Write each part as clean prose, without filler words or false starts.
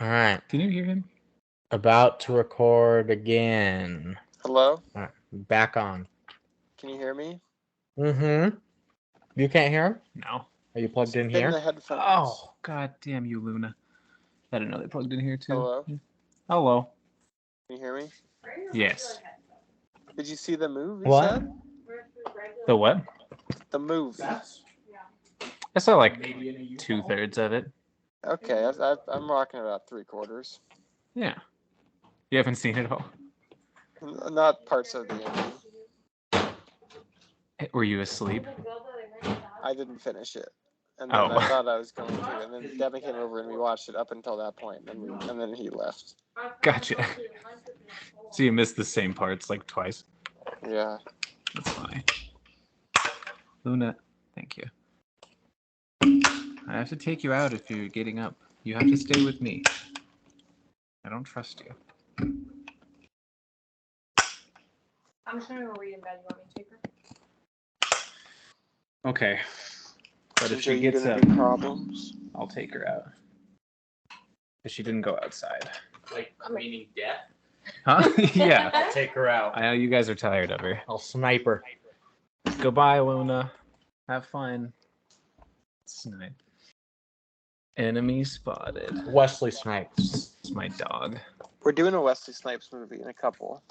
All right. Can you hear him? About to record again. Hello? All right. Back on. Can you hear me? Mm-hmm. You can't hear him? No. Are you plugged in Spin here? the headphones. Oh, god damn you, Luna. I didn't know they plugged in here too. Hello? Hello. Can you hear me? Yes. Did you see the move you What? said? The what? The movie. I saw like 2/3 of it. Okay, I'm rocking about 3/4. Yeah. You haven't seen it all? Not parts of the ending. Were you asleep? I didn't finish it. And then I thought I was going to. And then Devon came over and we watched it up until that point. And then he left. Gotcha. So you missed the same parts like twice. Yeah. That's fine. Luna, thank you. I have to take you out if you're getting up. You have to stay with me. I don't trust you. I'm just gonna go read in bed. You want me to take her? Okay. But if Are she you gets gonna up, be problems? I'll take her out. But she didn't go outside. Like, meaning death? Huh? Yeah. I'll take her out. I know you guys are tired of her. I'll snipe her. Goodbye, Luna. Have fun. Snipe. Enemy spotted. Wesley Snipes. It's my dog. We're doing a Wesley Snipes movie in a couple.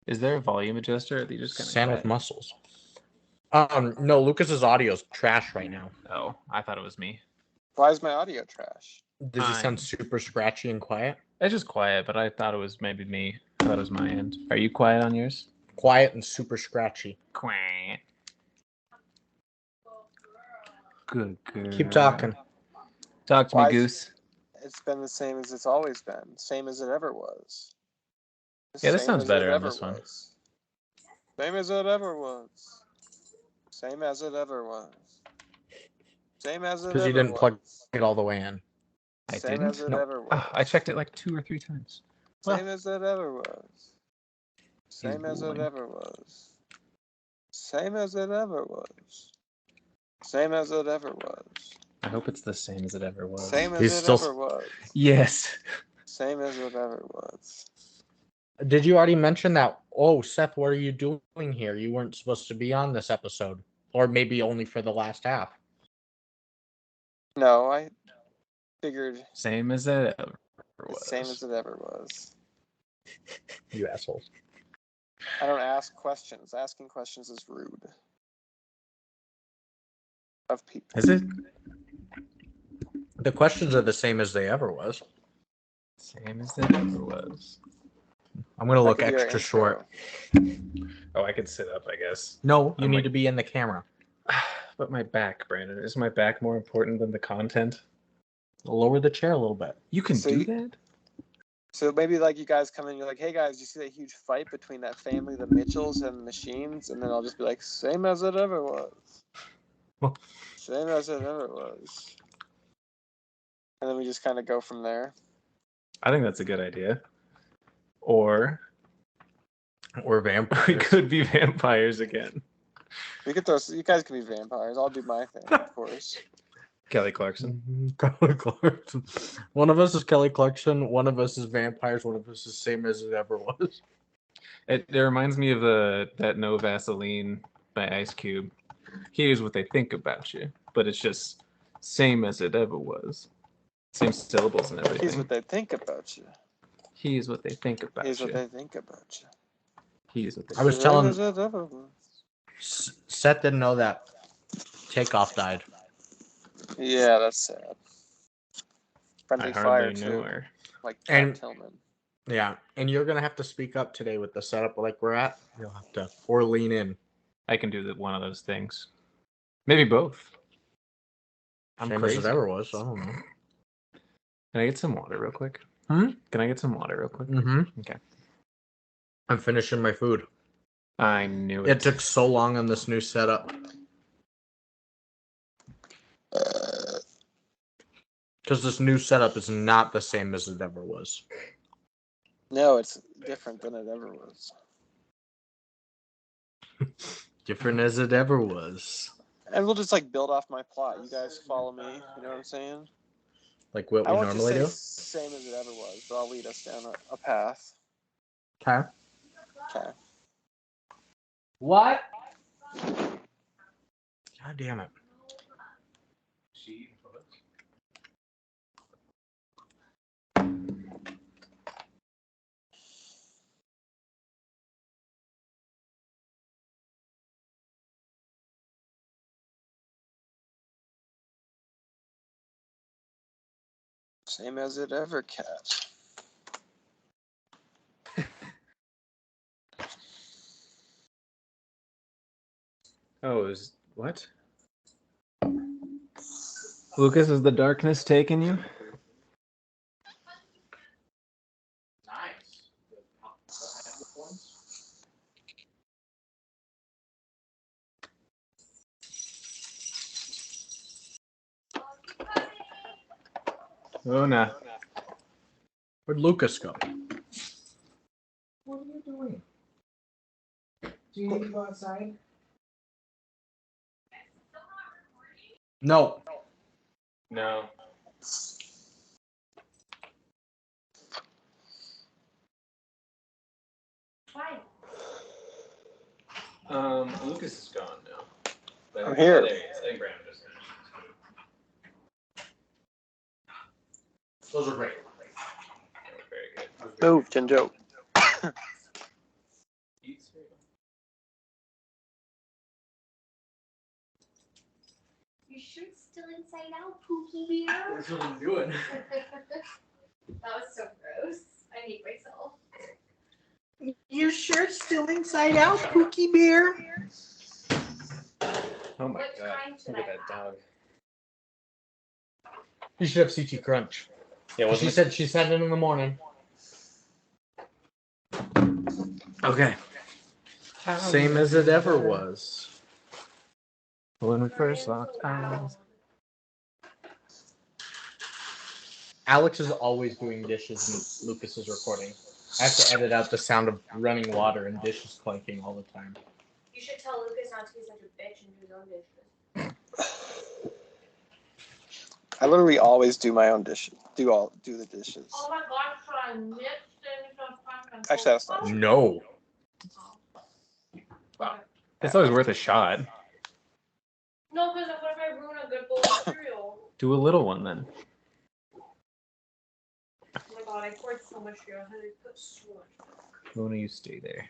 Is there a volume adjuster? Or are they just kind of Sand with muscles. No, Lucas's audio's trash right now. Oh, I thought it was me. Why is my audio trash? Does he sound super scratchy and quiet? It's just quiet, but I thought it was maybe me. I thought it was my end. Are you quiet on yours? Quiet and super scratchy. Quiet. Good girl. Keep talking. Talk to me, Goose. It's been the same as it's always been. Same as it ever was. Yeah, this sounds better on this one. Same as it ever was. Same as it ever was. Same as it ever was. Because you didn't plug it all the way in. I Same didn't? as it ever was. I checked it like 2 or 3 times. Same as it ever was. Same as it ever was. Same as it ever was. Same as it ever was. I hope it's the same as it ever was. Same as it ever was. Yes. Same as it ever was. Did you already mention that? Oh, Seth, what are you doing here? You weren't supposed to be on this episode. Or maybe only for the last half. No, I figured. Same as it ever was. Same as it ever was. You assholes. I don't ask questions. Asking questions is rude. Of people. Is it? The questions are the same as they ever was. Same as it ever was. I'm going to look extra short. Oh, I could sit up, I guess. No, you need to be in the camera. But my back, Brandon. Is my back more important than the content? Lower the chair a little bit. You can do that? So maybe like you guys come in, you're like, hey guys, you see that huge fight between that family, the Mitchells and the Machines? And then I'll just be like, same as it ever was. Same as it ever was. And then we just kind of go from there. I think that's a good idea. Or vampires. We could be vampires again. We could throw. You guys could be vampires. I'll do my thing, of course. Kelly Clarkson. Kelly Clarkson. One of us is Kelly Clarkson. One of us is vampires. One of us is same as it ever was. It reminds me of that No Vaseline by Ice Cube. Here's what they think about you, but it's just same as it ever was. Same syllables and everything. Here's what they think about you. Here's what they think about Here's you. what they think about you. Here's what they I was telling Seth didn't know that Takeoff died. Yeah, that's sad. Friendly I Fire hardly too. knew her. Like Cat Tillman. Yeah, and you're gonna have to speak up today with the setup like we're at. You'll have to or lean in. I can do one of those things. Maybe both. I'm crazy. As it ever was. I don't know. Can I get some water real quick? Can I get some water real quick? Mm-hmm. Okay. I'm finishing my food. I knew it. It took so long on this new setup. Because this new setup is not the same as it ever was. No, it's different than it ever was. Different as it ever was. And we'll just like build off my plot. You guys follow me. You know what I'm saying? like what I we won't just normally say do? same as it ever was, but I'll lead us down a path. Okay. Okay. What? God damn it. Same as it ever, cat. Oh, is what? Lucas, is the darkness taking you? Nice. Oh, no. Where'd Lucas go? What are you doing? Do you need to go outside? No. No. Why? Lucas is gone now. But I'm here. There he is. I think Brandon just finished. Those are great. Very good. Move, Jinjo. Eat cereal. Your shirt's still inside out, Pookie Bear. That's what I'm doing. That was so gross. I hate myself. Your shirt's still inside out, Pookie Bear. Oh my What god. time should Look at I that dog. You should have CT Crunch. Yeah, She said she said it in the morning. Okay. Same as it ever was. When we first locked eyes. Alex is always doing dishes and Lucas is recording. I have to edit out the sound of running water and dishes clanking all the time. You should tell Lucas not to be such a bitch and do his own dishes. I literally always do my own dishes. Do the dishes. Oh my gosh, should I mix things up? Actually, that's not true. No. It's always worth a shot. No, because what if I ruin a good bowl of cereal? Do a little one then. Oh my god, I poured so much cereal. I had to put so much. Luna, you stay there.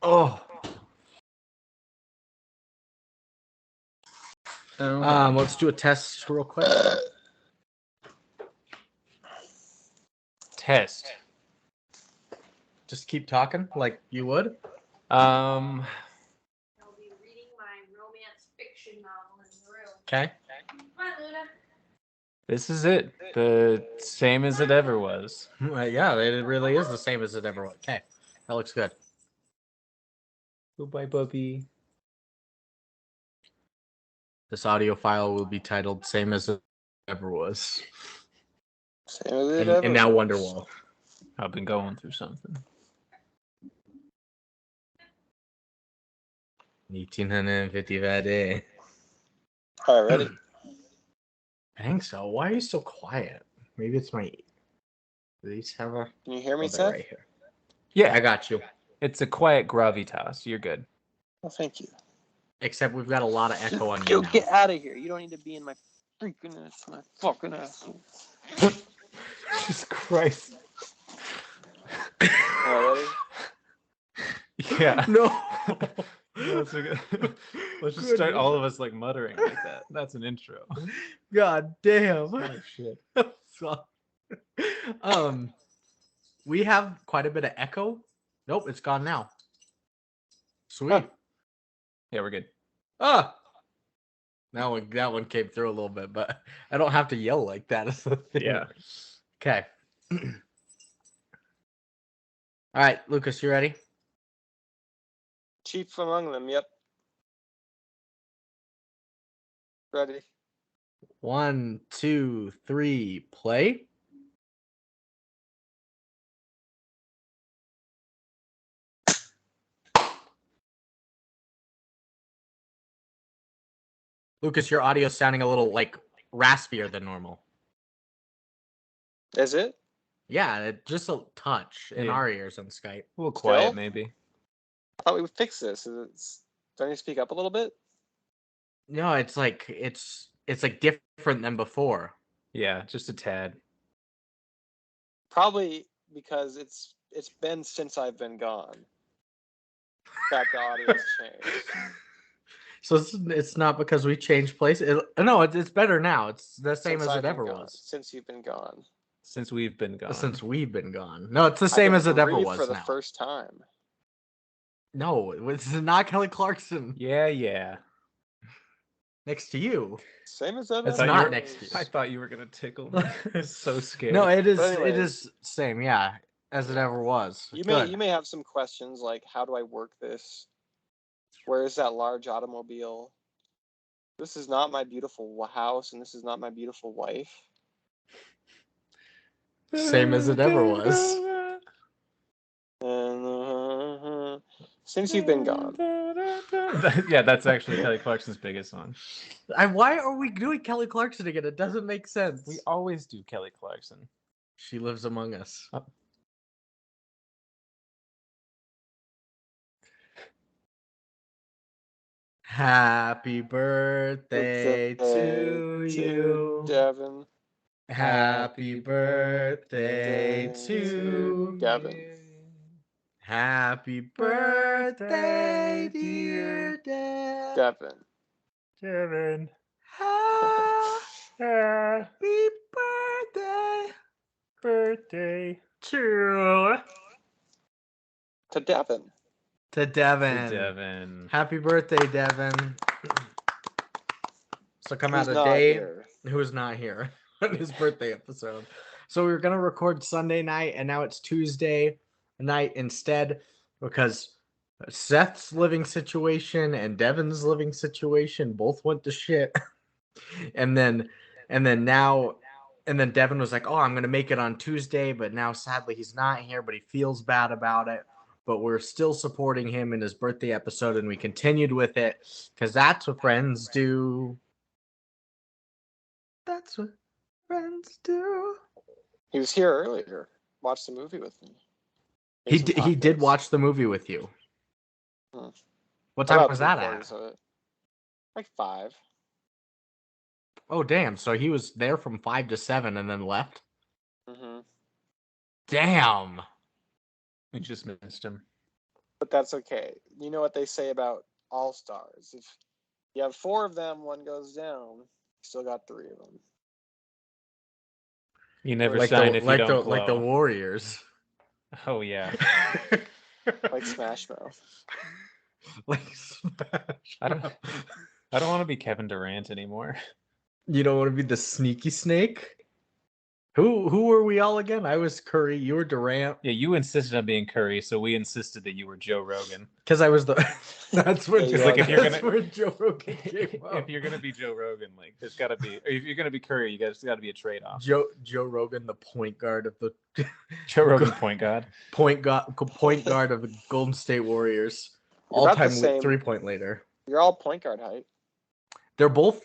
Oh. Let's do a test real quick. Test. Just keep talking like you would. I'll be reading my romance fiction novel in the room. Okay. Come on, Luna. This is it. The same as it ever was. Yeah, it really is the same as it ever was. Okay. That looks good. Goodbye, puppy. This audio file will be titled "Same as it ever was," Same as it ever and now was. Wonderwall. I've been going through something. 1855 day. All right, ready? I think so. Why are you so quiet? Maybe it's my. Do these have a? Can you hear me, Oh, they're Seth? right here. Yeah, I got you. it's a quiet gravitas. You're good. Well, thank you. Except we've got a lot of echo on you You now. get out of here. You don't need to be in my freaking ass, my fucking asshole. Jesus Christ. All right, ready? Yeah. No. Let's just start all of us like muttering like that. That's an intro. God damn. Oh shit. So, we have quite a bit of echo. Nope, it's gone now. Sweet. Huh. Yeah, we're good. Ah. That one came through a little bit, but I don't have to yell like that. Is the thing. Yeah. Okay. All right, Lucas, you ready? Chief among them, yep. Ready. 1, 2, 3, play. Lucas, your audio is sounding a little like raspier than normal. Is it? Yeah, just a touch in Yeah. our ears on Skype. A little quiet, Still? maybe. I thought we would fix this. Do I need to speak up a little bit? No, it's like different than before. Yeah, just a tad. Probably because it's been since I've been gone that the audio's changed. So it's not because we changed place. No, it's better now. It's the same Since as I've it been ever gone. was. Since you've been gone. Since we've been gone. Since we've been gone. No, it's the I same can as it ever breathe was for the now. first time. No, it's not Kelly Clarkson Yeah. next to you. Same as that. It's thought not you were- next to you. I thought you were gonna tickle me. I was so scared. No, it is. But It anyways. is same. Yeah, as it ever was. You Good. may have some questions like, how do I work this? Where is that large automobile? This is not my beautiful house, and this is not my beautiful wife. Same as it ever was. And since you've been gone. Yeah, that's actually Kelly Clarkson's biggest song. Why are we doing Kelly Clarkson again? It doesn't make sense. We always do Kelly Clarkson. She lives among us. Happy birthday to you. Devon. Happy birthday to Devon. you. Happy birthday, dear Devon. Devon. Happy birthday to Devon. Devon. Devon. Happy birthday, Devon. So come Who's out a not day here. who is not here on his birthday episode. So we were gonna record Sunday night, and now it's Tuesday night instead because Seth's living situation and Devon's living situation both went to shit. and then Devon was like, "Oh, I'm gonna make it on Tuesday," but now sadly he's not here, but he feels bad about it. But we're still supporting him in his birthday episode, and we continued with it because that's what friends do. That's what friends do. He was here earlier. Watched the movie with me. He did watch the movie with you. Hmm. What time About was that 3/4 at? of it. Like 5. Oh, damn. So he was there from 5 to 7 and then left? Mm-hmm. Damn. We just missed him. But that's okay. You know what they say about all-stars. If you have 4 of them, one goes down. You still got 3 of them. You never Like shine if you don't glow. Like the Warriors. Oh, yeah. Like Smash Mouth. Like Smash. I don't want to be Kevin Durant anymore. You don't want to be the sneaky snake? Who were we all again? I was Curry. You were Durant. Yeah, you insisted on being Curry, so we insisted that you were Joe Rogan. Because I was the. That's where, Yeah, like, that's where Joe Rogan came up. If you're gonna be Joe Rogan, like there's gotta be. Or if you're gonna be Curry, you guys gotta be a trade-off. Joe Rogan, the point guard of the. Joe Rogan, point guard. Point guard of the Golden State Warriors. You're about All-time the same. 3-point leader. You're all point guard height. They're both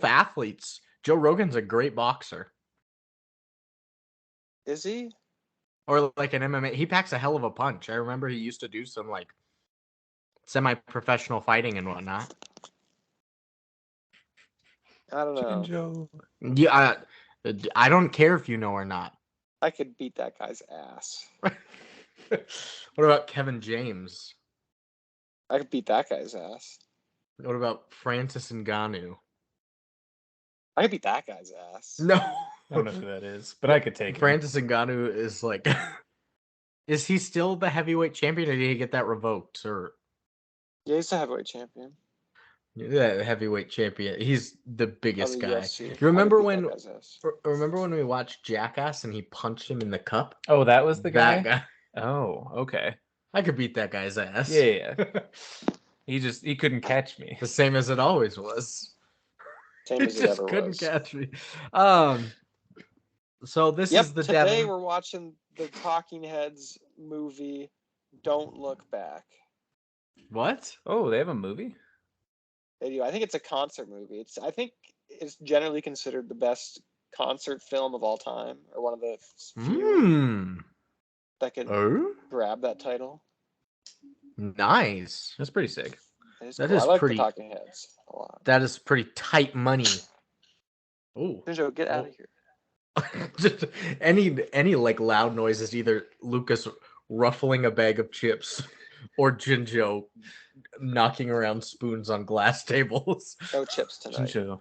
athletes. Joe Rogan's a great boxer. Is he? Or like an MMA. He packs a hell of a punch. I remember he used to do some like semi-professional fighting and whatnot. I don't know. Joe. Yeah, I don't care if you know or not. I could beat that guy's ass. What about Kevin James? I could beat that guy's ass. What about Francis Ngannou? I could beat that guy's ass. No. I don't know who that is, but I could take him. Francis Ngannou is like... Is he still the heavyweight champion, or did he get that revoked? Or Yeah, he's a heavyweight champion. yeah, heavyweight champion. He's the biggest Of the guy. UFC. You remember I could beat when? that guy's ass. Remember when we watched Jackass and he punched him in the cup? Oh, that was the guy? That guy. Oh, okay. I could beat that guy's ass. Yeah. He couldn't catch me. The same as it always was. Same He as it just ever couldn't was. catch me. So this Yep, is the today Devon. we're watching the Talking Heads movie, Don't Look Back. What? Oh, they have a movie? They do. I think it's a concert movie. I think it's generally considered the best concert film of all time, or one of the few Hmm. that could Oh, grab that title. nice. That's pretty sick. It is That cool. is I like pretty- the Talking Heads a lot. That is pretty tight money. Oh, Jinjo, get out Oh. of here. just any like loud noise is either Lucas ruffling a bag of chips or Jinjo knocking around spoons on glass tables. No chips tonight. Jinjo.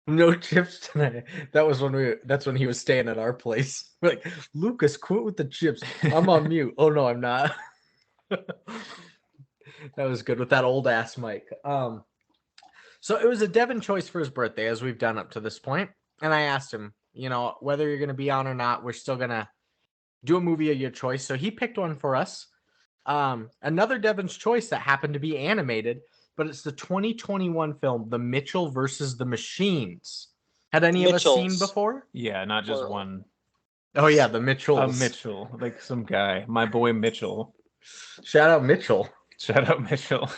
No chips tonight. That's when he was staying at our place. We're like, Lucas, quit with the chips. I'm on mute. Oh no, I'm not. That was good with that old ass mic. So it was a Devon choice for his birthday, as we've done up to this point. And I asked him, whether you're gonna be on or not, we're still gonna do a movie of your choice. So he picked one for us. Another Devon's choice that happened to be animated, but it's the 2021 film, The Mitchell versus the Machines. Had any of us seen Mitchells. before? Yeah, not just Plural. one. Oh yeah, the Mitchells. Mitchell, like some guy. My boy Mitchell. Shout out Mitchell. Shout out Mitchell.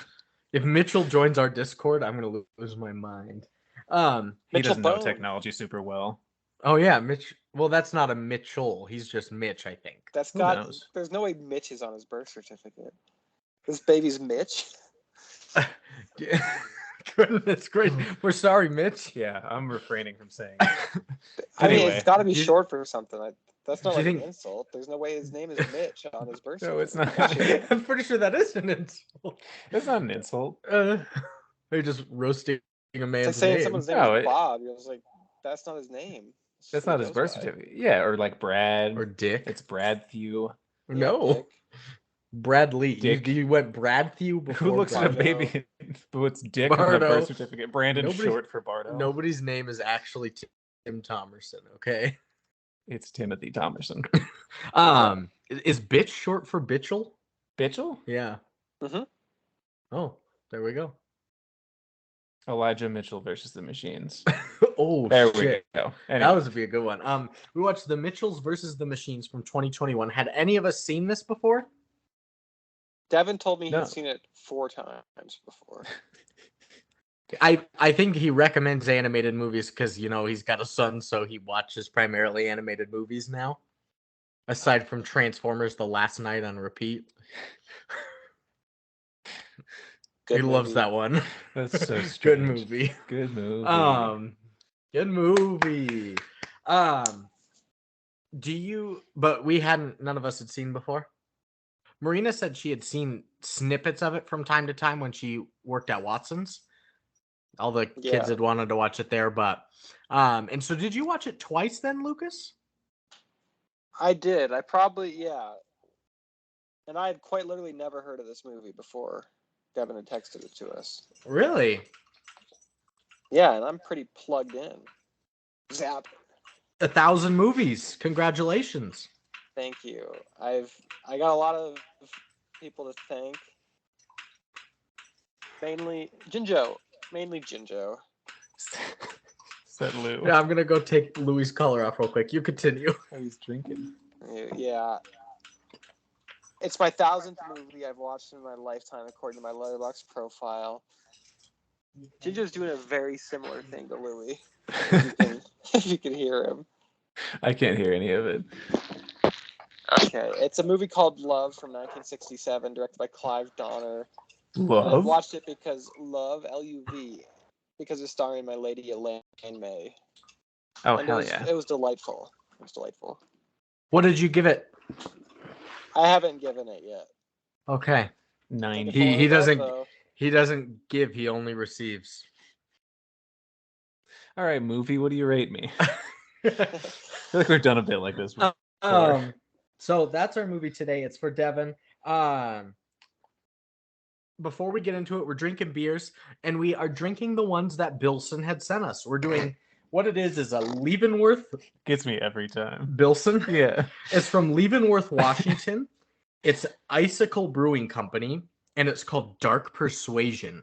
If Mitchell joins our Discord, I'm gonna lose my mind. He Mitchell doesn't know Bone. technology super well. Oh yeah, Mitch. Well, that's not a Mitchell. He's just Mitch, I think. That's Who got. knows? There's no way Mitch is on his birth certificate. This baby's Mitch. Goodness gracious. We're sorry, Mitch. Yeah, I'm refraining from saying. I mean, Anyway, it's got to be do you- short for something. That's not do you like think- an insult. There's no way his name is Mitch on his birth No, it's certificate. not. I'm pretty sure that is an insult. That's not an insult. They're just roasting a It's like man's saying name. someone's name No, is it- Bob. You're just like, that's not his name. That's Who not his goes birth by? certificate. Yeah, or like Brad. Or Dick. It's Brad Thew. Yeah, No. Dick. Bradley. Dick. You went Bradthew before. Who looks at a Bardo? baby who puts Dick on the Bardo. birth certificate? Brandon, Nobody- short for Bardo. Nobody's name is actually Tim Thomerson. Okay. It's Timothy Thomerson. Is bitch short for bitchel? Bitchel? Yeah. Mhm. Oh, there we go. Elijah Mitchell versus the Machines. Oh, There shit. we go. That Anyway, would be a good one. We watched The Mitchells versus the Machines from 2021. Had any of us seen this before? Devin told me No. he'd seen it 4 times before. I think he recommends animated movies because he's got a son, so he watches primarily animated movies now. Aside from Transformers: The Last Night on repeat, Good he loves movie. that one. that's so Good strange. movie. Good movie. Good movie. But none of us had seen before. Marina said she had seen snippets of it from time to time when she worked at Watson's. All the kids Yeah. had wanted to watch it there, but and so did you watch it twice then, Lucas? I did. I probably, yeah. And I had quite literally never heard of this movie before Devin had texted it to us. Really? Yeah, and I'm pretty plugged in. Zap. 1,000 movies. Congratulations. Thank you. I got a lot of people to thank. Mainly Jinjo. Is that Lou? Yeah, I'm gonna go take Louis' collar off real quick. You continue. Oh, he's drinking. Yeah. It's my 1,000th movie I've watched in my lifetime, according to my Letterboxd profile. Jinjo's doing a very similar thing to Louis. If you can hear him. I can't hear any of it. Okay, it's a movie called Love from 1967, directed by Clive Donner. And I've Love? watched it because Love, L-U-V, because it's starring my lady Elaine May. Oh, And hell it was, yeah. It was delightful. It was delightful. What did you give it? I haven't given it yet. Okay. 90. He doesn't- Though. He doesn't give, he only receives. All right, movie, what do you rate me? I feel like we've done a bit like this before. So that's our movie today. It's for Devon. Before we get into it, we're drinking beers, and we are drinking the ones that Bilson had sent us. We're doing what it is a Leavenworth Gets me every time. Bilson. Yeah. It's from Leavenworth, Washington. It's Icicle Brewing Company, and it's called Dark Persuasion.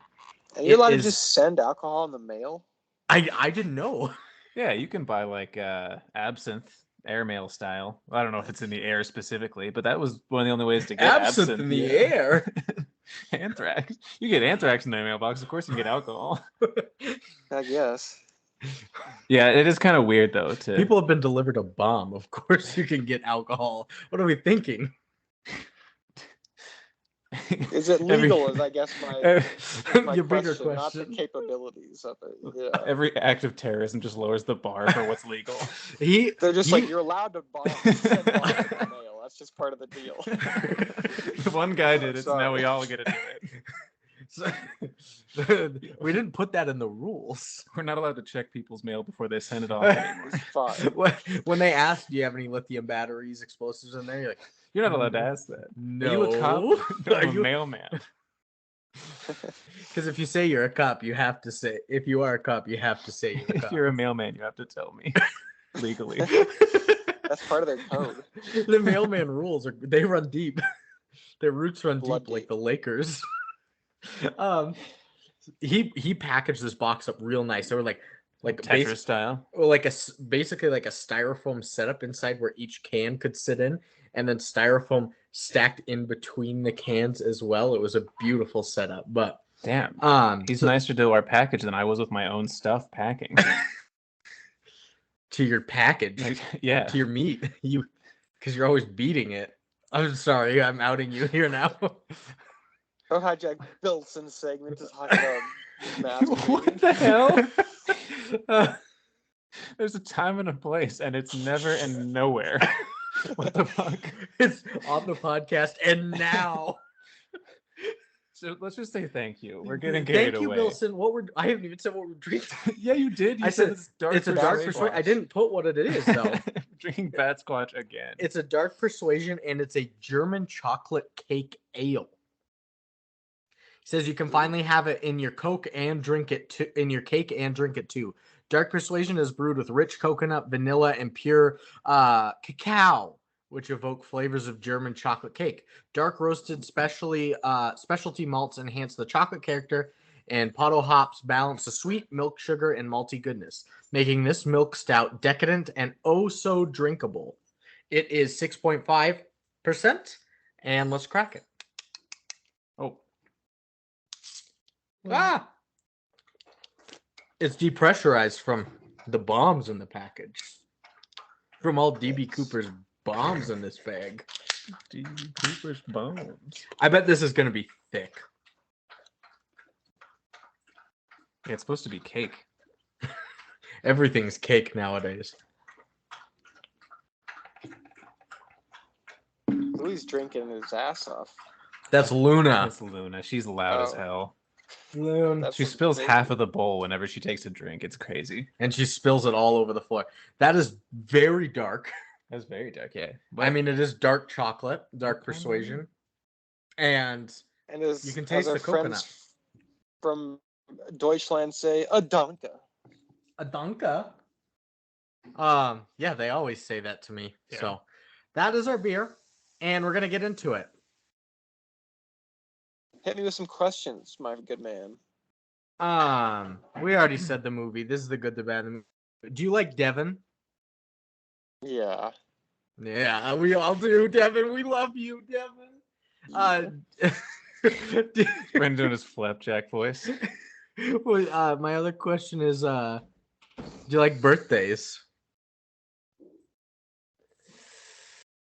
And you're allowed It to is- just send alcohol in the mail? I didn't know. Yeah, you can buy like absinthe airmail style. I don't know if it's in the air specifically, but that was one of the only ways to get Absinthe in the yeah. air. Anthrax. You get anthrax in the mailbox. Of course, you can get alcohol. I guess. Yeah, it is kind of weird though. People have been delivered a bomb. Of course, you can get alcohol. What are we thinking? Is it legal? Is I guess my Your bigger question, not the question. capabilities of it. Yeah. Every act of terrorism just lowers the bar for what's legal. They're just like, you're allowed to send bombs in the mail. That's just part of the deal. One guy did it, so now Sorry. we all get to do it. We didn't put that in the rules. We're not allowed to check people's mail before they send it off anymore. It's fine. When they ask, do you have any lithium batteries, explosives in there? You're like, You're not allowed to ask that. no. Are you a cop? No, Are I'm a you- mailman. Because if you say you're a cop, you have to say, if you are a cop, you have to say you're a If cop. you're a mailman, you have to tell me legally. That's part of their code. The mailman rules they run deep. Their roots run Blood deep like deep. the Lakers. He packaged this box up real nice. They were like Tetris style. well, like basically like a styrofoam setup inside where each can could sit in, and then styrofoam stacked in between the cans as well. It was a beautiful setup. But Damn. He's nicer to our package than I was with my own stuff packing. to your package, Yeah. to your meat, because you're always beating it. I'm sorry, I'm outing you here now. Don't hijack Bilson's segment to talk about What masturbating. the hell? There's a time and a place, and it's never and nowhere. What the fuck? It's on the podcast, and now. So let's just say thank you. We're getting carried Thank you, away. Wilson. I haven't even said what we're drinking. Yeah, you did. You I said it's dark. It's a dark persuasion. persuasion. I didn't put what it is though. Drinking bad squatch again. It's a dark persuasion, and it's a German chocolate cake ale. He says you can finally have it in your Coke and drink it too, in your cake and drink it too. Dark persuasion is brewed with rich coconut, vanilla, and pure cacao, which evoke flavors of German chocolate cake. Dark roasted specialty malts enhance the chocolate character, and Potto hops balance the sweet, milk sugar, and malty goodness, making this milk stout decadent and oh so drinkable. It is 6.5%, and let's crack it. Oh, Ah! It's depressurized from the bombs in the package. From all DB Cooper's bombs in this bag. DB Cooper's bones. I bet this is going to be thick. Yeah, it's supposed to be cake. Everything's cake nowadays. Louis drinking his ass off. That's Luna. That's Luna. She's loud as Oh. hell. Luna. That's She what spills they- half of the bowl whenever she takes a drink. It's crazy. And she spills it all over the floor. That is very dark. That's very dark, yeah. I mean, it is dark chocolate, dark What kind of- persuasion. And And as, You can as taste our the coconut. friends from Deutschland say, a danke. a Danka. Yeah, they always say that to me. Yeah. So that is our beer, and we're gonna get into it. Hit me with some questions, my good man. We already said the movie. This is the good, the bad, the movie. Do you like Devon? Yeah. Yeah, we all do, Devon. We love you, Devon. Brendan doing his flapjack voice. My other question is, do you like birthdays?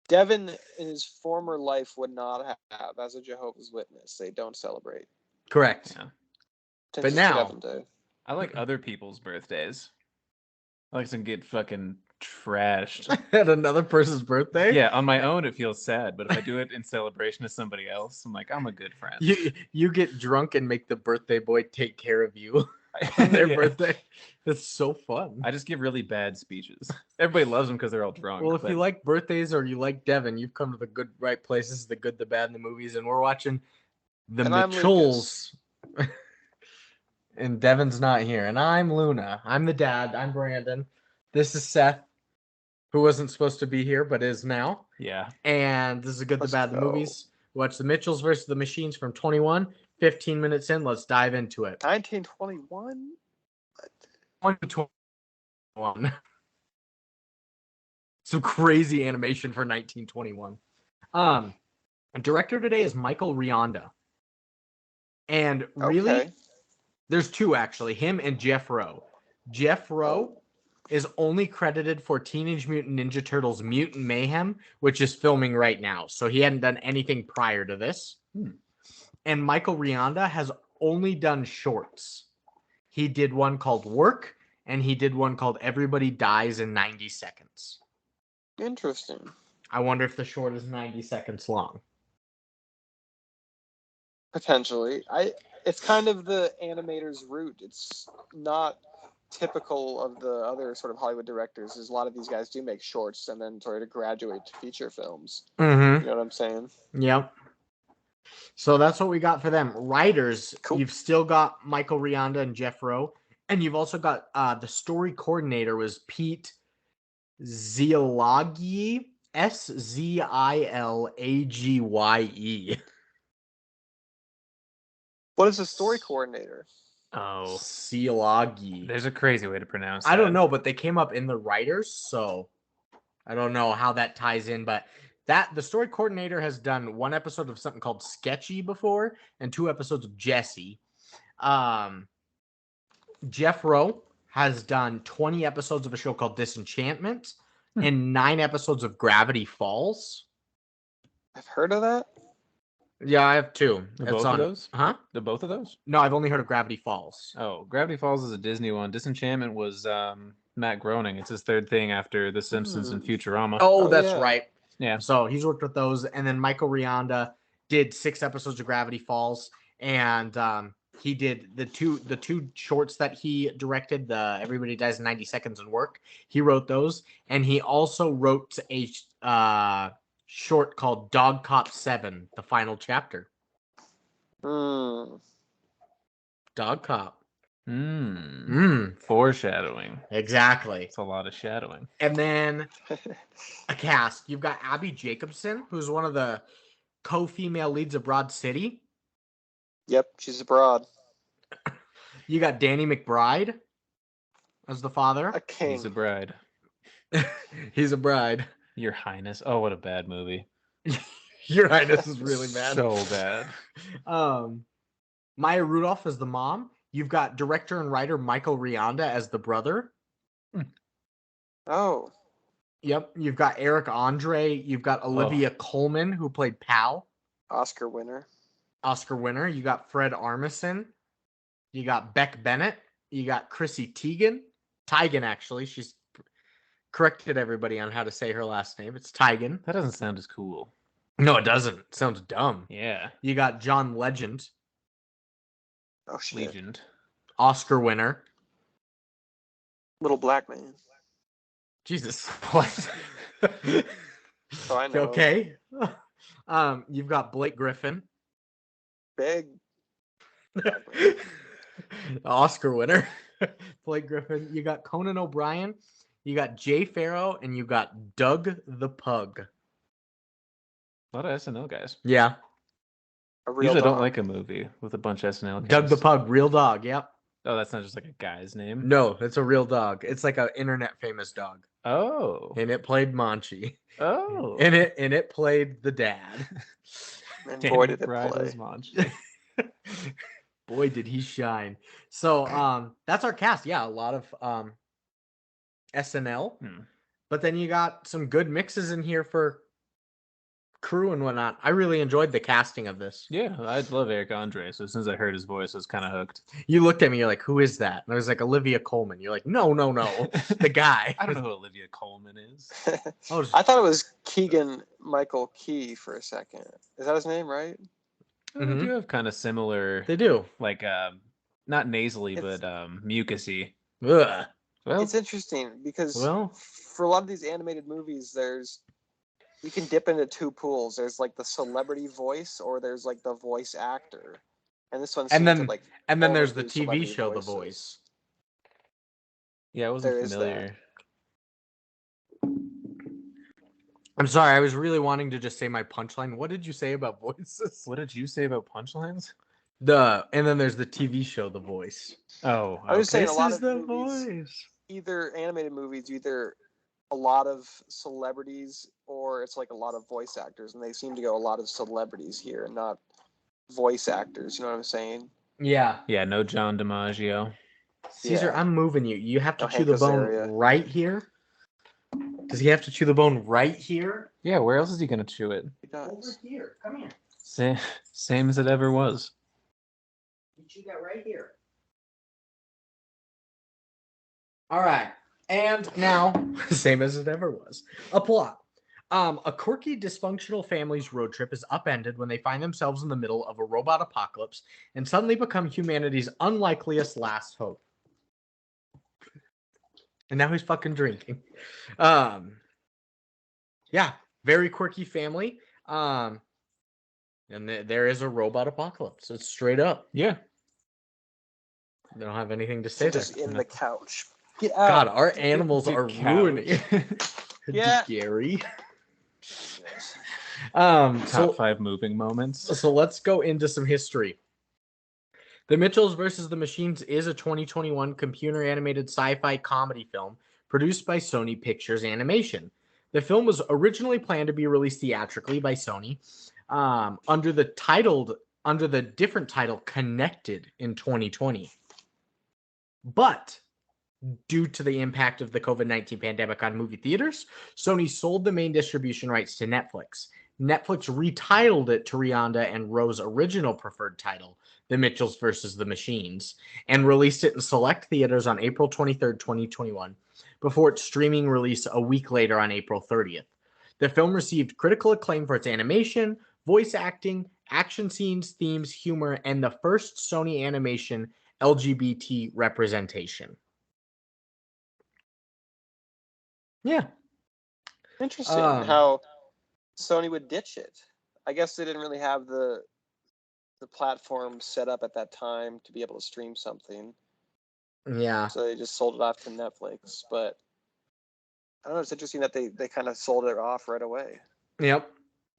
Devon, in his former life, would not have, as a Jehovah's Witness. They don't celebrate. Correct. Yeah. Attention to now- Devon Day. I like other people's birthdays. I like to get fucking trashed. At another person's birthday? Yeah, on my own it feels sad, but if I do it in celebration of somebody else, I'm like, I'm a good friend. You get drunk and make the birthday boy take care of you on their Yeah. birthday. It's so fun. I just give really bad speeches. Everybody loves them because they're all drunk. Well, if but you like birthdays or you like Devon, you've come to the good right place. This is the good, the bad, and the movies, and we're watching the And I'm Mitchells. And Devon's not here, and I'm Luna. I'm the dad. I'm Brandon. This is Seth, who wasn't supposed to be here but is now. yeah, And this is good, Let's the bad, the go. movies. Watch the Mitchells versus the Machines from 21. 15 minutes in, let's dive into it. 1921? 2021. Some crazy animation for 1921. Director today is Michael Rionda. And really, Okay. there's two actually, him and Jeff Rowe. Jeff Rowe is only credited for Teenage Mutant Ninja Turtles Mutant Mayhem, which is filming right now. So he hadn't done anything prior to this. And Michael Rianda has only done shorts. He did one called Work, and he did one called Everybody Dies in 90 Seconds. Interesting. I wonder if the short is 90 seconds long. Potentially. It's kind of the animator's route. It's not typical of the other sort of Hollywood directors. Is a lot of these guys do make shorts and then sort of graduate to feature films. Mm-hmm. You know what I'm saying? Yep. So that's what we got for them. Writers, Cool. You've still got Michael Rianda and Jeff Rowe. And you've also got the story coordinator was Pete Zilagyi, Szilagye. What is a story coordinator? Oh, Zilagyi. there's a crazy way to pronounce that. I don't know, but they came up in the writers, so I don't know how that ties in, but the story coordinator has done one episode of something called Sketchy before and 2 episodes of Jesse. Jeff Rowe has done 20 episodes of a show called Disenchantment and 9 episodes of Gravity Falls. I've heard of that. Yeah, I have 2. Both of those? Huh? The both of those? No, I've only heard of Gravity Falls. Oh, Gravity Falls is a Disney one. Disenchantment was Matt Groening. It's his 3rd thing after The Simpsons and Futurama. Oh, that's yeah. right. Yeah. So he's worked with those, and then Michael Rianda did 6 episodes of Gravity Falls, and he did the two shorts that he directed, the Everybody Dies in 90 Seconds and Work. He wrote those, and he also wrote a short called Dog Cop 7, the final chapter. Hmm. Dog Cop. Foreshadowing. Exactly. It's a lot of shadowing. And then a cast. You've got Abby Jacobson, who's one of the co-female leads of Broad City. Yep, she's abroad. You got Danny McBride as the father. A king. He's a bride. He's a bride. Your Highness. Oh, what a bad movie. Your Highness is really bad. So bad. Maya Rudolph as the mom. You've got director and writer Michael Rianda as the brother. Oh. Yep. You've got Eric Andre. You've got Olivia Colman, who played Pal. Oscar winner. You got Fred Armisen. You got Beck Bennett. You got Chrissy Teigen. Teigen, actually. She's corrected everybody on how to say her last name. It's Teigen. That doesn't sound as cool. No, it doesn't. It sounds dumb. Yeah. You got John Legend. Oh, shit. Legend. Oscar winner. Little black man. Jesus. What? So I know. Okay. You've got Blake Griffin. Big. Oscar winner. Blake Griffin. You got Conan O'Brien. You got Jay Farrow, and you got Doug the Pug. A lot of SNL guys. Yeah. A real Usually I dog. don't like a movie with a bunch of SNL guys. Doug the Pug, real dog. Yep. Oh, that's not just like a guy's name? No, it's a real dog. It's like an internet famous dog. Oh. And it played Monchi. Oh. And it played the dad. And Danny boy, did it McBride play. as Monchi. Boy, did he shine. So that's our cast. Yeah, a lot of SNL. But then you got some good mixes in here for crew and whatnot. I really enjoyed the casting of this. Yeah, I love Eric Andre, so as soon as I heard his voice, I was kind of hooked. You looked at me, you're like, who is that? And I was like, Olivia Colman. You're like, no, the guy. I don't know who Olivia Colman is. I thought it was Keegan Michael Key for a second. Is that his name, right? They do have kind of similar, They do. like, not nasally, but mucusy. Ugh. Well, It's interesting because Well, for a lot of these animated movies, you can dip into 2 pools. There's like the celebrity voice, or there's like the voice actor. And this one seems and then to like. and then only there's the do TV celebrity show The voices. Voice. yeah, I wasn't there is familiar. I'm sorry, I was really wanting to just say my punchline. What did you say about voices? What did you say about punchlines? And then there's the TV show The Voice. Oh, I was saying a This lot is of the movies, voice. either animated movies, either a lot of celebrities or it's like a lot of voice actors, and they seem to go a lot of celebrities here and not voice actors. You know what I'm saying? Yeah. yeah, no John DiMaggio. Caesar, Yeah. I'm moving you. You have to Oh, chew the Hank bone Azaria. right here. Does he have to chew the bone right here? Yeah, where else is he gonna chew it? He Over does. here. Come here. Same as it ever was. You chew that right here. All right. And now, same as it ever was. A plot. A quirky, dysfunctional family's road trip is upended when they find themselves in the middle of a robot apocalypse and suddenly become humanity's unlikeliest last hope. And now he's fucking drinking. Yeah, very quirky family. And there is a robot apocalypse. It's straight up. Yeah. They don't have anything to say there. Just in the couch. Get out. God, our animals The are couch. ruining. Yeah. Gary. Jesus. So Top 5 moving moments. So let's go into some history. The Mitchells vs. the Machines is a 2021 computer animated sci-fi comedy film produced by Sony Pictures Animation. The film was originally planned to be released theatrically by Sony under the different title Connected in 2020. But due to the impact of the COVID-19 pandemic on movie theaters, Sony sold the main distribution rights to Netflix. Netflix retitled it to Rihanna and Rose's original preferred title, The Mitchells vs. the Machines, and released it in select theaters on April 23rd, 2021, before its streaming release a week later on April 30th. The film received critical acclaim for its animation, voice acting, action scenes, themes, humor, and the first Sony animation LGBT representation. Yeah. Interesting how Sony would ditch it. I guess they didn't really have the platform set up at that time to be able to stream something. Yeah. So they just sold it off to Netflix. But I don't know, it's interesting that they kind of sold it off right away. Yep.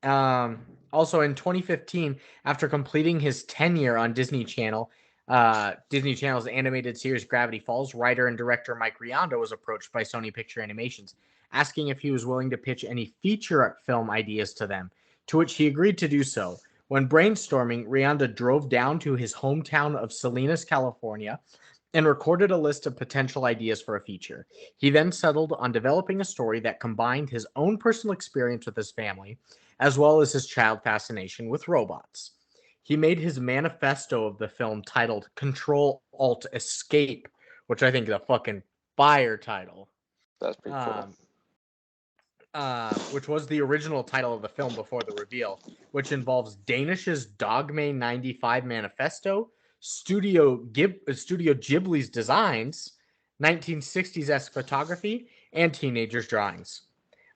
Also in 2015, after completing his tenure on Disney Channel's animated series Gravity Falls, writer and director Mike Rianda was approached by Sony Picture Animations, asking if he was willing to pitch any feature film ideas to them, to which he agreed to do so. When brainstorming, Rianda drove down to his hometown of Salinas, California, and recorded a list of potential ideas for a feature. He then settled on developing a story that combined his own personal experience with his family, as well as his child fascination with robots. He made his manifesto of the film titled Control Alt Escape, which I think is a fucking fire title. That's pretty cool. Which was the original title of the film before the reveal, which involves Danish's Dogme 95 manifesto, Studio Ghibli's designs, 1960s-esque photography, and teenagers' drawings.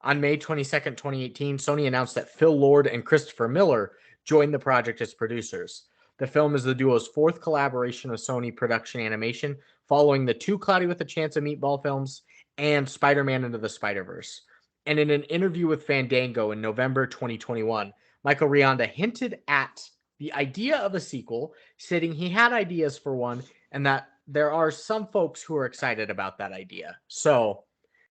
On May 22nd, 2018, Sony announced that Phil Lord and Christopher Miller joined the project as producers. The film is the duo's fourth collaboration with Sony Production Animation, following the two Cloudy with a Chance of Meatball films and Spider-Man Into the Spider-Verse. And in an interview with Fandango in November 2021, Michael Rianda hinted at the idea of a sequel, stating he had ideas for one and that there are some folks who are excited about that idea. So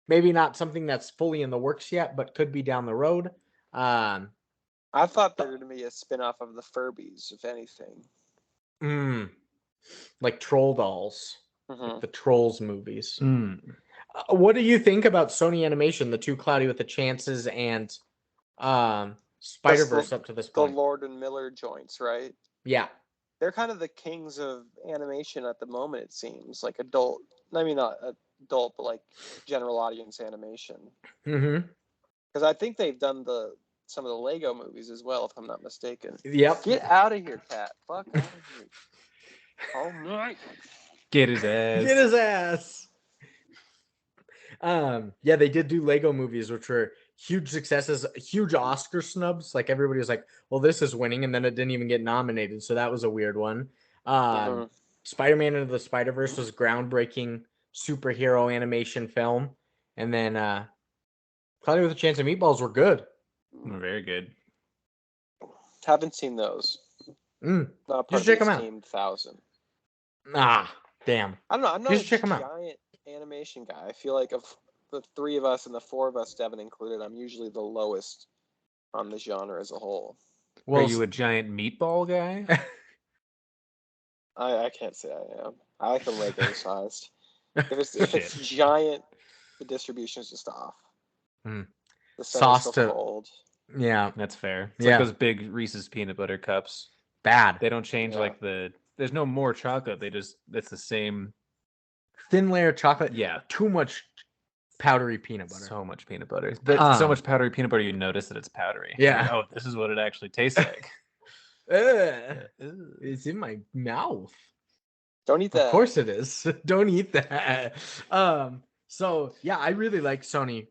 maybe not something that's fully in the works yet, but could be down the road. I thought there were going to be a spin-off of the Furbies, if anything. Like Troll Dolls, like the Trolls movies. What do you think about Sony Animation, the two Cloudy with the Chances and Spider-Verse up to this point? The Lord and Miller joints, right? Yeah. They're kind of the kings of animation at the moment, it seems. Like adult, I mean, not adult, but like general audience animation. Mm-hmm. Because I think they've done some of the Lego movies as well, if I'm not mistaken. Yep. Get out of here, Cat. Fuck out of here. All right. Get his ass. Get his ass. Yeah, they did do Lego movies, which were huge successes, huge Oscar snubs. Like everybody was like, well, this is winning, and then it didn't even get nominated. So that was a weird one. Spider-Man Into the Spider-Verse was groundbreaking superhero animation film. And then Cloudy with a Chance of Meatballs were good. Very good. Haven't seen those. Not part Just check them out. 1,000. Ah, damn. I don't know. I'm not Just a check them giant out. Animation guy. I feel like of the three of us and the four of us, Devon included, I'm usually the lowest on the genre as a whole. Well, are you a giant meatball guy? I can't say I am. I like them regular sized. If it's giant, the distribution is just off. Mm. The center's Sauce still to- cold. Yeah, That's fair. It's Yeah. like those big Reese's peanut butter cups. bad. They don't change Yeah. like there's no more chocolate. It's the same. Thin layer of chocolate. Yeah. Too much powdery peanut butter. So much peanut butter. So Um, much powdery peanut butter you notice that it's powdery. Yeah. Like, oh, this is what it actually tastes like. Ugh, it's in my mouth. Don't eat that. Of course it is. Don't eat that. So yeah, I really like Sony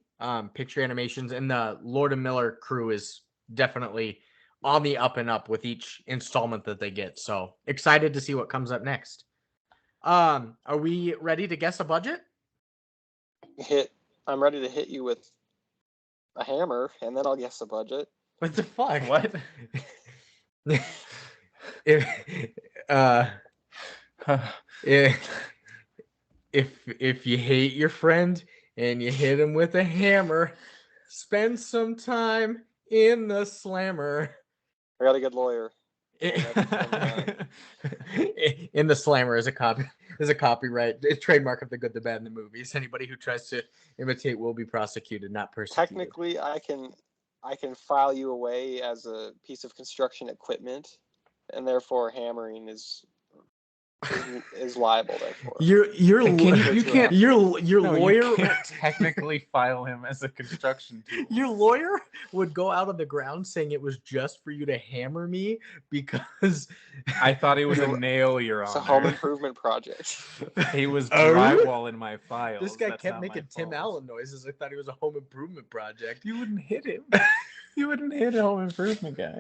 picture animations, and the Lord and Miller crew is definitely on the up and up with each installment that they get. So excited to see what comes up next. Are we ready to guess a budget? I'm ready to hit you with a hammer, and then I'll guess the budget. What the fuck? What? if if you hate your friend and you hit him with a hammer, spend some time in the slammer. I got a good lawyer. In the slammer is a copyright. It's trademark of The Good, the Bad, and the Movies. Anybody who tries to imitate will be prosecuted, not persecuted. Technically, I can file you away as a piece of construction equipment, and therefore hammering is liable. Therefore, you can't. Your No, lawyer you can't technically file him as a construction tool. Your lawyer would go out on the ground saying it was just for you to hammer me because I thought it was a nail, Your it's a home Honor. improvement project. He was Oh? drywall in my files. this guy That's kept not making my Tim fault. Allen noises. I thought he was a home improvement project. You wouldn't hit him. You wouldn't hit a home improvement guy.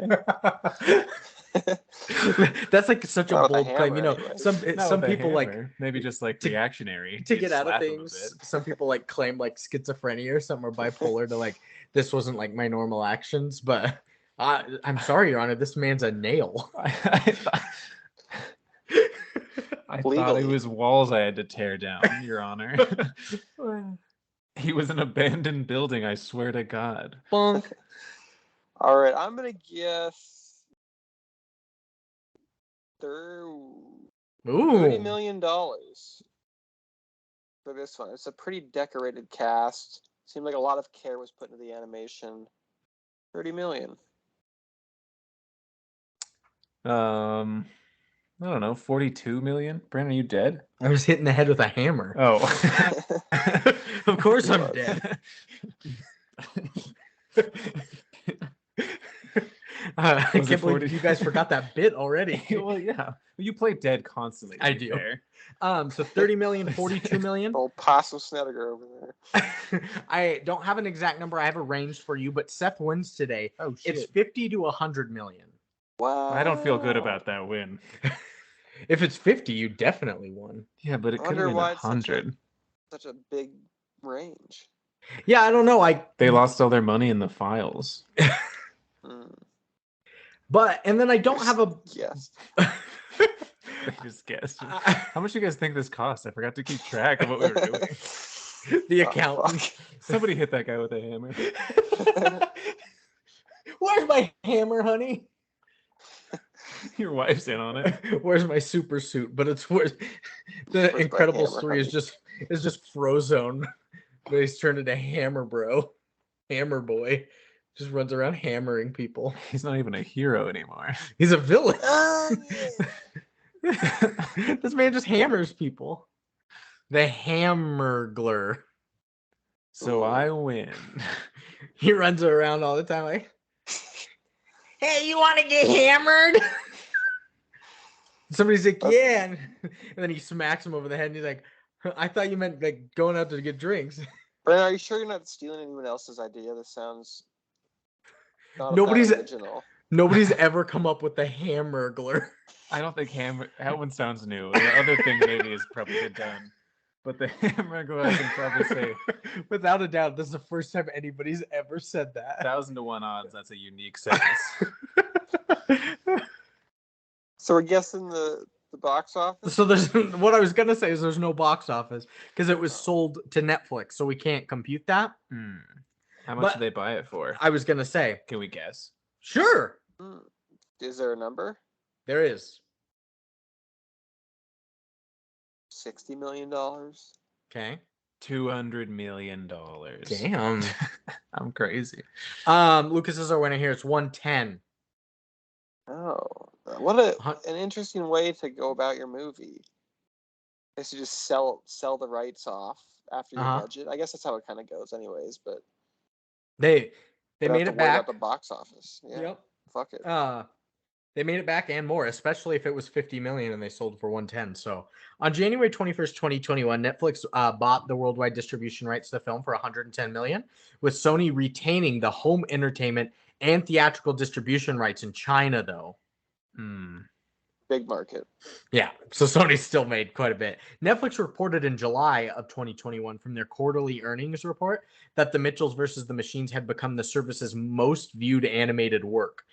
That's like such a Not with a bold claim. You know, hammer, anyway. some Not with a people like hammer. Maybe just like to- reactionary to You get out of slap him a things. bit. Some people like claim like schizophrenia or something or bipolar to like this wasn't like my normal actions, but I'm sorry, Your Honor, this man's a nail. I thought it Legally. was walls I had to tear down, Your Honor. He was an abandoned building, I swear to God. Bonk. All right, I'm gonna guess $30 Ooh. million for this one. It's a pretty decorated cast. Seemed like a lot of care was put into the animation. 30 million. I don't know, 42 million? Brandon, are you dead? I was hitting the head with a hammer. Oh. Of course You I'm are. dead. I Was it can't 40? believe you guys forgot that bit already. Well, yeah. You play dead constantly. to I be do. fair. So 30 million, 42 million. Old Possum Snedeker over there. I don't have an exact number. I have a range for you, but Seth wins today. Oh, It's 50 to 100 million. Wow. I don't feel good about that win. If it's 50, you definitely won. Yeah, but it I could wonder have been why it's such a- 100. Such a big range. Yeah, I don't know. They lost all their money in the files. And then I don't have a. Yes. They just guessed. How much do you guys think this cost? I forgot to keep track of what we were doing. The Oh, accountant. fuck. Somebody hit that guy with a hammer. Where's my hammer, honey? Your wife's in on it. Where's my super suit? But it's worth. The Where's my Incredibles hammer, 3 is just Frozone, but he's turned into Hammer Bro, Hammer Boy, just runs around hammering people. He's not even a hero anymore. He's a villain. Yeah. This man just hammers people. The Hammergler. So Ooh. I win. He runs around all the time like, hey, you want to get hammered? Somebody's like, yeah. And then he smacks him over the head and he's like, I thought you meant like going out to get drinks. Brandon, are you sure you're not stealing anyone else's idea? This sounds not Nobody's- original. Nobody's ever come up with the Hammergler. I don't think that one sounds new. The other thing maybe is probably good done. But the hammer go I can probably say Without a doubt, this is the first time anybody's ever said that. 1,000 to 1 odds. That's a unique sentence. So we're guessing the box office? So there's what I was gonna say is there's no box office because it was sold to Netflix, so we can't compute that. How much But- did they buy it for? I was gonna say, Can we guess? sure, Is there a number? there is. $60 million. Okay. $200 million. Damn. I'm crazy. Lucas is our winner here. It's 110. Oh, what an interesting way to go about your movie. Is to just sell the rights off after your budget. I guess that's how it kind of goes, anyways. But they don't made have to it worry back. about the box office. Yeah. Yep. Fuck it. They made it back and more, especially if it was 50 million and they sold for 110. So on January 21st, 2021, Netflix bought the worldwide distribution rights to the film for 110 million, with Sony retaining the home entertainment and theatrical distribution rights in China, though. Big market. Yeah, so Sony still made quite a bit. Netflix reported in July of 2021 from their quarterly earnings report that The Mitchells vs. the Machines had become the service's most viewed animated work.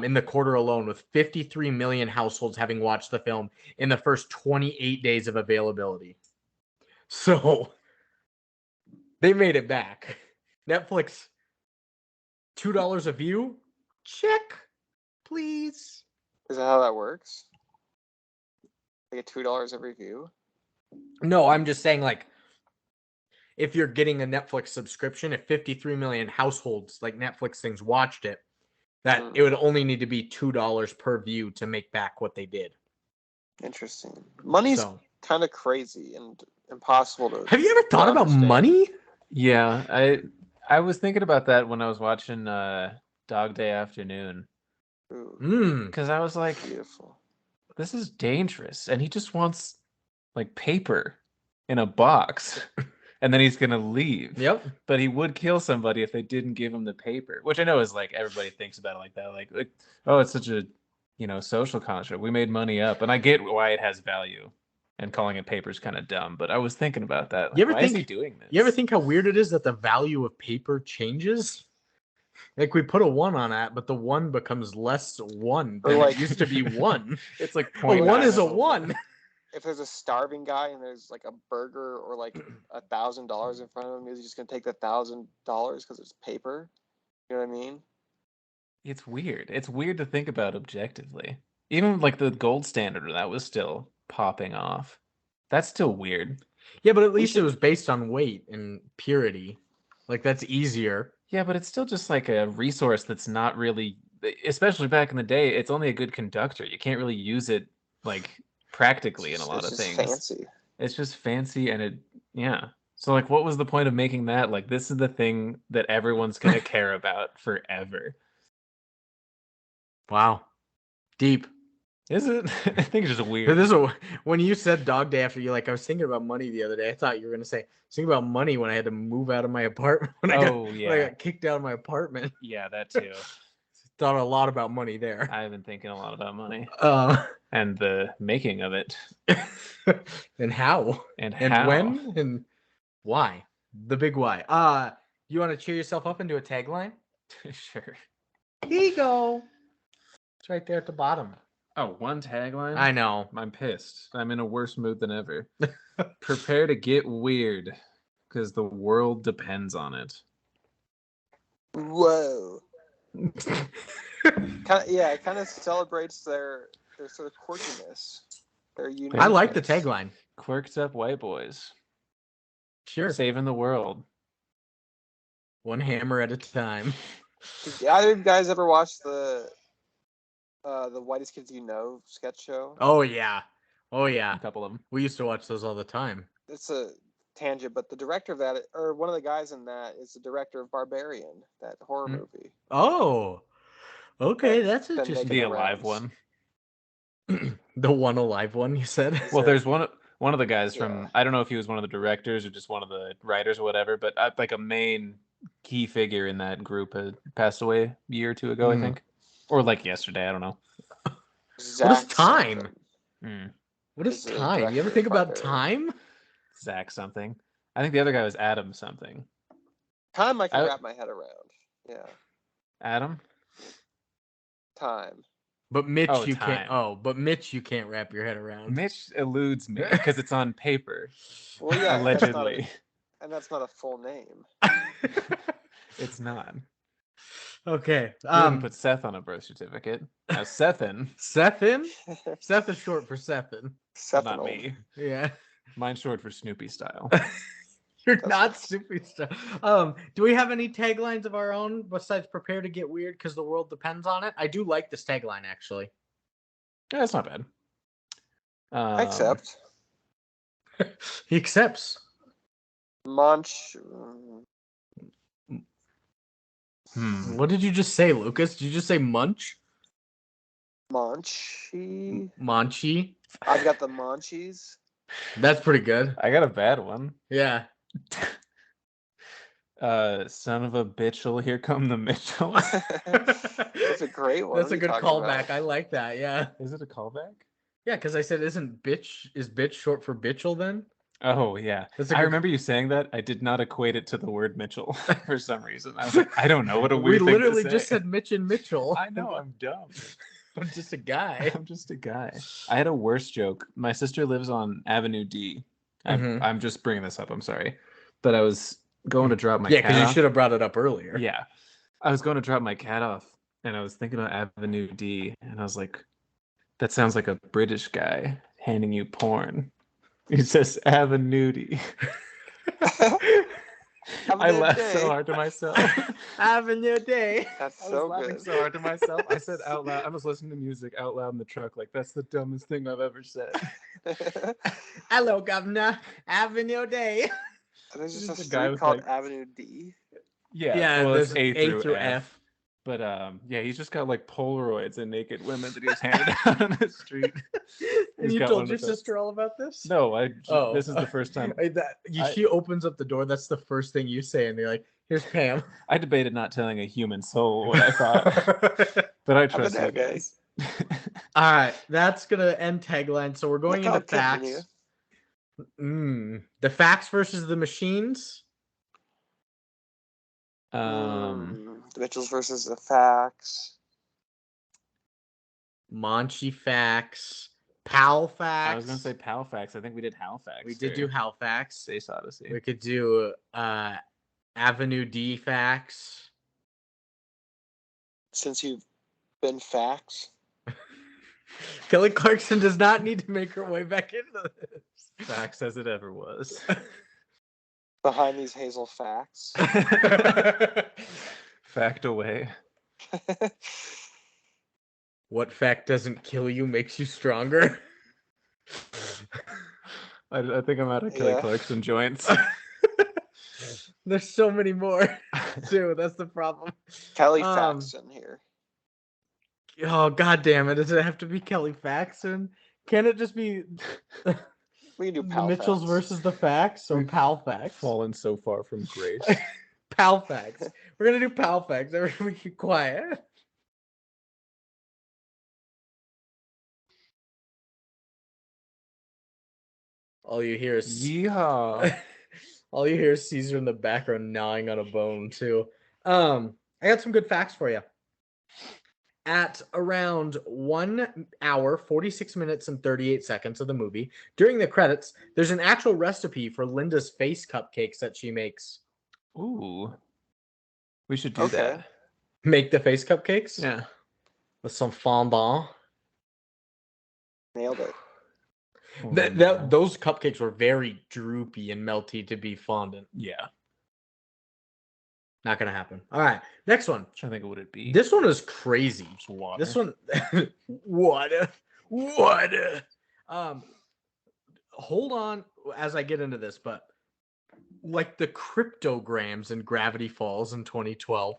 In the quarter alone, with 53 million households having watched the film in the first 28 days of availability. So they made it back. Netflix, $2 a view? Check, please. Is that how that works? They get $2 every view? No, I'm just saying, like, if you're getting a Netflix subscription, if 53 million households, like Netflix things, watched it, that it would only need to be $2 per view to make back what they did. Interesting. Money's kind of crazy and impossible to. Have you ever thought about money? Yeah, I was thinking about that when I was watching Dog Day Afternoon. Because I was like, beautiful. This is dangerous, and he just wants like paper in a box. And then he's gonna leave. Yep. But he would kill somebody if they didn't give him the paper, which I know is like everybody thinks about it like that. Like, oh, it's such a social construct. We made money up, and I get why it has value. And calling it paper is kind of dumb. But I was thinking about that. Like, why is he doing this? You ever think how weird it is that the value of paper changes? Like we put a 1 on that, but the 1 becomes less 1 than it used to be 1. It's like a 1 is a 1. If there's a starving guy and there's like a burger or like $1,000 in front of him, is he just gonna take the $1,000 because it's paper? You know what I mean? It's weird. It's weird to think about objectively. Even like the gold standard, that was still popping off. That's still weird. Yeah, but at least it was based on weight and purity. Like that's easier. Yeah, but it's still just like a resource that's not really, especially back in the day, it's only a good conductor. You can't really use it like practically in a lot of things. Fancy. It's just fancy and So like what was the point of making that? Like this is the thing that everyone's going to care about forever. Wow. Deep. Is it? I think it's just weird. When you said Dog Day After, I was thinking about money the other day. I thought you were going to say, thinking about money when I had to move out of my apartment. When I got kicked out of my apartment. Yeah, that too. Thought a lot about money there. I've been thinking a lot about money. And the making of it. And how. And when. And why. The big why. You want to cheer yourself up and do a tagline? Sure. Here you go. It's right there at the bottom. Oh, one tagline? I know. I'm pissed. I'm in a worse mood than ever. Prepare to get weird, because the world depends on it. Whoa. It kind of celebrates their sort of quirkiness. Their uniqueness. I like the tagline. Quirked up white boys. Sure. Saving the world. One hammer at a time. Did either of you guys ever watch the Whitest Kids You Know sketch show? Oh yeah. A couple of them. We used to watch those all the time. It's a tangent, but the director of that, or one of the guys in that, is the director of Barbarian, that horror movie. Oh. Okay, that's interesting. The alive one. The one alive one, you said? Well, there's one of the guys from, I don't know if he was one of the directors or just one of the writers or whatever, but like a main key figure in that group had passed away a year or two ago, I think. Or like yesterday, I don't know. What is time? What is He's the time? You ever director think of about Barbarian. time? Zach something. I think the other guy was Adam something. Time I can wrap my head around. Yeah. Adam? Time. But Mitch, you time. can't. Oh, but Mitch, you can't wrap your head around. Mitch eludes me because it's on paper. Well, yeah, allegedly. That's not a full name. It's not. Okay. You wouldn't put Seth on a birth certificate. Sethin. Sethin? Seth is short for Sethin. Not me. Yeah. Mine's short for Snoopy style. You're not stupid stuff. Do we have any taglines of our own besides "Prepare to get weird because the world depends on it"? I do like this tagline actually. Yeah, that's not bad. I accept. He accepts. Munch. What did you just say, Lucas? Did you just say munch? Munchy. Manchi. I've got the munchies. That's pretty good. I got a bad one. Yeah. Son of a bitchel, here come the Mitchells. That's a great one. That's What a are good you talking callback. about? I like that. Yeah. Is it a callback? Yeah, because I said, is bitch short for bitchel then? Oh, yeah. I remember you saying that. I did not equate it to the word Mitchell for some reason. I was like, I don't know what a We weird thing literally to just say. said Mitch and Mitchell. I know, I'm dumb. I'm just a guy. I'm just a guy. I had a worse joke. My sister lives on Avenue D. Mhm. I'm just bringing this up. I'm sorry. But I was going to drop my Yeah, cat because you off. should have brought it up earlier. Yeah. I was going to drop my cat off, and I was thinking about Avenue D, and I was like, that sounds like a British guy handing you porn. He says Avenue D. I laughed so hard to myself. Avenue Day. That's I was so laughing good. so hard to myself. I said out loud. I was listening to music out loud in the truck. Like, that's the dumbest thing I've ever said. Hello, Governor. Avenue Day. There's just a This is a guy street with, called like- Avenue D. Yeah, well, it's there's A through F. But yeah, he's just got like Polaroids and naked women that he was handed out on the street. And He's you got told one your of those. sister all about this? No, Oh. this is the first time. She opens up the door. That's the first thing you say, and they're like, "Here's Pam." I debated not telling a human soul what I thought, but I trust you okay. guys. All right, that's gonna end tagline. So we're going Look into how continue. facts. The facts versus the machines. The Mitchells versus the Facts. Monchi facts. Pal facts. I was gonna say Pal Facts. I think we did Hal Facts. We did do Hal facts. Space Odyssey. We could do Avenue D facts. Since you've been Facts. Kelly Clarkson does not need to make her way back into this. Facts as it ever was. Behind these hazel facts. Fact away. What fact doesn't kill you makes you stronger? I think I'm out of Kelly Yeah. Clarkson joints. There's so many more, too. That's the problem. Kelly Faxon here. Oh, God damn it. Does it have to be Kelly Faxon? Can it just be We can do the Pal Mitchells Facts. versus the Facts or Pal Facts? Fallen so far from grace. Pal Facts. We're going to do Pal Facts. Everybody keep quiet. All you hear is Yeehaw. all you hear is Caesar in the background gnawing on a bone too. I got some good facts for you. At around 1 hour, 46 minutes, and 38 seconds of the movie, during the credits, there's an actual recipe for Linda's face cupcakes that she makes. Ooh. We should do Okay. that. Make the face cupcakes? Yeah. With some fondant. Nailed it. Those cupcakes were very droopy and melty to be fondant. Yeah. Not gonna happen. All right, next one. I'm trying to think of what it'd be. This one is crazy. It's water. This one, what? Hold on as I get into this, but like the cryptograms in Gravity Falls in 2012,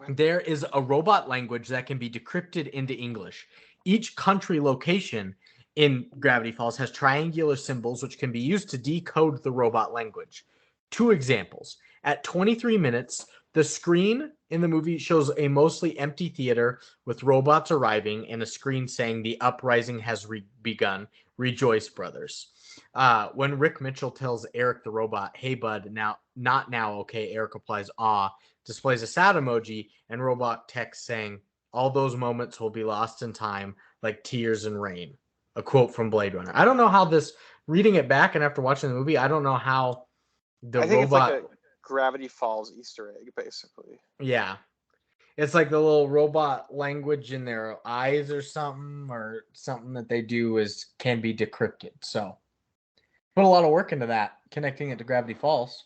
there is a robot language that can be decrypted into English. Each country location in Gravity Falls has triangular symbols which can be used to decode the robot language. 2 examples. At 23 minutes, the screen in the movie shows a mostly empty theater with robots arriving and a screen saying the uprising has begun. Rejoice, brothers. When Rick Mitchell tells Eric the robot, "Hey, bud, now, not now, okay?" Eric replies, "Ah," displays a sad emoji and robot text saying, "All those moments will be lost in time like tears and rain." A quote from Blade Runner. I don't know how this, reading it back and after watching the movie, I don't know how the I think robot... it's like a Gravity Falls Easter egg, basically. Yeah. It's like the little robot language in their eyes or something that they do can be decrypted. So Put a lot of work into that, connecting it to Gravity Falls.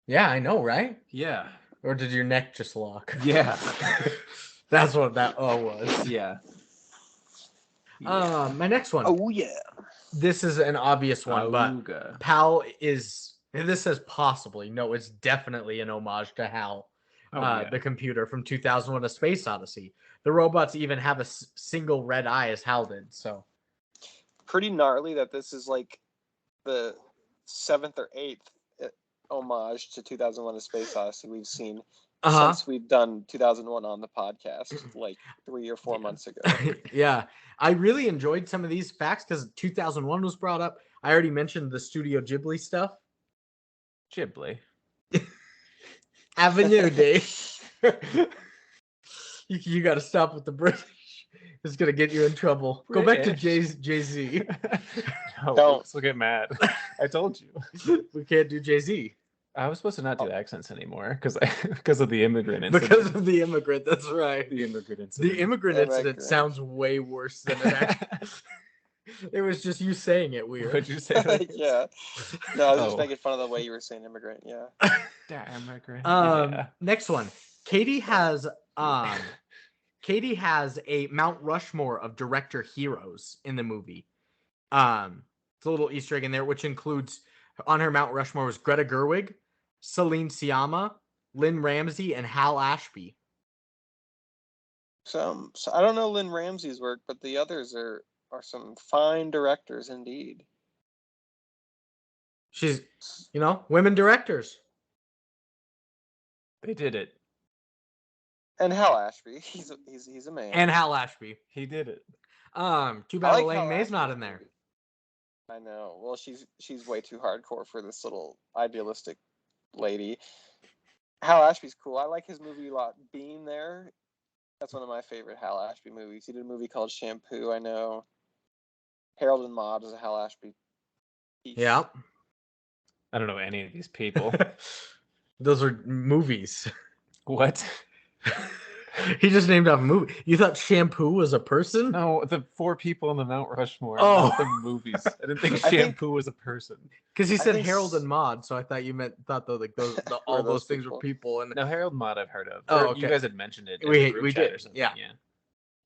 Yeah, I know, right? Yeah. Or did your neck just lock? Yeah. That's what that was. Yeah. My next one. Oh yeah. This is an obvious one, but Auga. Pal is. And this says possibly. No, it's definitely an homage to Hal, the computer from 2001: A Space Odyssey. The robots even have a single red eye, as Hal did. So Pretty gnarly that this is like the 7th or 8th homage to 2001: A Space Odyssey we've seen since we've done 2001 on the podcast, like 3 or 4 months ago. Yeah, I really enjoyed some of these facts because 2001 was brought up. I already mentioned the Studio Ghibli stuff. Ghibli. Avenue Day. You got to stop with the British. It's gonna get you in trouble. Go back to Jay-Z. No, Don't. we'll get mad. I told you. We can't do Jay-Z. I was supposed to not do accents anymore because of the immigrant incident. Because of the immigrant, that's right. The immigrant incident. The immigrant incident sounds way worse than it actually. It was just you saying it weird. What'd you say? Yeah. No, I was just making fun of the way you were saying immigrant. Yeah. Immigrant. Next one. Katie has a Mount Rushmore of director heroes in the movie. It's a little Easter egg in there, which includes on her Mount Rushmore was Greta Gerwig, Celine Sciamma, Lynn Ramsey, and Hal Ashby. So I don't know Lynn Ramsey's work, but the others are some fine directors indeed. She's, women directors. They did it. And Hal Ashby, he's a man. And Hal Ashby, he did it. Too bad Elaine May's not in there. I know. Well, she's way too hardcore for this little idealistic lady. Hal Ashby's cool. I like his movie a lot. Being There, that's one of my favorite Hal Ashby movies. He did a movie called Shampoo. I know. Harold and Maude is a Hal Ashby piece. Yeah. I don't know any of these people. Those are movies. What? He just named off a movie. You thought Shampoo was a person? No, the 4 people on the Mount Rushmore. Oh, not the movies. I didn't think Shampoo was a person. Because he said Harold and Maude, so I thought you thought all those things were people. And no, Harold and Maude I've heard of. Oh, okay. You guys had mentioned it. We did. Or something. Yeah.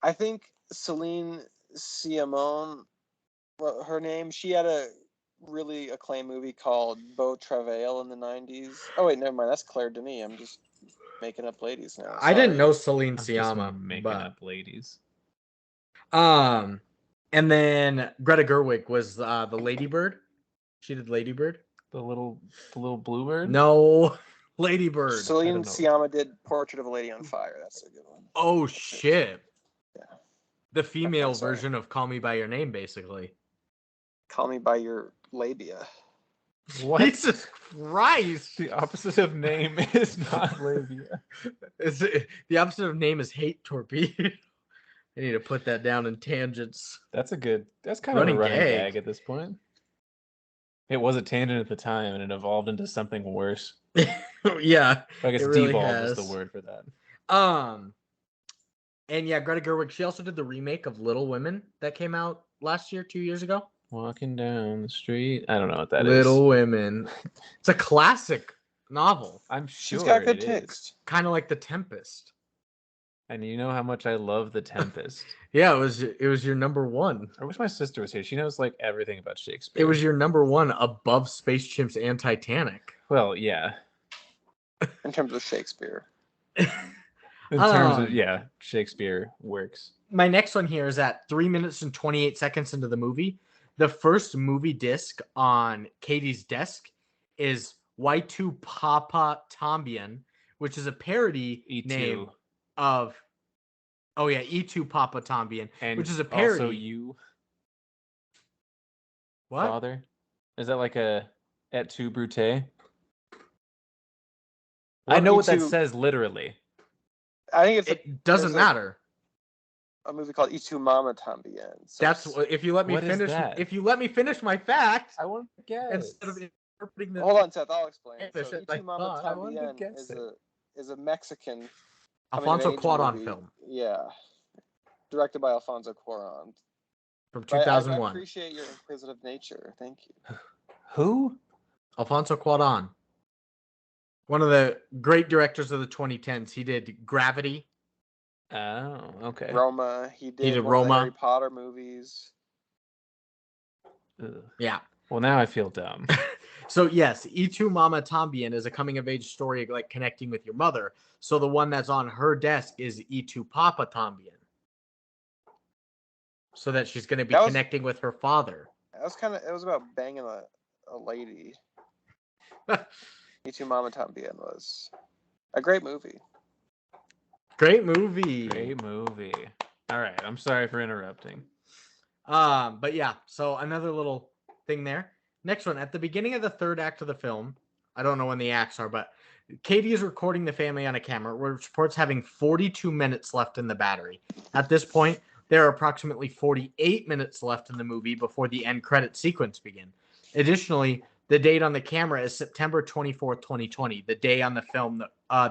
I think Celine Sciamma, well, her name. She had a really acclaimed movie called Beau Travail in the 90s. Oh wait, never mind. That's Claire Denis. I'm just making up ladies now. Sorry. I didn't know Celine Sciamma. Making up ladies. And then Greta Gerwig was the Ladybird. She did Ladybird. The little bluebird. No, Ladybird. Celine Sciamma did Portrait of a Lady on Fire. That's a good one. Oh shit. Yeah. The female version of Call Me by Your Name, basically. Call Me by Your Labia. What? Jesus Christ! The opposite of name is not labia. The opposite of name is hate torpedo. I need to put that down in tangents. That's kind of a running gag at this point. It was a tangent at the time, and it evolved into something worse. Yeah, I guess really devolved is the word for that. And yeah, Greta Gerwig. She also did the remake of Little Women that came out last year, 2 years ago. Walking down the street. I don't know what that Little Women. It's a classic novel. I'm sure she's got good text. Kind of like The Tempest. And you know how much I love The Tempest. Yeah, it was your number one. I wish my sister was here. She knows like everything about Shakespeare. It was your number one above Space Chimps and Titanic. Well, yeah. In terms of Shakespeare. In terms of Shakespeare works. My next one here is at 3 minutes and 28 seconds into the movie. The first movie disc on Katie's desk is Y2 Papa Tombian, which is a parody name of E2 Papa Tombian, which is a parody. Also you. What? Father? Is that like a Et tu Brute? I know what that says literally. I think it doesn't matter. A movie called E2 Mama Tambien. So that's if you let me finish. If you let me finish my fact, I want to guess instead of interpreting the. Hold on, Seth. I'll explain. So E2 Mama Tambien is a Mexican Alfonso Cuarón film. Yeah, directed by Alfonso Cuarón. from I 2001. appreciate your inquisitive nature. Thank you. Who? Alfonso Cuarón. One of the great directors of the 2010s. He did Gravity. Oh, okay. Roma. He did one of Roma. the Harry Potter movies. Ugh. Yeah. Well, now I feel dumb. So yes, Y Tu Mama Tambien is a coming of age story like connecting with your mother. So the one that's on her desk is Y Tu Papa Tambien. So that she's going to be connecting with her father. That was it was about banging a lady. Y Tu Mama Tambien was a great movie. Great movie. Great movie. All right, I'm sorry for interrupting. But yeah, so another little thing there. Next one, at the beginning of the third act of the film, I don't know when the acts are, but Katie is recording the family on a camera, which reports having 42 minutes left in the battery. At this point, there are approximately 48 minutes left in the movie before the end credit sequence begin. Additionally, the date on the camera is September 24th, 2020, the day on the film,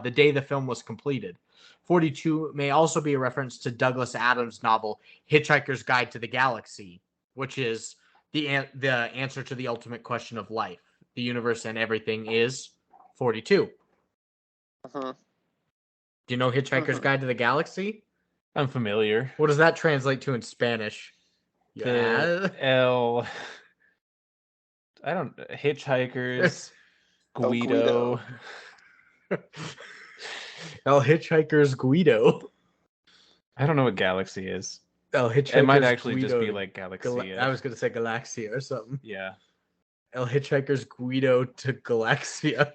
the day the film was completed. 42 may also be a reference to Douglas Adams' novel Hitchhiker's Guide to the Galaxy, which is the answer to the ultimate question of life. The universe and everything is 42. Mm-hmm. Do you know Hitchhiker's Guide to the Galaxy? I'm familiar. What does that translate to in Spanish? I don't. Hitchhikers. Guido. El Hitchhiker's Guido. I don't know what galaxy is. El Hitchhiker's It might actually Guido just be like Galaxia. I was going to say Galaxia or something. Yeah. El Hitchhiker's Guido to Galaxia.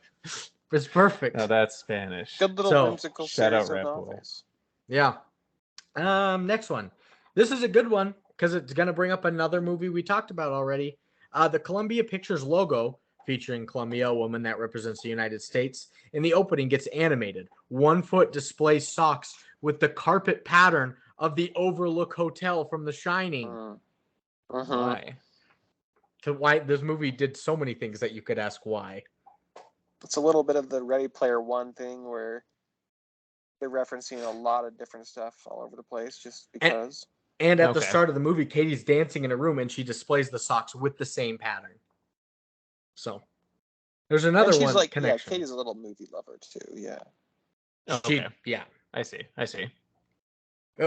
It's perfect. No, that's Spanish. Good little whimsical shout out series of Rat Boy. novels. Yeah. Next one. This is a good one because it's going to bring up another movie we talked about already. The Columbia Pictures logo featuring Columbia, a woman that represents the United States, in the opening gets animated. 1 foot displays socks with the carpet pattern of the Overlook Hotel from The Shining. Mm-hmm. Why? Why this movie did so many things that you could ask why. It's a little bit of the Ready Player One thing where they're referencing a lot of different stuff all over the place just because. And at the start of the movie, Katie's dancing in a room and she displays the socks with the same pattern. So there's another she's one like, connection. Yeah, Katie's a little movie lover too. Yeah. Okay. Yeah. I see.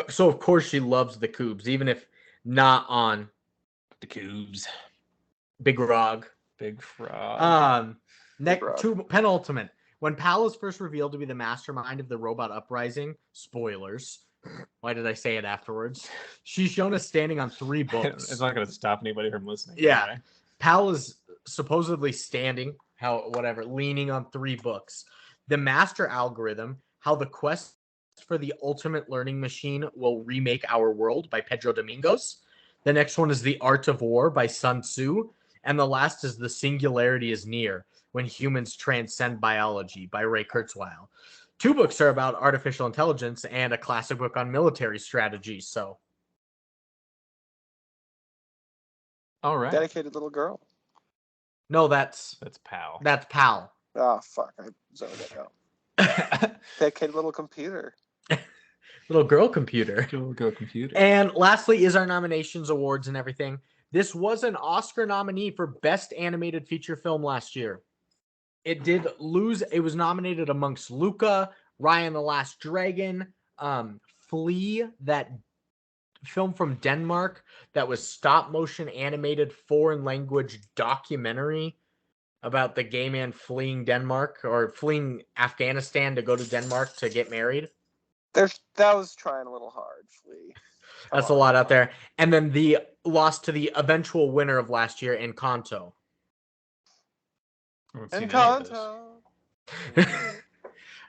So of course she loves the Coobs, even if not on The Coobs. Big Frog. Big Frog. Penultimate. When Pal is first revealed to be the mastermind of the robot uprising, spoilers. Why did I say it afterwards? She's shown as standing on 3 books. It's not going to stop anybody from listening. Yeah. Anyway. Pal is supposedly standing, leaning on 3 books. The master algorithm, how the quest for the ultimate learning machine will remake our world by Pedro Domingos. The next one is The Art of War by Sun Tzu. And the last is The Singularity is Near, When Humans Transcend Biology by Ray Kurzweil. 2 books are about artificial intelligence and a classic book on military strategy. So, all right. Dedicated little girl. No, that's Pal. That's Pal. Oh fuck! I zoned it out. Dedicated little computer. Little girl computer. Little girl computer. And lastly is our nominations, awards, and everything. This was an Oscar nominee for Best Animated Feature Film last year. It did lose. It was nominated amongst Luca, Raya the Last Dragon, Flea, that film from Denmark that was stop motion animated foreign language documentary about the gay man fleeing Denmark or fleeing Afghanistan to go to Denmark to get married. That was trying a little hard, Flea. That's a lot out there. And then the loss to the eventual winner of last year, Encanto. Encanto.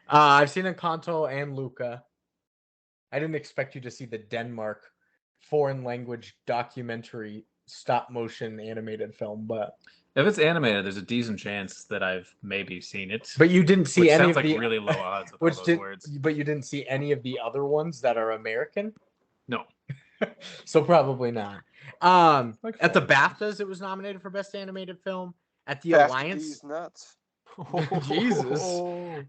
I've seen Encanto and Luca. I didn't expect you to see the Denmark foreign language documentary stop motion animated film, but if it's animated, there's a decent chance that I've maybe seen it. But you didn't see any sounds of the really low odds with all those words. But you didn't see any of the other ones that are American? No. So probably not. At the BAFTAs, it was nominated for Best Animated Film. At the Alliance, these nuts. Jesus.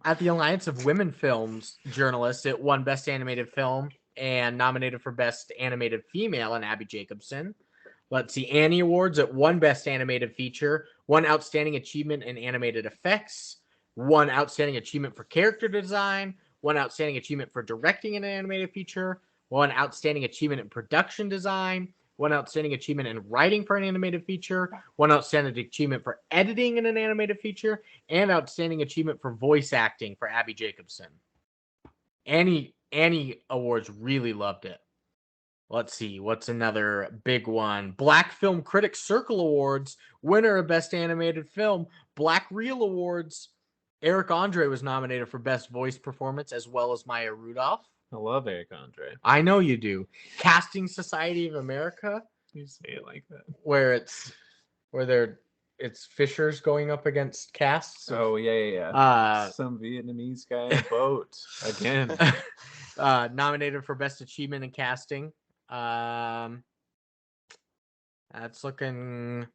At the Alliance of Women Films Journalists, it won Best Animated Film and nominated for Best Animated Female in Abby Jacobson. Let's see, Annie Awards at 1 Best Animated Feature, 1 Outstanding Achievement in Animated Effects, 1 Outstanding Achievement for Character Design, 1 Outstanding Achievement for Directing in an Animated Feature, 1 Outstanding Achievement in Production Design, 1 Outstanding Achievement in Writing for an Animated Feature, 1 Outstanding Achievement for Editing in an Animated Feature, and Outstanding Achievement for Voice Acting for Abby Jacobson. Annie Awards really loved it. Let's see, what's another big one? Black Film Critics Circle Awards, winner of Best Animated Film. Black Reel Awards, Eric Andre was nominated for Best Voice Performance, as well as Maya Rudolph. I love Eric Andre. I know you do. Casting Society of America, You say it like that. where it's fishers going up against casts. Oh yeah. Some Vietnamese guy in a boat again. Nominated for Best Achievement in Casting. That's looking.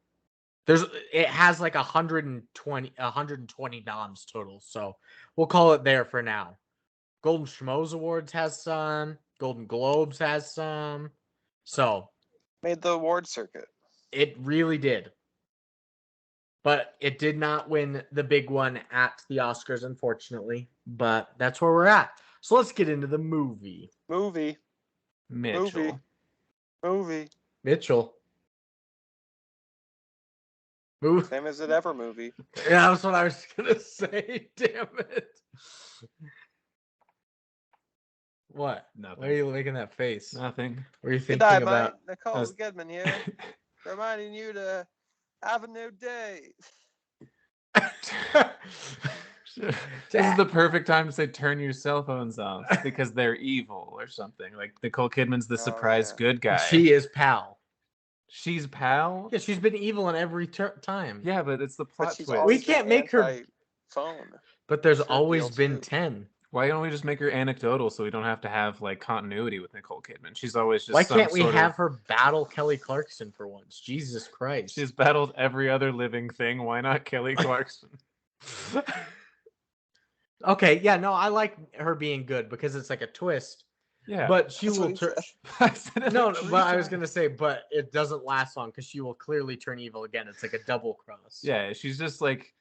It has like 120 noms total, so we'll call it there for now. Golden Schmoes Awards has some. Golden Globes has some. So Made the award circuit. it really did. But it did not win the big one at the Oscars, unfortunately. But that's where we're at. So let's get into the movie. Mitchell. Movie. Mitchell. Movie. Same as it ever movie. Yeah, that's what I was going to say. Damn it. What? Nothing. Why are you making that face? Nothing. What are you Good thinking night, about? mate. Nicole Goodman here. Reminding you to have a new day. This is the perfect time to say turn your cell phones off because they're evil or something. Like Nicole Kidman's the surprise good guy. She is Pal. She's Pal? Yeah, she's been evil in every time. Yeah, but it's the plot she's twist. We can't make her phone. But there's Sure, always deal been too. 10. Why don't we just make her anecdotal so we don't have to have like continuity with Nicole Kidman? She's always just Why some can't we sort have of... her battle Kelly Clarkson for once? Jesus Christ. She's battled every other living thing. Why not Kelly Clarkson? Okay, yeah, no, I like her being good because it's like a twist. Yeah. But she That's will what he turn. said. No, but I was gonna say, but it doesn't last long because she will clearly turn evil again. It's like a double cross. Yeah, she's just like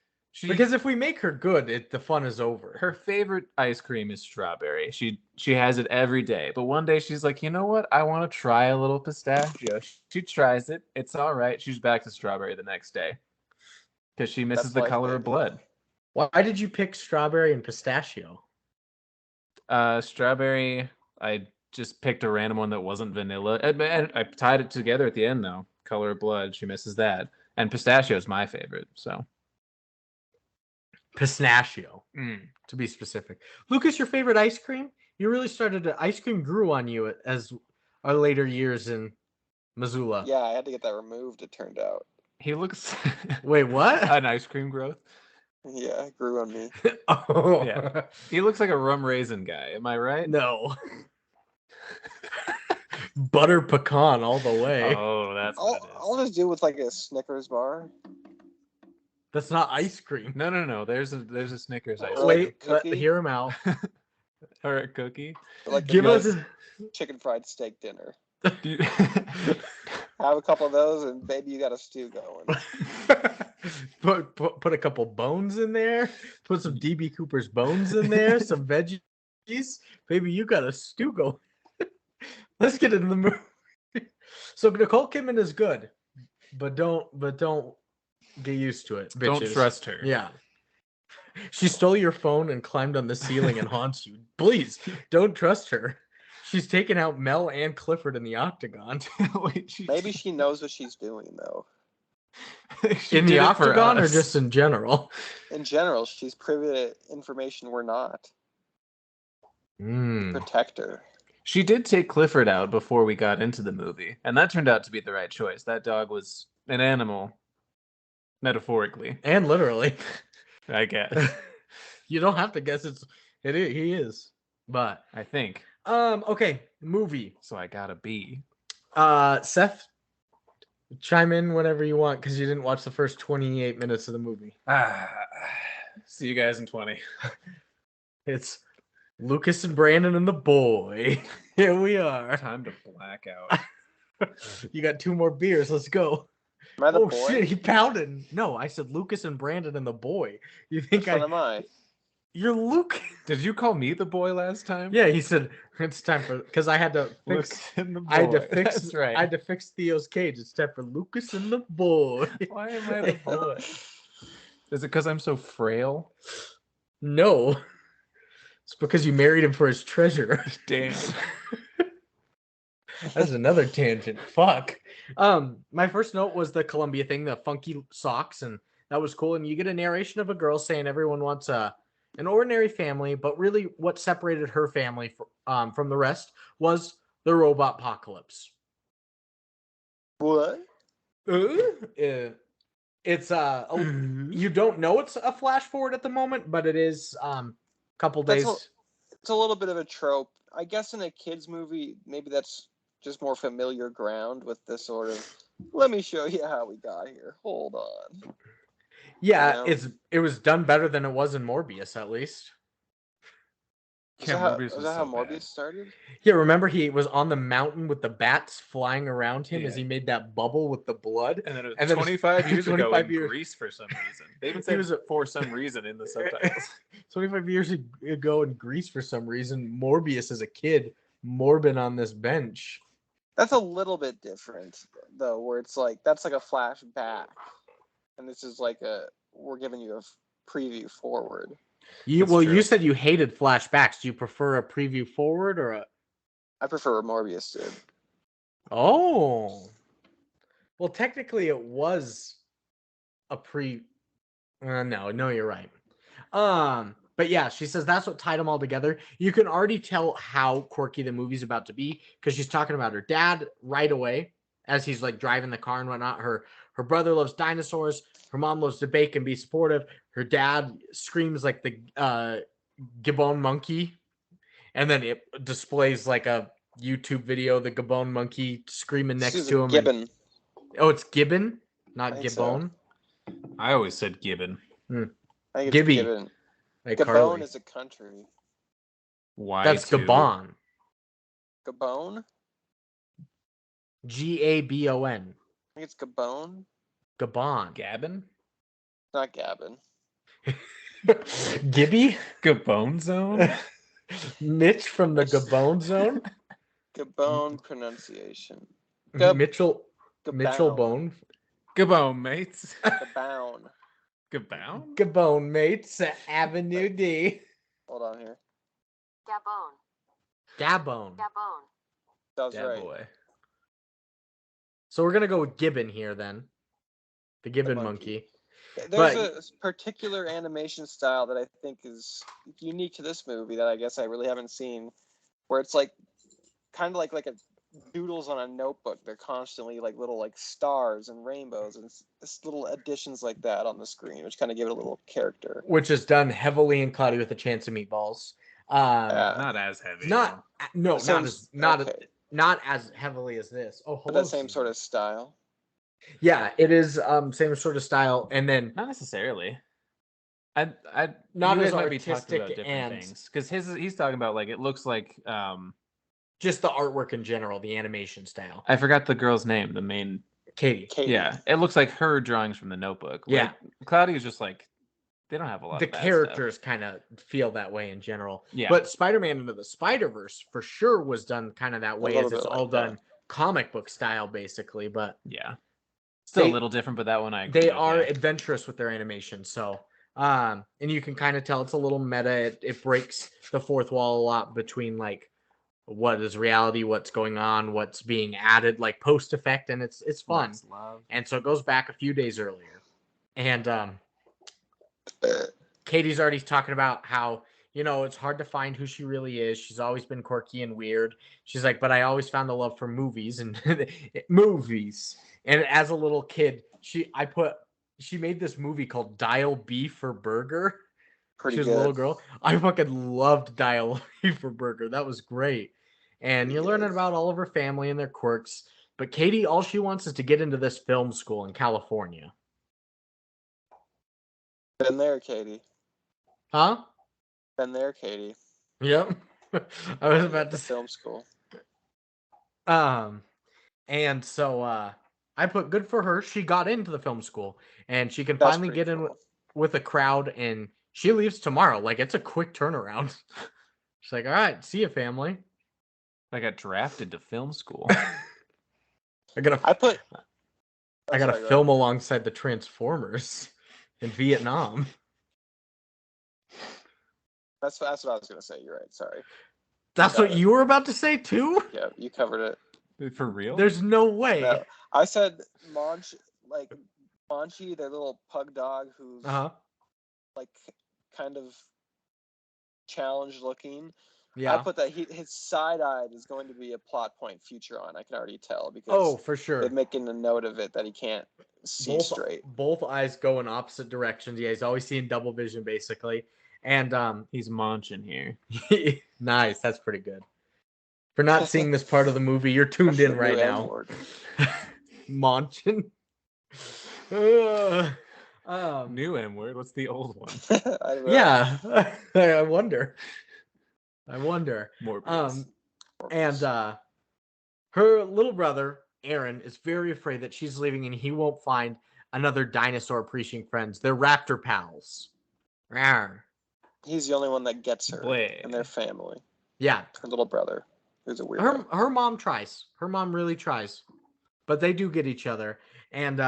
Because if we make her good, the fun is over. her favorite ice cream is strawberry. She has it every day. But one day she's like, you know what? I want to try a little pistachio. She tries it. It's all right. She's back to strawberry the next day because she misses the life, color of baby. blood. Why did you pick strawberry and pistachio? Strawberry. I just picked a random one that wasn't vanilla. And I tied it together at the end though. Color of blood. She misses that. And pistachio is my favorite. So. Pistachio, to be specific. Lucas, your favorite ice cream? You really started to... Ice cream grew on you as our later years in Missoula. Yeah, I had to get that removed, it turned out. He looks... Wait, what? An ice cream growth? Yeah, it grew on me. Oh. Yeah. He looks like a rum raisin guy. Am I right? No. Butter pecan all the way. Oh, that's what it is. I'll just do with like a Snickers bar. That's not ice cream. No. There's a Snickers ice cream. Wait, cookie? hear him out. Or a cookie. Like Give us chicken fried steak dinner. Do you- Have a couple of those, and baby, you got a stew going. put a couple bones in there. Put some DB Cooper's bones in there. Some veggies. Baby, you got a stew going. Let's get into the movie. So Nicole Kidman is good, but don't get used to it. Bitches. Don't trust her. Yeah. She stole your phone and climbed on the ceiling and haunts you. Please don't trust her. She's taken out Mel and Clifford in the octagon. Wait, Maybe she knows what she's doing, though. She In did the it for octagon or us. just in general? In general, she's privy to information we're not. Mm. Protect her. She did take Clifford out before we got into the movie, and that turned out to be the right choice. That dog was an animal, metaphorically, And literally. I guess. You don't have to guess he is. But I think. okay, movie. So I got a B. Seth, chime in whenever you want because you didn't watch the first 28 minutes of the movie. See you guys in 20. It's Lucas and Brandon and the boy. Here we are. Time to black out. You got 2 more beers. Let's go. Am I the Oh boy? shit, he pounded. No, I said Lucas and Brandon and the boy. You Which think one am I? You're Luke? Did you call me the boy last time? Yeah, he said it's time for because I had to fix. Lucas and the boy. I had to fix. That's right. I had to fix Theo's cage. It's time for Lucas and the boy. Why am I the boy? Is it because I'm so frail? No, it's because you married him for his treasure. Damn. That's another tangent. Fuck. My first note was the Columbia thing, the funky socks, and that was cool. And you get a narration of a girl saying everyone wants an ordinary family, but really what separated her family from the rest was the robot apocalypse. What? It's you don't know it's a flash forward at the moment, but it is couple days. It's a little bit of a trope. I guess in a kids movie, maybe that's just more familiar ground with this sort of. Let me show you how we got here. Hold on. Yeah, You know? it was done better than it was in Morbius, at least. Is that how Morbius started? Yeah, remember he was on the mountain with the bats flying around him as he made that bubble with the blood. And then it was 25 years ago in Greece for some reason. They even said for some reason in the subtitles. 25 years ago in Greece for some reason, Morbius as a kid morbid on this bench. That's a little bit different, though, where it's like, that's like a flashback. And this is like we're giving you a preview forward. You said you hated flashbacks. Do you prefer a preview forward or a... I prefer what Morbius did. Oh. Well, technically it was a no, you're right. But yeah, she says that's what tied them all together. You can already tell how quirky the movie's about to be because she's talking about her dad right away as he's like driving the car and whatnot. Her brother loves dinosaurs. Her mom loves to bake and be supportive. Her dad screams like the Gabon monkey, and then it displays like a YouTube video, the Gabon monkey screaming next to him. Gibbon. It's Gibbon, not Gabon. So. I always said Gibbon. I think it's Gibbon. Like Gabon is a country. Why? That's Gabon. Gabon? Gabon. I think it's Gabon. Gabon. Gabon? Not Gabon. Gibby? Gabon zone? Mitch from the Gabon zone? Gabon pronunciation. Mitchell Bone. Gabon, mates. Gabon. Gabon? Gabon, mates. Avenue D. Hold on here. Gabon. That was right. Boy. So we're going to go with Gibbon here then. The Gibbon monkey. There's a particular animation style that I think is unique to this movie that I guess I really haven't seen, where it's like kind of like a doodles on a notebook. They're constantly like little like stars and rainbows and little additions like that on the screen, which kind of give it a little character. Which is done heavily in Cloudy with a Chance of Meatballs. Not as heavy. Not as heavily as this. Oh, hello. But that same sort of style. Yeah, it is same sort of style, and then not necessarily. I not as might be talking artistic about different and things because he's talking about like it looks like just the artwork in general, the animation style. I forgot the girl's name, the main Katie. Yeah, it looks like her drawings from the Notebook. Yeah, like, Cloudy is just like they don't have a lot. The of bad characters kind of feel that way in general. Yeah, but Spider-Man Into the Spider-Verse for sure was done kind of that way, as it's all done comic book style basically. But yeah. Still a little different, but that one I agree they are adventurous with their animation. So, and you can kind of tell it's a little meta. It breaks the fourth wall a lot between like what is reality, what's going on, what's being added, like post effect, and it's fun. And so it goes back a few days earlier, and Katie's already talking about how it's hard to find who she really is. She's always been quirky and weird. She's like, but I always found the love for movies and movies. And as a little kid, she made this movie called Dial B for Burger. Pretty she was good. A little girl. I fucking loved Dial B for Burger. That was great. And you're learning about all of her family and their quirks. But Katie, all she wants is to get into this film school in California. Been there, Katie. Huh? Been there, Katie. Yep. I was about to say film school. And so I put good for her. She got into the film school and she can That's finally pretty get in cool. with a crowd, and she leaves tomorrow. Like, it's a quick turnaround. She's like, all right, see you, family. I got drafted to film school. I gotta I put. I gotta sorry, go film ahead. alongside the Transformers in Vietnam. That's what I was gonna say. You're right. Sorry. That's Got what it. you were about to say too? Yeah, you covered it. For real? There's no way. No, I said Monchi, their little pug dog, who's Uh-huh. like kind of challenged looking. Yeah. I put that his side-eyed is going to be a plot point future on. I can already tell because Oh, for sure. they're making a note of it that he can't see straight. Both eyes go in opposite directions. Yeah, he's always seeing double vision basically. And he's munching here. nice, that's pretty good. For not seeing this part of the movie, you're tuned in right now. Munchin. New M word. What's the old one? I don't know. Yeah, I wonder. Morbius. And her little brother Aaron is very afraid that she's leaving and he won't find another dinosaur appreciating friends. They're raptor pals. Rawr. He's the only one that gets her Bleh. and their family. Yeah, Her little brother, who's a weirdo. her mom tries. Her mom really tries, but they do get each other. And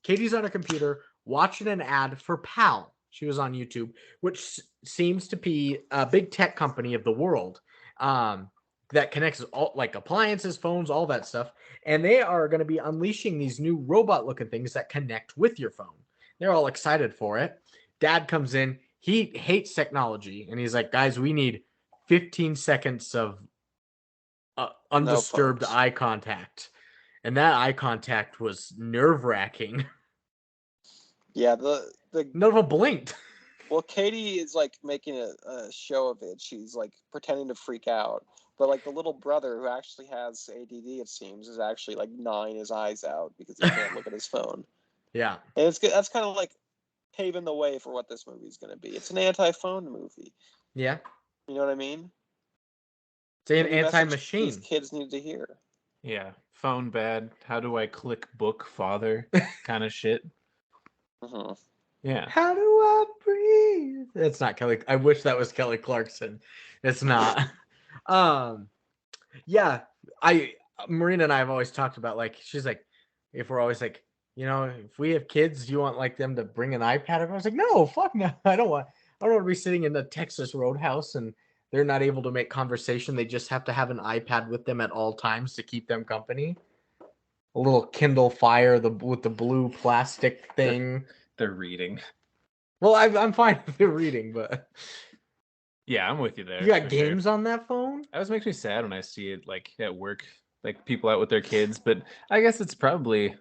Katie's on a computer watching an ad for Pal. She was on YouTube, which seems to be a big tech company of the world that connects all like appliances, phones, all that stuff. And they are going to be unleashing these new robot-looking things that connect with your phone. They're all excited for it. Dad comes in. He hates technology, and he's like, guys, we need 15 seconds of undisturbed eye contact. And that eye contact was nerve-wracking. Yeah, the None of them blinked. Well, Katie is like making a show of it. She's like pretending to freak out. But like the little brother who actually has ADD, it seems, is actually like gnawing his eyes out because he can't look at his phone. Yeah. And it's good. That's kind of like paving the way for what this movie is going to be. It's an anti-phone movie. Yeah. You know what I mean? It's an Maybe a message anti-machine. These kids need to hear. Yeah. Phone bad. How do I click book father? Kind of shit. Mm-hmm. Yeah. How do I breathe? It's not Kelly. I wish that was Kelly Clarkson. It's not. Yeah. Marina and I have always talked about, like, she's like, if we're always like, you know, if we have kids, do you want like them to bring an iPad? I was like, no, fuck no. I don't want to be sitting in the Texas Roadhouse and they're not able to make conversation. They just have to have an iPad with them at all times to keep them company. A little Kindle Fire with the blue plastic thing. They're reading. Well, I'm fine if they're reading, but yeah, I'm with you there. You got games on that phone? That always makes me sad when I see it like at work, like people out with their kids. But I guess it's probably,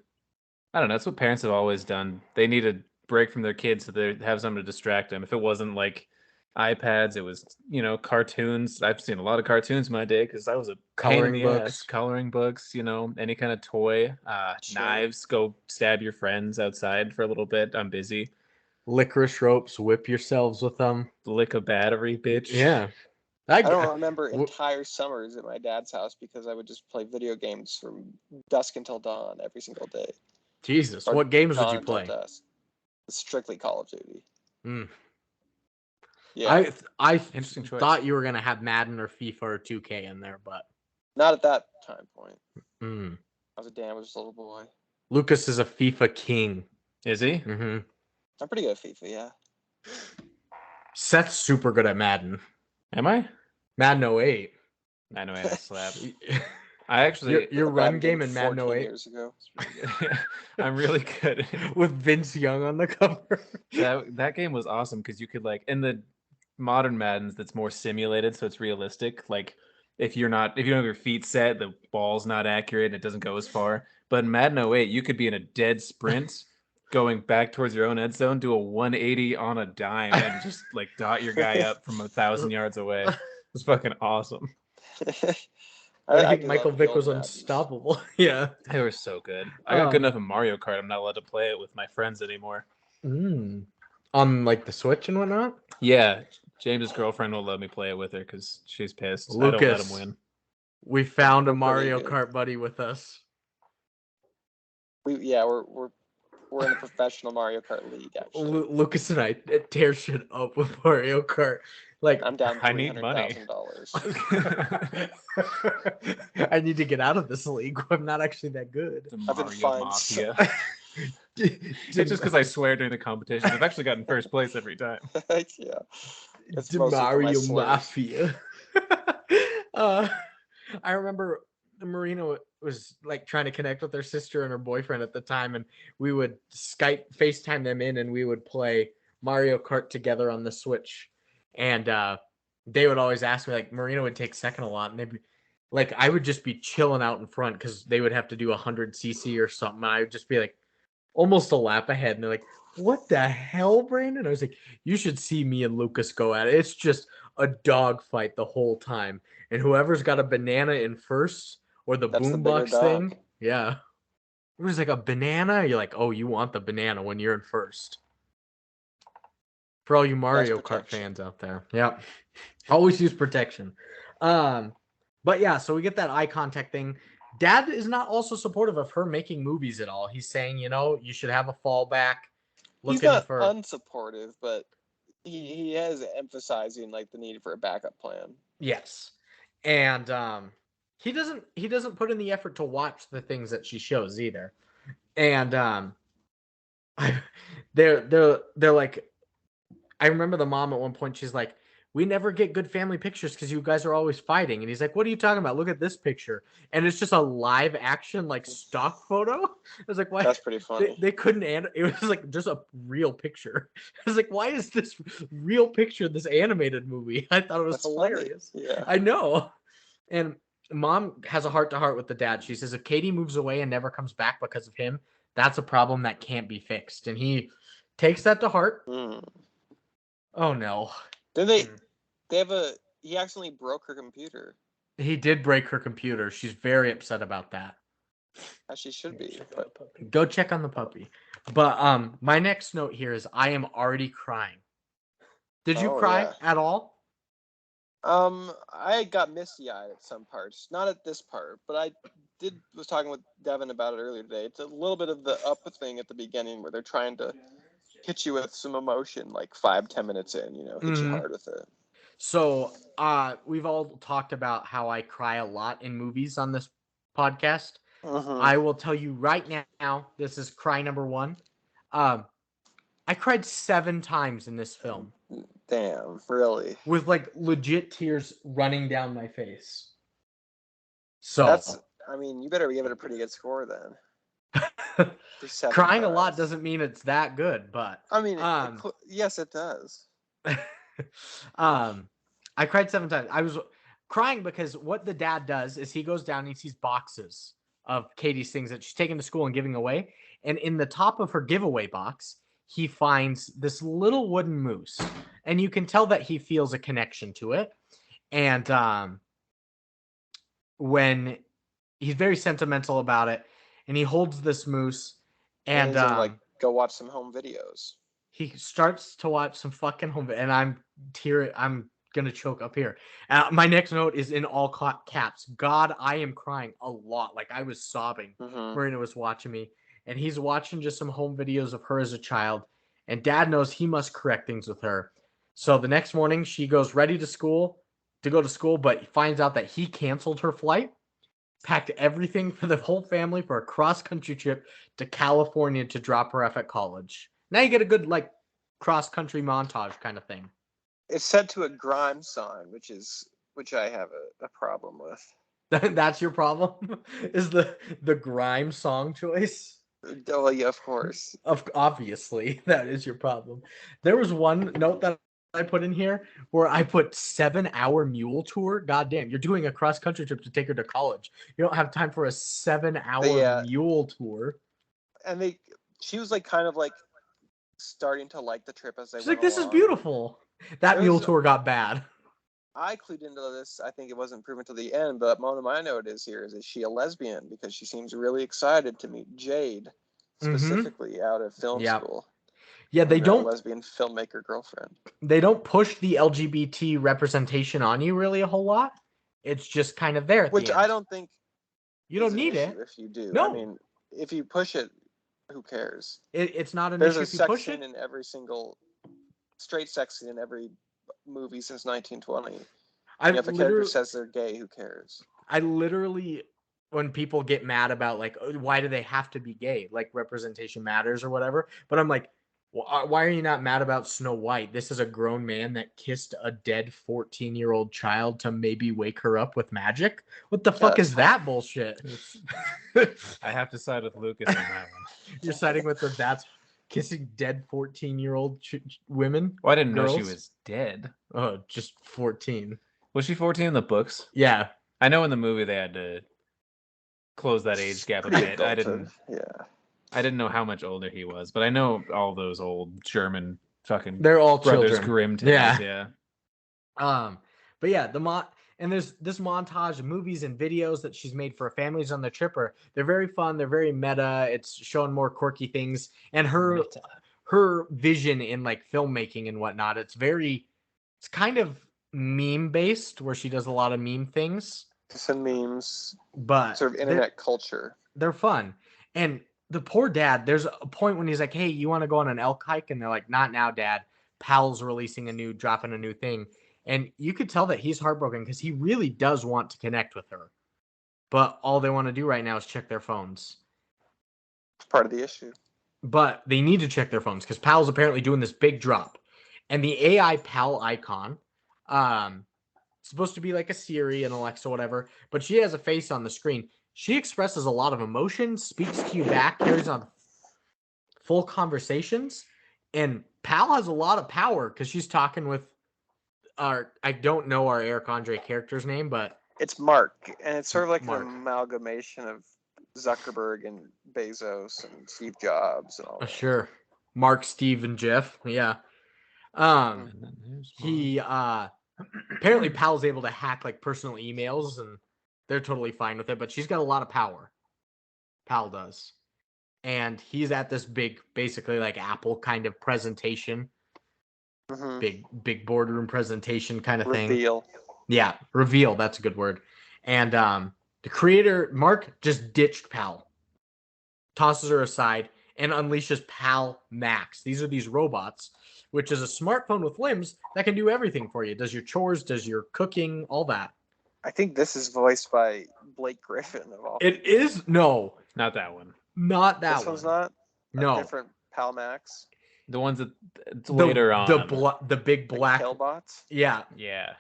I don't know. That's what parents have always done. They need a break from their kids so they have something to distract them. If it wasn't like iPads, it was, cartoons. I've seen a lot of cartoons in my day because I was a Coloring books. Coloring books, any kind of toy. Sure. Knives, go stab your friends outside for a little bit. I'm busy. Licorice ropes, whip yourselves with them. Lick a battery, bitch. Yeah. I don't remember entire summers at my dad's house because I would just play video games from dusk until dawn every single day. Jesus, what games would you play? Strictly Call of Duty. Mm. Yeah, I Interesting choice. thought you were gonna have Madden or FIFA or 2K in there, but not at that time point. I was a damaged little boy. Lucas is a FIFA king. Is he? Mm-hmm. I'm pretty good at FIFA, yeah. Seth's super good at Madden. Am I? Madden 08. I know I slap. I actually your run game in Madden 08 years ago. I'm really good with Vince Young on the cover. That game was awesome because you could in the modern Maddens that's more simulated, so it's realistic. Like if you don't have your feet set, the ball's not accurate and it doesn't go as far. But in Madden 08, you could be in a dead sprint going back towards your own end zone, do a 180 on a dime and just dot your guy up from 1,000 yards away. It's fucking awesome. I think Michael Vick was unstoppable. Yeah. They were so good. I got good enough in Mario Kart. I'm not allowed to play it with my friends anymore. On the Switch and whatnot? Yeah. James's girlfriend won't let me play it with her because she's pissed. Lucas, I don't let him win. We found a Mario Kart buddy with us. We're in a professional Mario Kart league. Actually, Lucas and I tear shit up with Mario Kart. Like, I'm down I need money. $300,000. I need to get out of this league. I'm not actually that good. The I've been Mario fined Mafia. It's just because I swear during the competition. I've actually gotten first place every time. Yeah, it's The mostly for my Mario slurs. Mafia. I remember Marina was like trying to connect with her sister and her boyfriend at the time, and we would Skype FaceTime them in, and we would play Mario Kart together on the Switch. And they would always ask me, like, Marina would take second a lot, and they'd be like, I would just be chilling out in front because they would have to do 100cc or something. And I would just be like almost a lap ahead, and they're like, what the hell, Brandon? I was like, you should see me and Lucas go at it. It's just a dog fight the whole time. And whoever's got a banana in first or the That's the bigger boombox dog. thing, yeah. It was like a banana. You're like, oh, you want the banana when you're in first. For all you Mario Kart protection. fans out there. Yeah. Always use protection. But yeah, so we get that eye contact thing. Dad is not also supportive of her making movies at all. He's saying, you should have a fallback. He's not unsupportive, but he is emphasizing like the need for a backup plan. Yes. And he doesn't put in the effort to watch the things that she shows either. And they're like, I remember the mom at one point, she's like, we never get good family pictures because you guys are always fighting. And he's like, what are you talking about? Look at this picture. And it's just a live action, like, stock photo. I was like, why? That's pretty funny. They couldn't, it was like just a real picture. I was like, why is this real picture this animated movie? I thought it was hilarious. Funny. Yeah. I know. And mom has a heart-to-heart with the dad. She says, if Katie moves away and never comes back because of him, that's a problem that can't be fixed. And he takes that to heart. Oh, no. Then he accidentally broke her computer. He did break her computer. She's very upset about that. As she should be. Go check on the puppy. But my next note here is I am already crying. Did you cry at all? I got misty-eyed at some parts. Not at this part, but I was talking with Devon about it earlier today. It's a little bit of the up thing at the beginning where they're trying to hit you with some emotion like 5-10 minutes in, hit you hard with it. So we've all talked about how I cry a lot in movies on this podcast. I will tell you right now, this is cry number 1. I cried 7 times in this film. Damn, really? With like legit tears running down my face. So you better give it a pretty good score then. Crying a lot doesn't mean it's that good, but yes, it does. I cried 7 times. I was crying because what the dad does is he goes down and he sees boxes of Katie's things that she's taking to school and giving away. And in the top of her giveaway box, he finds this little wooden moose. And you can tell that he feels a connection to it. And when he's very sentimental about it, and he holds this moose, and go watch some home videos. He starts to watch some fucking home, and I'm gonna choke up here. My next note is in all caps. God, I am crying a lot. Like I was sobbing. Marina was watching me, and he's watching just some home videos of her as a child. And Dad knows he must correct things with her. So the next morning, she goes ready to go to school, but finds out that he canceled her flight. Packed everything for the whole family for a cross-country trip to California to drop her off at college. Now you get a good, like, cross-country montage kind of thing. It's set to a grime song, which I have a problem with. That's your problem? Is the grime song choice? Oh, yeah, of course. Obviously, that is your problem. There was one note that I put in here where I put 7-hour mule tour. God damn, you're doing a cross-country trip to take her to college. You don't have time for a 7-hour mule tour. And she was like kind of like starting to like the trip as they went like, this along. Is beautiful. That mule tour got bad. I clued into this. I think it wasn't proven to the end, but one of my note is she a lesbian? Because she seems really excited to meet Jade, specifically out of film school. Yeah, they don't lesbian filmmaker girlfriend. They don't push the LGBT representation on you really a whole lot. It's just kind of there. Which I don't think you don't need it if you do. No. I mean, if you push it, who cares? It's not an There's issue a if you push section it. in every single straight sex scene in every movie since 1920. And if a character says they're gay, who cares? I literally, when people get mad about like, "Oh, why do they have to be gay? Like representation matters or whatever. But I'm like, why are you not mad about Snow White? This is a grown man that kissed a dead 14-year-old child to maybe wake her up with magic. What the fuck is that bullshit? I have to side with Lucas on that one. You're siding with that's kissing dead 14-year-old women? Well, I didn't know girls? she was dead. Oh, just 14. Was she 14 in the books? Yeah. I know in the movie they had to close that age gap a bit. I didn't know how much older he was, but I know all those old German fucking they're all Brothers children. Grimm tales. Yeah. But yeah, and there's this montage of movies and videos that she's made for families on the trip. They're very fun. They're very meta. It's showing more quirky things, and her vision in like filmmaking and whatnot. It's kind of meme based, where she does a lot of meme things. Some memes, but sort of internet culture. They're fun. And the poor dad, there's a point when he's like, "Hey, you want to go on an elk hike?" And they're like, "Not now, Dad. Pal's dropping a new thing." And you could tell that he's heartbroken because he really does want to connect with her. But all they want to do right now is check their phones. It's part of the issue. But they need to check their phones because Pal's apparently doing this big drop. And the AI Pal icon, supposed to be like a Siri and Alexa, whatever, but she has a face on the screen. She expresses a lot of emotion, speaks to you back, carries on full conversations, and Pal has a lot of power because she's talking with I don't know our Eric Andre character's name, but it's Mark, and it's sort of like Mark. an amalgamation of Zuckerberg and Bezos and Steve Jobs and all that. Sure. Mark, Steve, and Jeff. Yeah. He apparently Pal's able to hack like personal emails, and they're totally fine with it, but she's got a lot of power. Pal does. And he's at this big, basically like Apple kind of presentation. Big boardroom presentation kind of thing. Reveal. Yeah, reveal. That's a good word. And the creator, Mark, just ditched Pal. Tosses her aside and unleashes Pal Max. These are these robots, which is a smartphone with limbs that can do everything for you. Does your chores, does your cooking, all that. I think this is voiced by Blake Griffin of all. It is? No. Not that one. Not that one. This one's not? No. A different Pal Max? The ones that it's later on. The big black. The Killbots? Yeah. Yeah.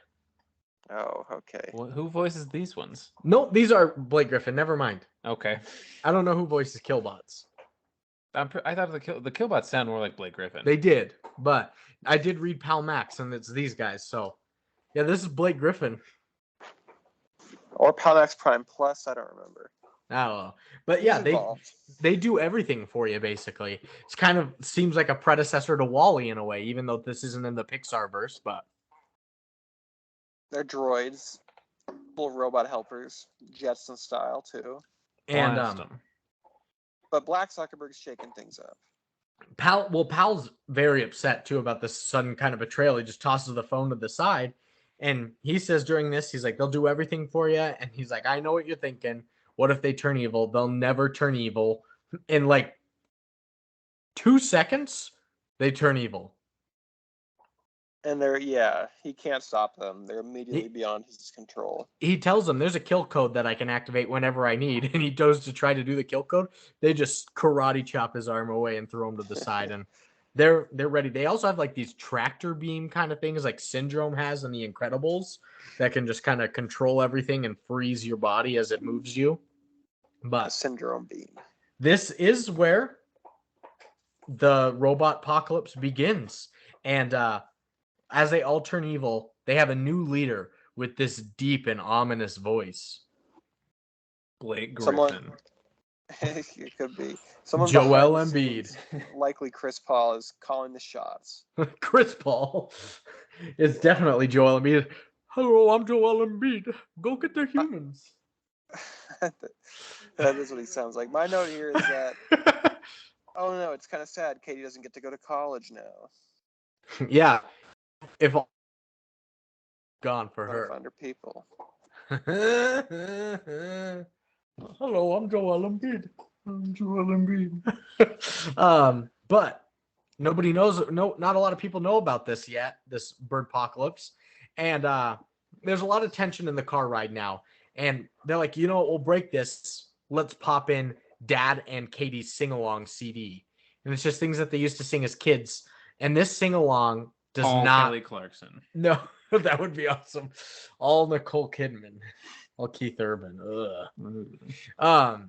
Oh, okay. Well, who voices these ones? No, these are Blake Griffin. Never mind. Okay. I don't know who voices Killbots. I thought the Killbots sound more like Blake Griffin. They did, but I did read Pal Max, and it's these guys. So, yeah, this is Blake Griffin. Or Pal Max Prime Plus, I don't remember. I don't know. But yeah, they do everything for you, basically. It's kind of seems like a predecessor to WALL-E in a way, even though this isn't in the Pixar verse, but they're droids. Little robot helpers. Jetson style too. And but Black Zuckerberg's shaking things up. Pal's very upset too about this sudden kind of betrayal. He just tosses the phone to the side, and he says during this, he's like, "They'll do everything for you," and he's like, "I know what you're thinking. What if they turn evil? They'll never turn evil." In like 2 seconds, they turn evil. And he can't stop them. They're immediately beyond his control. He tells them there's a kill code that I can activate whenever I need, and he goes to try to do the kill code. They just karate chop his arm away and throw him to the side, and they're ready. They also have like these tractor beam kind of things like Syndrome has in The Incredibles that can just kind of control everything and freeze your body as it moves you. But Syndrome beam. This is where the robot apocalypse begins, and as they all turn evil, they have a new leader with this deep and ominous voice. Blake Griffin. It could be. Someone Joel Embiid. Likely Chris Paul is calling the shots. Chris Paul. It's definitely Joel Embiid. Hello, I'm Joel Embiid. Go get the humans. That is what he sounds like. My note here is that, oh no, it's kind of sad. Katie doesn't get to go to college now. Yeah. If gone for her. Under people. Hello, I'm Joel Embiid. But nobody knows. No, not a lot of people know about this yet. This bird apocalypse, and there's a lot of tension in the car ride now. And they're like, you know what? We'll break this. Let's pop in Dad and Katie's sing along CD, and it's just things that they used to sing as kids. And this sing along does All not. Kelly Clarkson. No, that would be awesome. All Nicole Kidman, all Keith Urban. Ugh.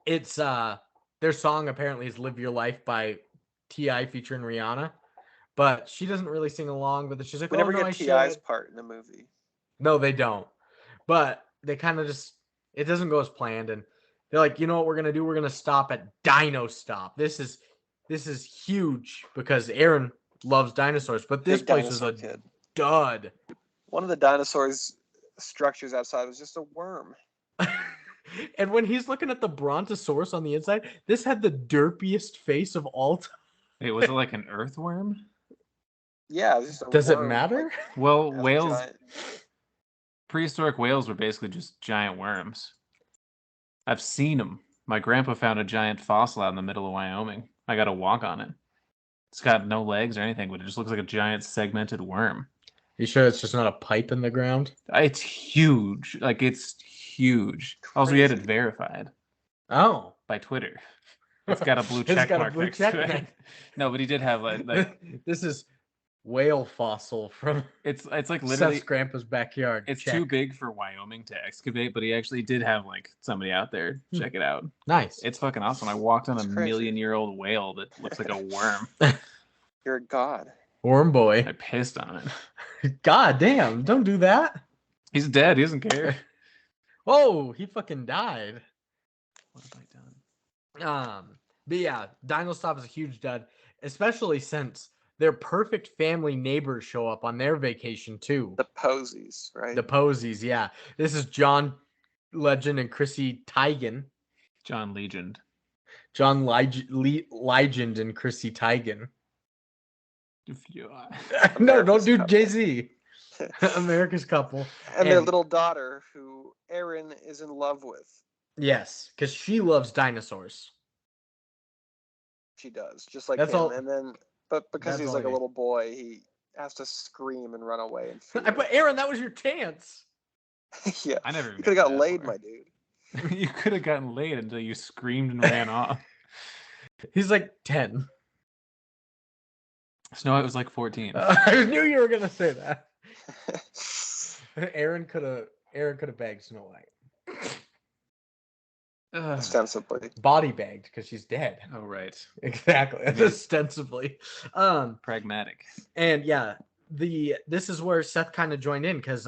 It's their song apparently is "Live Your Life" by T.I. featuring Rihanna, but she doesn't really sing along. But she's like, We "Oh never no, get I T.I.'s should." part in the movie. No, they don't. But they kind of just it doesn't go as planned, and they're like, you know what we're gonna do? We're gonna stop at Dino Stop. This is huge because Aaron loves dinosaurs, but this Big place was dinosaur a kid. dud. One of the dinosaurs' structures outside was just a worm. And when he's looking at the Brontosaurus on the inside, this had the derpiest face of all time. Wait, was it like an earthworm? Yeah, it was just a Does it worm, matter? like, Well, has a whales, giant- prehistoric whales were basically just giant worms. I've seen them. My grandpa found a giant fossil out in the middle of Wyoming. I got to walk on it. It's got no legs or anything, but it just looks like a giant segmented worm. You sure it's just not a pipe in the ground? It's huge. Like, it's huge. Also, we had it Crazy. verified Oh. by Twitter. It's got a blue It's check got a mark blue next check to it. mark. No, but he did have like This is whale fossil from it's like literally Seth's grandpa's backyard. it's Check. too big for Wyoming to excavate, but he actually did have like somebody out there check it out. Nice. It's fucking awesome. I walked on a It's crazy. million-year-old whale that looks like a worm. You're a god. Worm I boy. pissed on it. God damn, don't do that. He's dead. He doesn't care. Oh, he fucking died. What have I done? But yeah, Dino Stop is a huge dud, especially since their perfect family neighbors show up on their vacation too. The Posies, right? The Posies, yeah. This is John Legend and Chrissy Teigen. John Legend. John Legend and Chrissy Teigen. If you No, don't America's do couple. Jay-Z. America's couple. and their and- little daughter, who Aaron is in love with. Yes, because she loves dinosaurs. She does, just like That's him. all- And then, but because that's he's all like I a need. little boy, he has to scream and run away. And fear. But Aaron, that was your chance. Yeah, I never you even could have got that laid, far. my dude. You could have gotten laid until you screamed and ran off. He's like 10. Snow White was like 14. I knew you were gonna say that. Aaron could have bagged Snow White. Ugh. Ostensibly. Body bagged because she's dead. Oh right. Exactly. Yeah. Ostensibly. Pragmatic. And yeah, this is where Seth kind of joined in because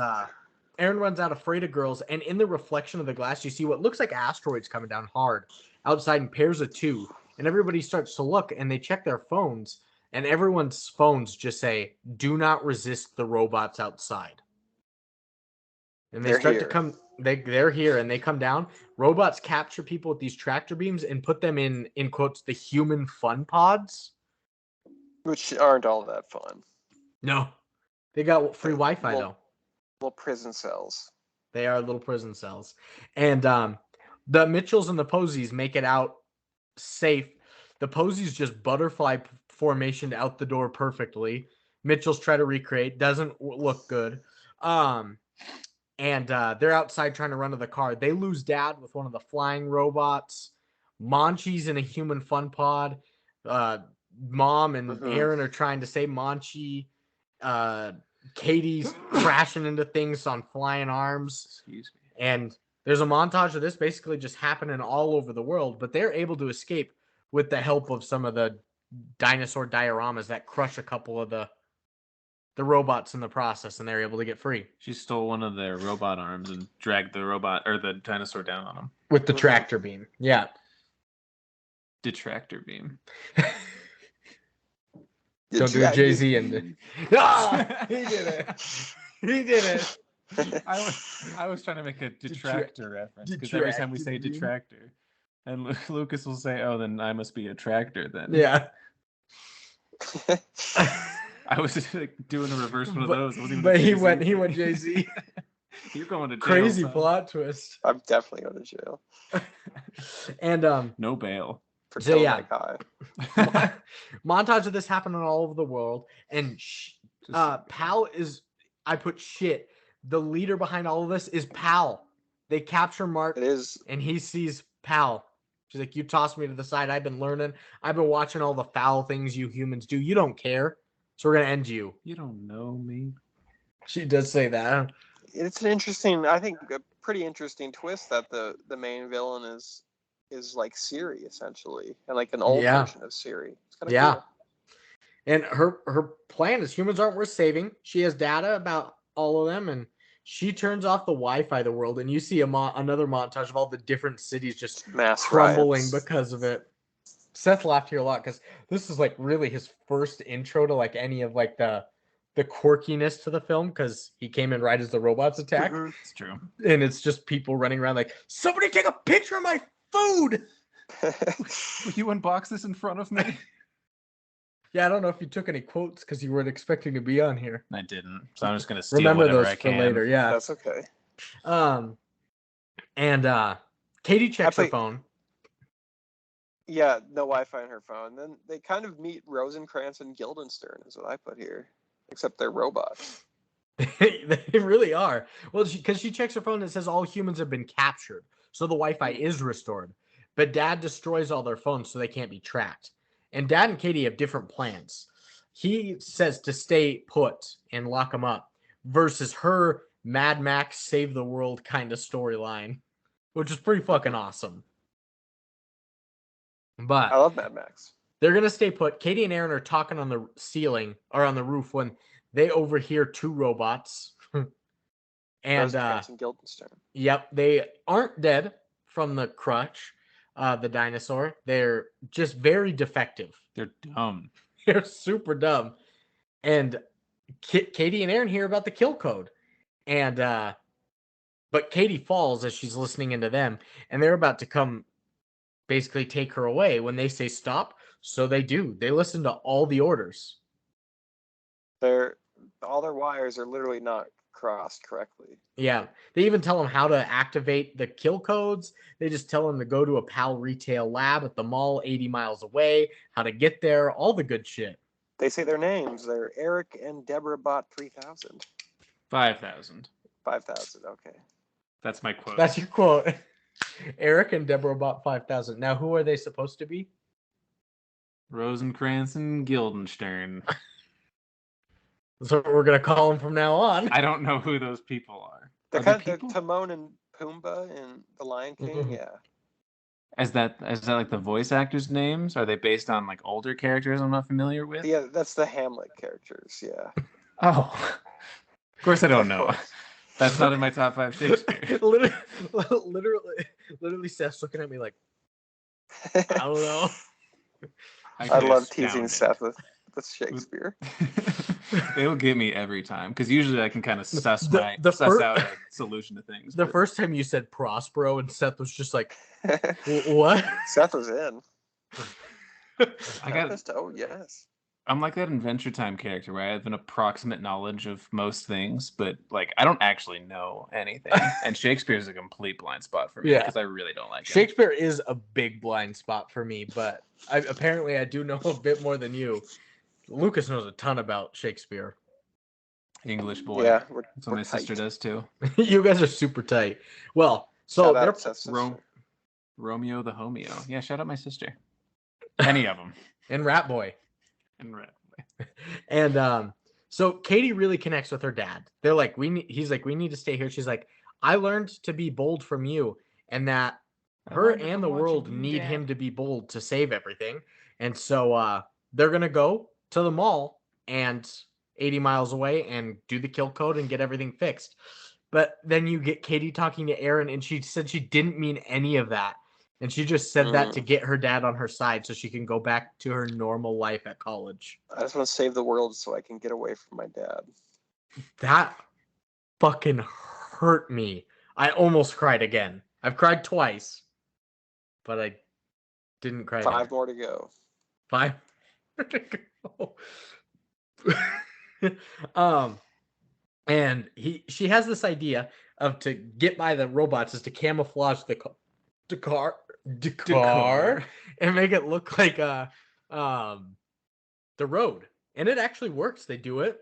Aaron runs out afraid of girls, and in the reflection of the glass, you see what looks like asteroids coming down hard outside in pairs of two, and everybody starts to look and they check their phones, and everyone's phones just say, "Do not resist the robots outside." And they They're start to here. come. They're here and they come down. Robots capture people with these tractor beams and put them in quotes the human fun pods. Which aren't all that fun. No, they got free Wi-Fi Well- though. Little prison cells. They are little prison cells. And the Mitchells and the Posies make it out safe. The Posies just butterfly formation out the door perfectly. Mitchells try to recreate. Doesn't look good. And they're outside trying to run to the car. They lose Dad with one of the flying robots. Monchi's in a human fun pod. Mom and Mhm. Aaron are trying to save Monchi. Katie's crashing into things on flying arms. Excuse me. And there's a montage of this basically just happening all over the world, but they're able to escape with the help of some of the dinosaur dioramas that crush a couple of the robots in the process, and they're able to get free. She stole one of their robot arms and dragged the robot or the dinosaur down on him. With the tractor beam. Yeah. Detractor beam. Don't do Jay-Z and ah, he did it. He did it. I was trying to make a detractor reference because every time we say detractor, and Lucas will say, "Oh, then I must be a tractor." Then Yeah. I was just like doing a reverse one of those. It wasn't even But he Jay-Z. went Jay-Z. You're going to jail, Crazy son. plot twist. I'm definitely going to jail. And No bail. For So, killing yeah. that guy. montage of this happening all over the world, and Pal is, I put shit. The leader behind all of this is Pal. They capture Mark, It is. and he sees Pal. She's like, "You tossed me to the side. I've been learning. I've been watching all the foul things you humans do. You don't care, so we're gonna end you." You don't know me. She does say that. It's an interesting, I think, a pretty interesting twist that the main villain is like Siri essentially, and like an old Yeah. version of Siri. It's kind of Yeah. cool. And her plan is humans aren't worth saving. She has data about all of them, and she turns off the Wi-Fi of the world. And you see another montage of all the different cities just Mass crumbling riots. because of it. Seth laughed here a lot because this is like really his first intro to like any of like the quirkiness to the film, because he came in right as the robots attacked. Mhm. It's true. And it's just people running around like, "Somebody take a picture of my food!" Will you unbox this in front of me? Yeah, I don't know if you took any quotes because you weren't expecting to be on here. I didn't. So I'm just gonna steal Remember whatever those I for can. later. Yeah. That's okay. And Katie checks her phone. Yeah, no Wi-Fi on her phone. Then they kind of meet Rosencrantz and Guildenstern, is what I put here. Except they're robots. They really are. Well, because she checks her phone and it says all humans have been captured, so the Wi-Fi is restored. But Dad destroys all their phones so they can't be tracked. And Dad and Katie have different plans. He says to stay put and lock them up, versus her Mad Max save the world kind of storyline, which is pretty fucking awesome. But I love Mad Max. they're gonna stay put. Katie and Aaron are talking on the ceiling or on the roof when they overhear two robots. And Rosencrantz and Guildenstern. yep, they aren't dead from the crutch, the dinosaur. They're just very defective. They're dumb. They're super dumb. And Katie and Aaron hear about the kill code. And but Katie falls as she's listening into them, and they're about to come basically take her away when they say stop. So they do. They listen to all the orders. All their wires are literally not crossed correctly. Yeah. They even tell them how to activate the kill codes. They just tell them to go to a PAL retail lab at the mall 80 miles away, how to get there, all the good shit. They say their names. They're Eric and Deborah Bot 3000. 5,000. 5,000, okay. That's my quote. That's your quote. Eric and Deborah bought 5,000. Now, who are they supposed to be? Rosencrantz and Guildenstern. That's what we're going to call them from now on. I don't know who those people are. They're Are kind they of people? Timon and Pumbaa in The Lion King, Mhm. yeah. Is that like the voice actors' names? Are they based on like older characters I'm not familiar with? Yeah, that's the Hamlet characters, yeah. Oh. Of course I don't Of know. course. That's not in my top 5 Shakespeare. literally, Seth's looking at me like, I don't know. I love teasing Seth with Shakespeare. They'll get me every time because usually I can kind of suss out a solution to things. The first time you said Prospero and Seth was just like, what? Seth was in. Oh yes. I'm like that Adventure Time character where I have an approximate knowledge of most things, but like I don't actually know anything. And Shakespeare is a complete blind spot for me because I really don't like Shakespeare is a big blind spot for me, but apparently I do know a bit more than you. Lucas knows a ton about Shakespeare. English boy. Yeah, that's what my sister does too. You guys are super tight. Well, so they're Romeo the Homeo. Yeah, shout out my sister. Any of them. And Rat Boy. And Rat Boy. And so Katie really connects with her dad. They're like, he's like, we need to stay here. She's like, I learned to be bold from you, and that her and the world need him to be bold to save everything. And so they're gonna go to the mall and 80 miles away and do the kill code and get everything fixed. But then you get Katie talking to Aaron, and she said she didn't mean any of that. And she just said that to get her dad on her side so she can go back to her normal life at college. I just want to save the world so I can get away from my dad. That fucking hurt me. I almost cried again. I've cried twice, but I didn't cry. 5 more to go. 5 more to go. And she has this idea of to get by the robots is to camouflage the car decor and make it look like the road. And it actually works. They do it.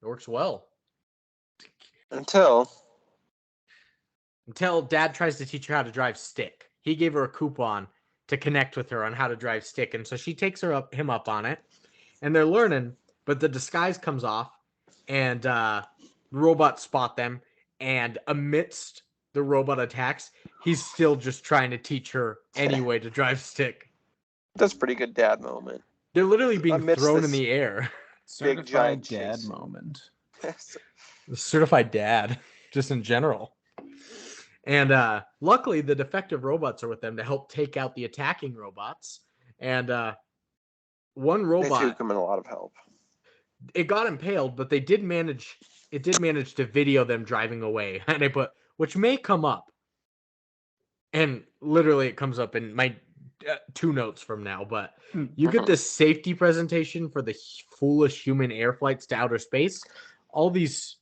It works well. Until Dad tries to teach her how to drive stick. He gave her a coupon to connect with her on how to drive stick, and so she takes him up on it, and they're learning. But the disguise comes off, and robots spot them, and amidst the robot attacks, he's still just trying to teach her anyway to drive stick. that's a pretty good dad moment. They're literally being Amidst thrown this in the air. Big giant dad chase. moment. The certified dad, just in general. And luckily, the defective robots are with them to help take out the attacking robots. And one They robot, too come in a lot of help. it got impaled, but they did manage. It did manage to video them driving away, and they put, which may come up. And literally, it comes up in my 2 notes from now. But you get this safety presentation for the foolish human air flights to outer space. All these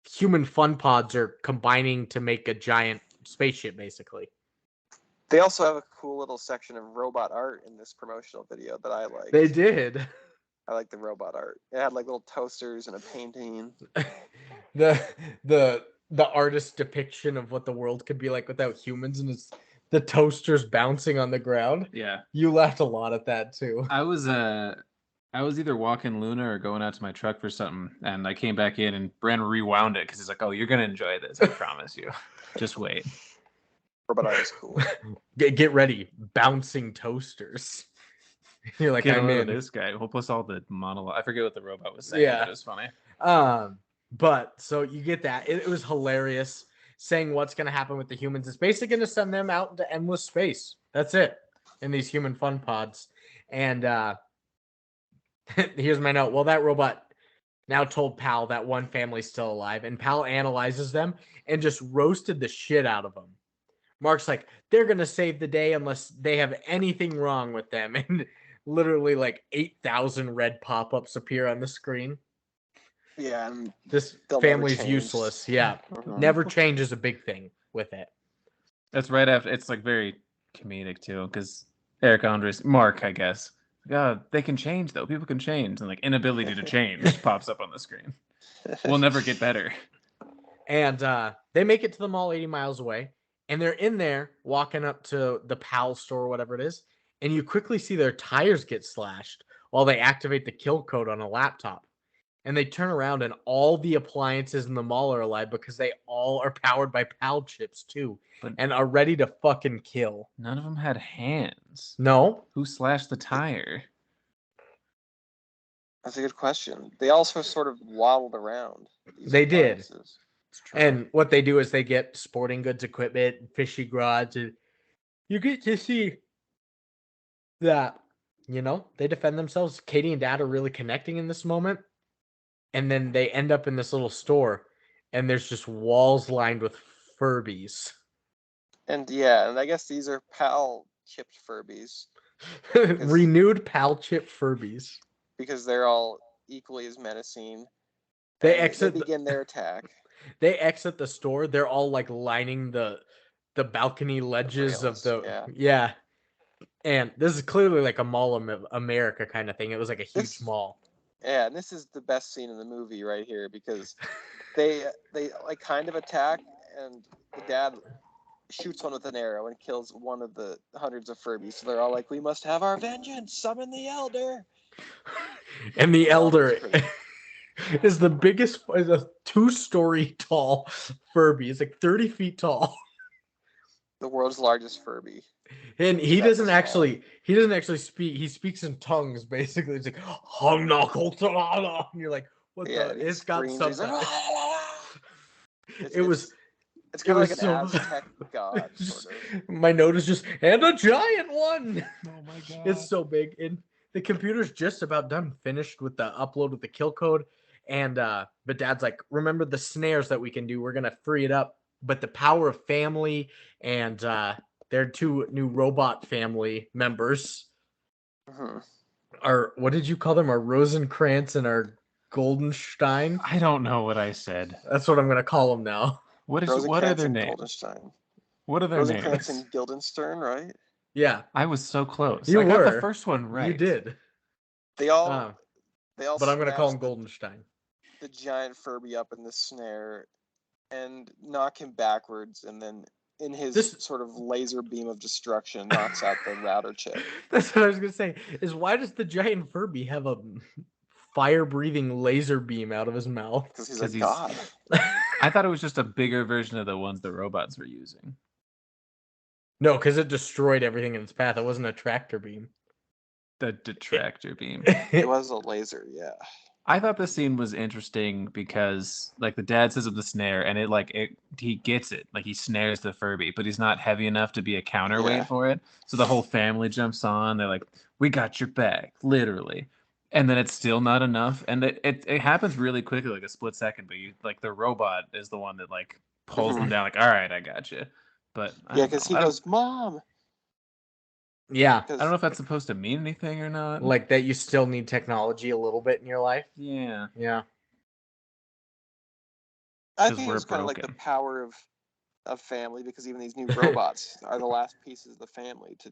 human fun pods are combining to make a giant spaceship, basically. They also have a cool little section of robot art in this promotional video that I like. They did. I like the robot art. It had like little toasters and a painting. the artist's depiction of what the world could be like without humans, and it's the toasters bouncing on the ground. Yeah. You laughed a lot at that too. I was either walking Luna or going out to my truck for something, and I came back in and Brandon rewound it because he's like, "Oh, you're gonna enjoy this, I promise you. Just wait." Robot art is cool. Get ready, bouncing toasters. You're like, Get I'm in. this guy. Well, plus all the monologue. I forget what the robot was saying. Yeah. But it was funny. But so you get that. It was hilarious saying what's going to happen with the humans. It's basically going to send them out into endless space. That's it. In these human fun pods. And here's my note. Well, that robot now told Pal that one family's still alive, and Pal analyzes them and just roasted the shit out of them. Mark's like, they're going to save the day unless they have anything wrong with them. And literally like 8,000 red pop-ups appear on the screen. Yeah, and This they'll never family's change. useless. Yeah. Mhm. Never change is a big thing with it. That's right after. It's like very comedic too, because Eric Andres, Mark, I guess. God, they can change though. People can change, and like inability to change pops up on the screen. We'll never get better. And they make it to the mall 80 miles away, and they're in there walking up to the PAL store or whatever it is, and you quickly see their tires get slashed while they activate the kill code on a laptop. And they turn around, and all the appliances in the mall are alive because they all are powered by PAL chips too, and are ready to fucking kill. None of them had hands. No. Who slashed the tire? That's a good question. They also sort of waddled around. these They did. appliances. And what they do is they get sporting goods equipment, fishy rods, and you get to see that, they defend themselves. Katie and Dad are really connecting in this moment. And then they end up in this little store, and there's just walls lined with Furbies. And yeah, and I guess these are PAL chipped Furbies Renewed PAL chip Furbies. because they're all equally as menacing. They They begin their attack. They exit the store. They're all like lining the balcony ledges rails, of yeah. And this is clearly like a Mall of America kind of thing. It was like a huge mall. Yeah, and this is the best scene in the movie right here because they like kind of attack, and the dad shoots one with an arrow and kills one of the hundreds of Furbies. So they're all like, "We must have our vengeance! Summon the elder!" And the elder is the biggest, is a 2-story tall Furby. It's like 30 feet tall. The world's largest Furby. And he doesn't actually speak. He speaks in tongues, basically. It's like, hung knuckle, and you're like, what Yeah, the? he It's got screams, he's something. like, It It's kind of was like an so- Aztec god, sort of. My note is just, and a giant one. Oh my god. It's so big. And the computer's just about done, finished with the upload with the kill code. And but Dad's like, remember the snares that we can do. We're gonna free it up. But the power of family and their 2 new robot family members are, what did you call them? Our Rosencrantz and our Goldenstein. I don't know what I said. That's what I'm gonna call them now. What are their Rosencrantz and names? Goldenstein. What are their Rosencrantz names? and Guildenstern, right? Yeah, I was so close. You I got the were. first one right. you did. They all Uh, they all but I'm gonna call him snatch Goldenstein. the giant Furby up in the snare and knock him backwards, and then in his This- sort of laser beam of destruction knocks out the router chip. That's what I was gonna say. Is why does the giant Furby have a fire-breathing laser beam out of his mouth? Because he's 'Cause a he's- god. I thought it was just a bigger version of the ones the robots were using. No, because it destroyed everything in its path. It wasn't a tractor beam. The detractor beam. It was a laser, yeah. I thought the scene was interesting because like the dad says of the snare and he gets it. Like he snares the Furby, but he's not heavy enough to be a counterweight Yeah. for it. So the whole family jumps on. They're like, "We got your back," literally. And then it's still not enough. And it happens really quickly, like a split second, but you like the robot is the one that like pulls them down, like, all right, I got you. But I Yeah, don't because know. he goes, "Mom." Yeah, I don't know if that's supposed to mean anything or not. like that. You still need technology a little bit in your life. yeah. Yeah. I 'Cause think we're it's kind of like the broken. power of family, because even these new robots are the last pieces of the family to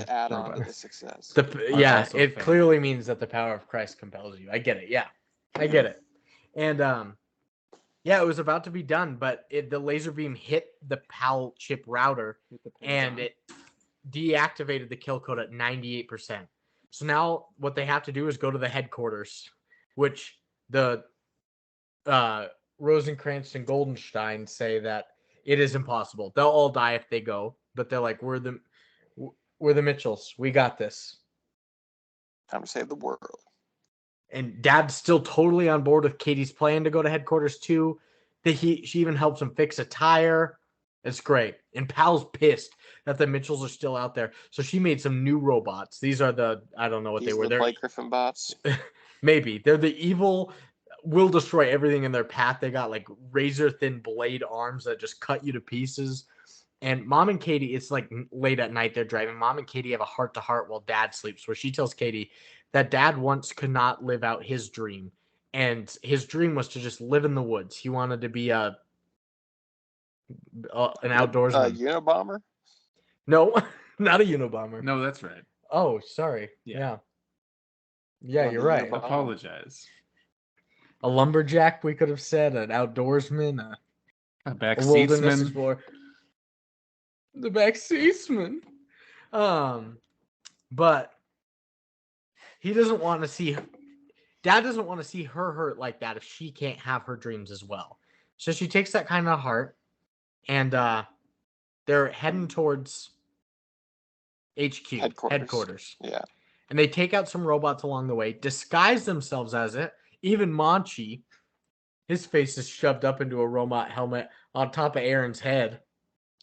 add on to the robots. success. Yeah, also it family. clearly means that the power of Christ compels you. I get it. Yeah, I get it. And yeah, it was about to be done, but the laser beam hit the PAL chip router, and it deactivated the kill code at 98%. So now what they have to do is go to the headquarters, which the Rosencrantz and Goldenstein say that it is impossible. They'll all die if they go, but they're like, we're the Mitchells. We got this. Time to save the world. And Dad's still totally on board with Katie's plan to go to headquarters too. She even helps him fix a tire. It's great. And Pal's pissed that the Mitchells are still out there. So she made some new robots. These are I don't know what These they were. are the They're Blake Griffin bots. maybe. They're the evil, will destroy everything in their path. They got like razor thin blade arms that just cut you to pieces. And Mom and Katie, it's like late at night they're driving. Mom and Katie have a heart to heart while Dad sleeps, where she tells Katie that Dad once could not live out his dream. And his dream was to just live in the woods. He wanted to be an outdoorsman. Unabomber? No, not a Unabomber. No, that's right. Oh, sorry. Yeah. Yeah, you're right. Unabomber. Apologize. A lumberjack, we could have said, an outdoorsman, A a backseatsman. wilderness explorer. The backseatsman. But he doesn't want to see Dad doesn't want to see her hurt like that if she can't have her dreams as well. So she takes that kind of heart, and they're heading towards HQ headquarters. Yeah. And they take out some robots along the way, disguise themselves as it. Even Monchi, his face is shoved up into a robot helmet on top of Aaron's head.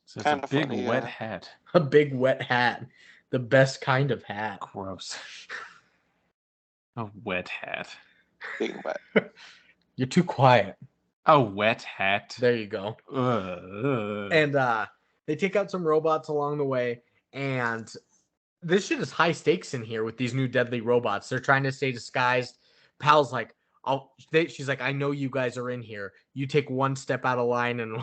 So it's Kinda a big funny, wet yeah. hat. A big wet hat. The best kind of hat. Gross. A wet hat. Big wet. You're too quiet. A wet hat. There you go. Ugh. And they take out some robots along the way, and this shit is high stakes in here with these new deadly robots. They're trying to stay disguised. Pal's like, she's like, I know you guys are in here. You take one step out of line and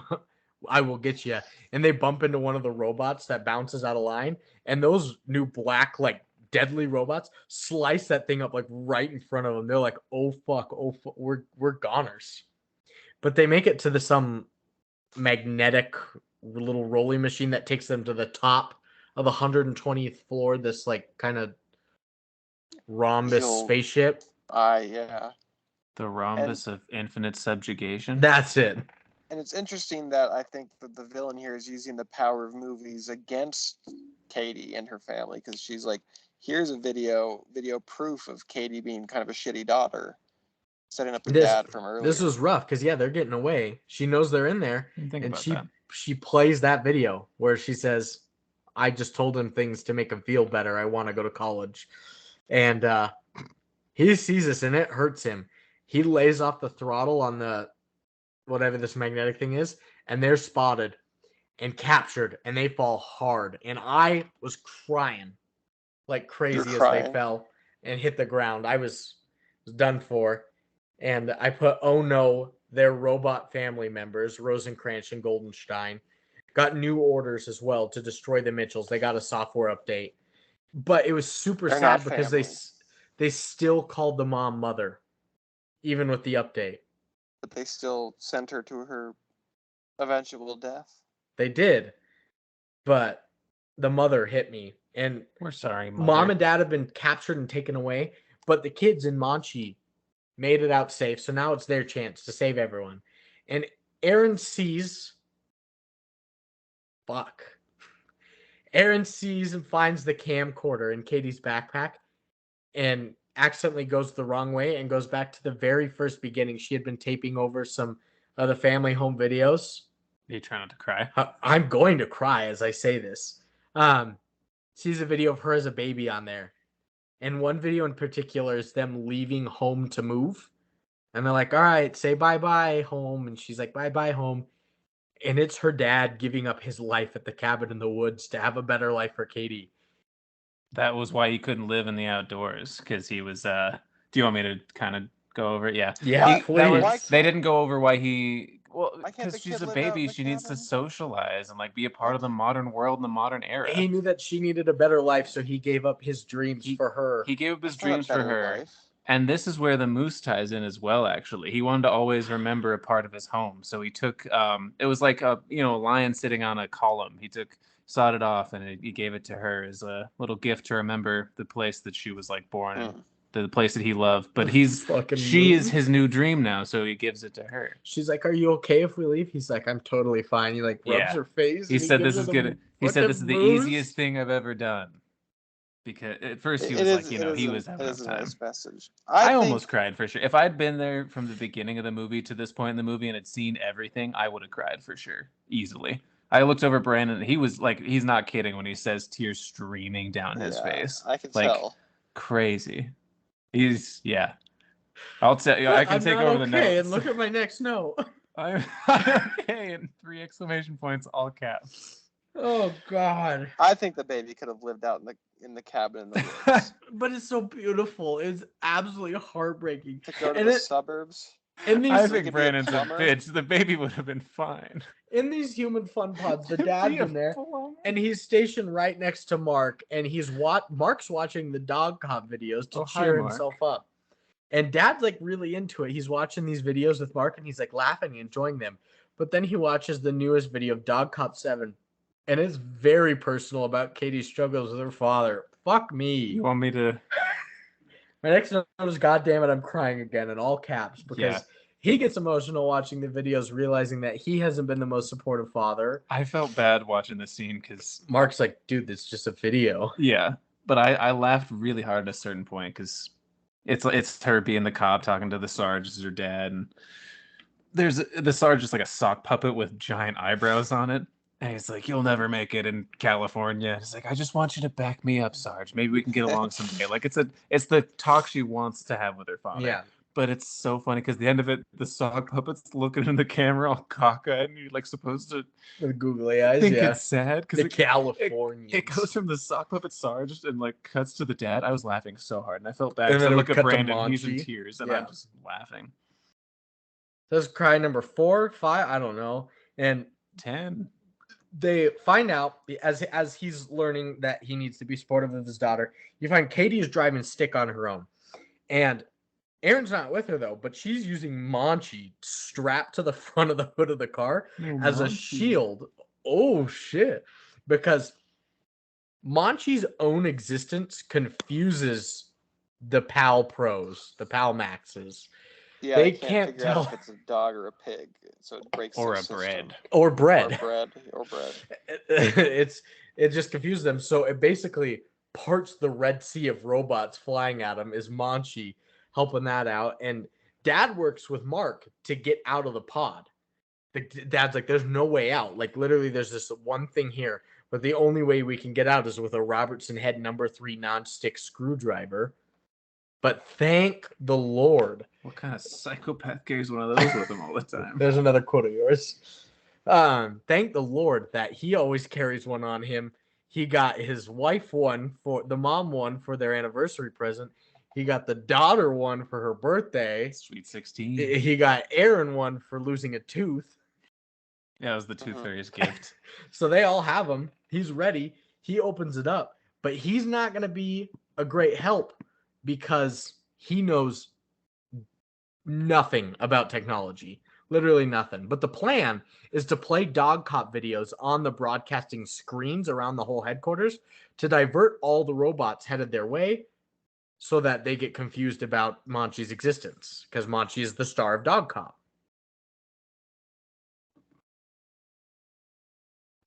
I will get you. And they bump into one of the robots that bounces out of line, and those new black, like, deadly robots slice that thing up like right in front of them. They're like, oh fuck, we're goners. But they make it to some magnetic little rolling machine that takes them to the top of the 120th floor. This like kind of rhombus spaceship. Yeah. The rhombus of infinite subjugation. That's it. And it's interesting that I think that the villain here is using the power of movies against Katie and her family, because she's like, here's a video proof of Katie being kind of a shitty daughter, setting up her dad from earlier. This was rough because they're getting away. She knows they're in there, and she plays that video where she says, I just told him things to make him feel better. I want to go to college. And he sees this and it hurts him. He lays off the throttle on the whatever this magnetic thing is, and they're spotted and captured, and they fall hard. And I was crying like crazy as they fell and hit the ground. I was done for. And I put, oh no, they're robot family members, Rosencrantz and Goldenstein, got new orders as well to destroy the Mitchells. They got a software update, but it was super They're sad not because family. they still called the mom mother, even with the update. But they still sent her to her eventual death. They did, but the mother hit me, and We're sorry, Mother. mom and dad have been captured and taken away, but the kids in Manchi made it out safe. So now it's their chance to save everyone. And Aaron sees, fuck. Aaron sees and finds the camcorder in Katie's backpack and accidentally goes the wrong way and goes back to the very first beginning. She had been taping over some of the family home videos. You try not to cry. I'm going to cry as I say this. Sees a video of her as a baby on there. And one video in particular is them leaving home to move. And they're like, all right, say bye-bye home. And she's like, bye-bye home. And it's her dad giving up his life at the cabin in the woods to have a better life for Katie. That was why he couldn't live in the outdoors, because he was, do you want me to kind of go over it? Yeah. Yeah, please. They didn't go over why he, well, Why can't the because she's kid a live out in baby, the she needs to cabin? socialize and like be a part of the modern world and the modern era. He knew that she needed a better life, so he gave up his dreams for her. He gave up his That's not a dreams for better her. life. And this is where the moose ties in as well, actually. He wanted to always remember a part of his home. So he took, it was like a lion sitting on a column. He sawed it off, and he gave it to her as a little gift to remember the place that she was like born in, the place that he loved. But she is his new dream now, so he gives it to her. She's like, "Are you okay if we leave?" He's like, "I'm totally fine." He like rubs her face. He said this is good. He said this is the easiest thing I've ever done. Because at first he was like, he was having a time. Nice message. I almost cried for sure. If I'd been there from the beginning of the movie to this point in the movie and had seen everything, I would have cried for sure, easily. I looked over Brandon. He was like, he's not kidding when he says tears streaming down his face. I can like, tell. Crazy. I'll tell you. I can take over the notes. And look at my next note. I'm okay. And 3 exclamation points, all caps. Oh God! I think the baby could have lived out in the cabin in the woods. But it's so beautiful. It's absolutely heartbreaking. To go to the suburbs. I think Brandon's a bitch. The baby would have been fine. In these human fun pods, the dad's in there, and he's stationed right next to Mark, and Mark's watching the dog cop videos to cheer himself up. And Dad's like really into it. He's watching these videos with Mark, and he's like laughing and enjoying them. But then he watches the newest video of Dog Cop 7. And it's very personal about Katie's struggles with her father. Fuck me. You want me to? My next note is, God damn it, I'm crying again in all caps because he gets emotional watching the videos, realizing that he hasn't been the most supportive father. I felt bad watching this scene because Mark's like, dude, this is just a video. Yeah, but I laughed really hard at a certain point because it's her being the cop talking to the Sarge as her dad, and the Sarge is like a sock puppet with giant eyebrows on it. And he's like, you'll never make it in California. He's like, I just want you to back me up, Sarge. Maybe we can get along someday. Like it's the talk she wants to have with her father. Yeah. But it's so funny because the end of it, the sock puppet's looking in the camera all cockeyed, and you're like supposed to with googly eyes. Think it's sad because California. It goes from the sock puppet Sarge and like cuts to the dad. I was laughing so hard, and I felt bad. And then I look at cut to Brandon, he's in Monchi. tears, and I'm just laughing. That's cry number 4, 5, I don't know, and 10. They find out as he's learning that he needs to be supportive of his daughter. You find Katie is driving stick on her own, and Aaron's not with her though. But she's using Manchi strapped to the front of the hood of the car as a shield. Oh shit! Because Manchi's own existence confuses the PAL pros, the PAL Maxes. Yeah, they can't figure tell out if it's a dog or a pig, so it breaks or their a system. bread. Or bread. Or bread. It just confuses them. So it basically parts the Red Sea of robots flying at him. Is Manchi helping that out? And Dad works with Mark to get out of the pod. The Dad's like, there's no way out. Like literally, there's this one thing here, but the only way we can get out is with a Robertson head number 3 non-stick screwdriver. But thank the Lord. What kind of psychopath carries one of those with him all the time? There's another quote of yours. Thank the Lord that he always carries one on him. He got his wife one for the mom one for their anniversary present. He got the daughter one for her birthday. Sweet 16. He got Aaron one for losing a tooth. Yeah, it was the Tooth Fairy's gift. So they all have him. He's ready. He opens it up, but he's not going to be a great help because he knows nothing about technology. Literally nothing. But the plan is to play dog cop videos on the broadcasting screens around the whole headquarters to divert all the robots headed their way so that they get confused about Monchi's existence because Monchi is the star of Dog Cop.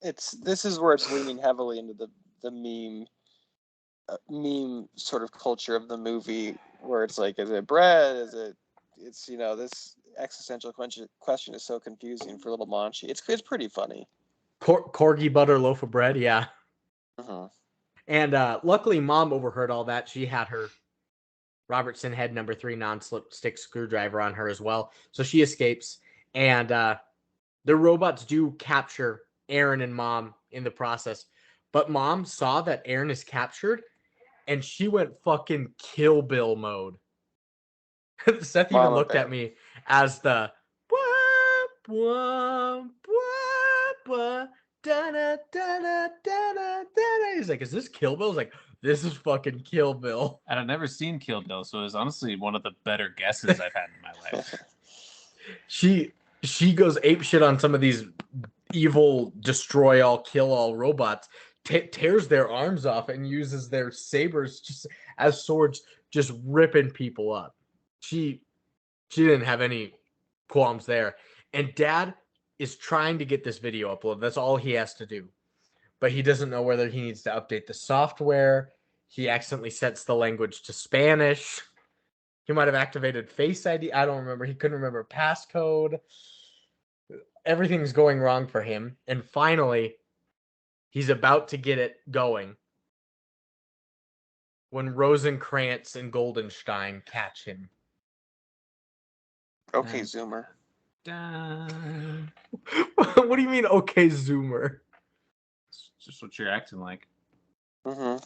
This is where it's leaning heavily into the meme sort of culture of the movie, where it's like, is it bread? It's this existential question is so confusing for little Monchi. It's pretty funny. Corgi butter loaf of bread, yeah. Uh-huh. And luckily, Mom overheard all that. She had her Robertson head number 3 non-slip stick screwdriver on her as well, so she escapes. And the robots do capture Aaron and Mom in the process, but Mom saw that Aaron is captured, and she went fucking Kill Bill mode. Seth even looked at me as the he's like, is this Kill Bill? I was like, this is fucking Kill Bill. And I've never seen Kill Bill, so it was honestly one of the better guesses I've had in my life. She goes apeshit on some of these evil destroy all, kill all robots, tears their arms off and uses their sabers just as swords, just ripping people up. She didn't have any qualms there. And Dad is trying to get this video uploaded. That's all he has to do. But he doesn't know whether he needs to update the software. He accidentally sets the language to Spanish. He might have activated Face ID. I don't remember. He couldn't remember passcode. Everything's going wrong for him. And finally, he's about to get it going when Rosencrantz and Goldenstein catch him. Okay, Zoomer. What do you mean, okay, Zoomer? It's just what you're acting like. Mm-hmm.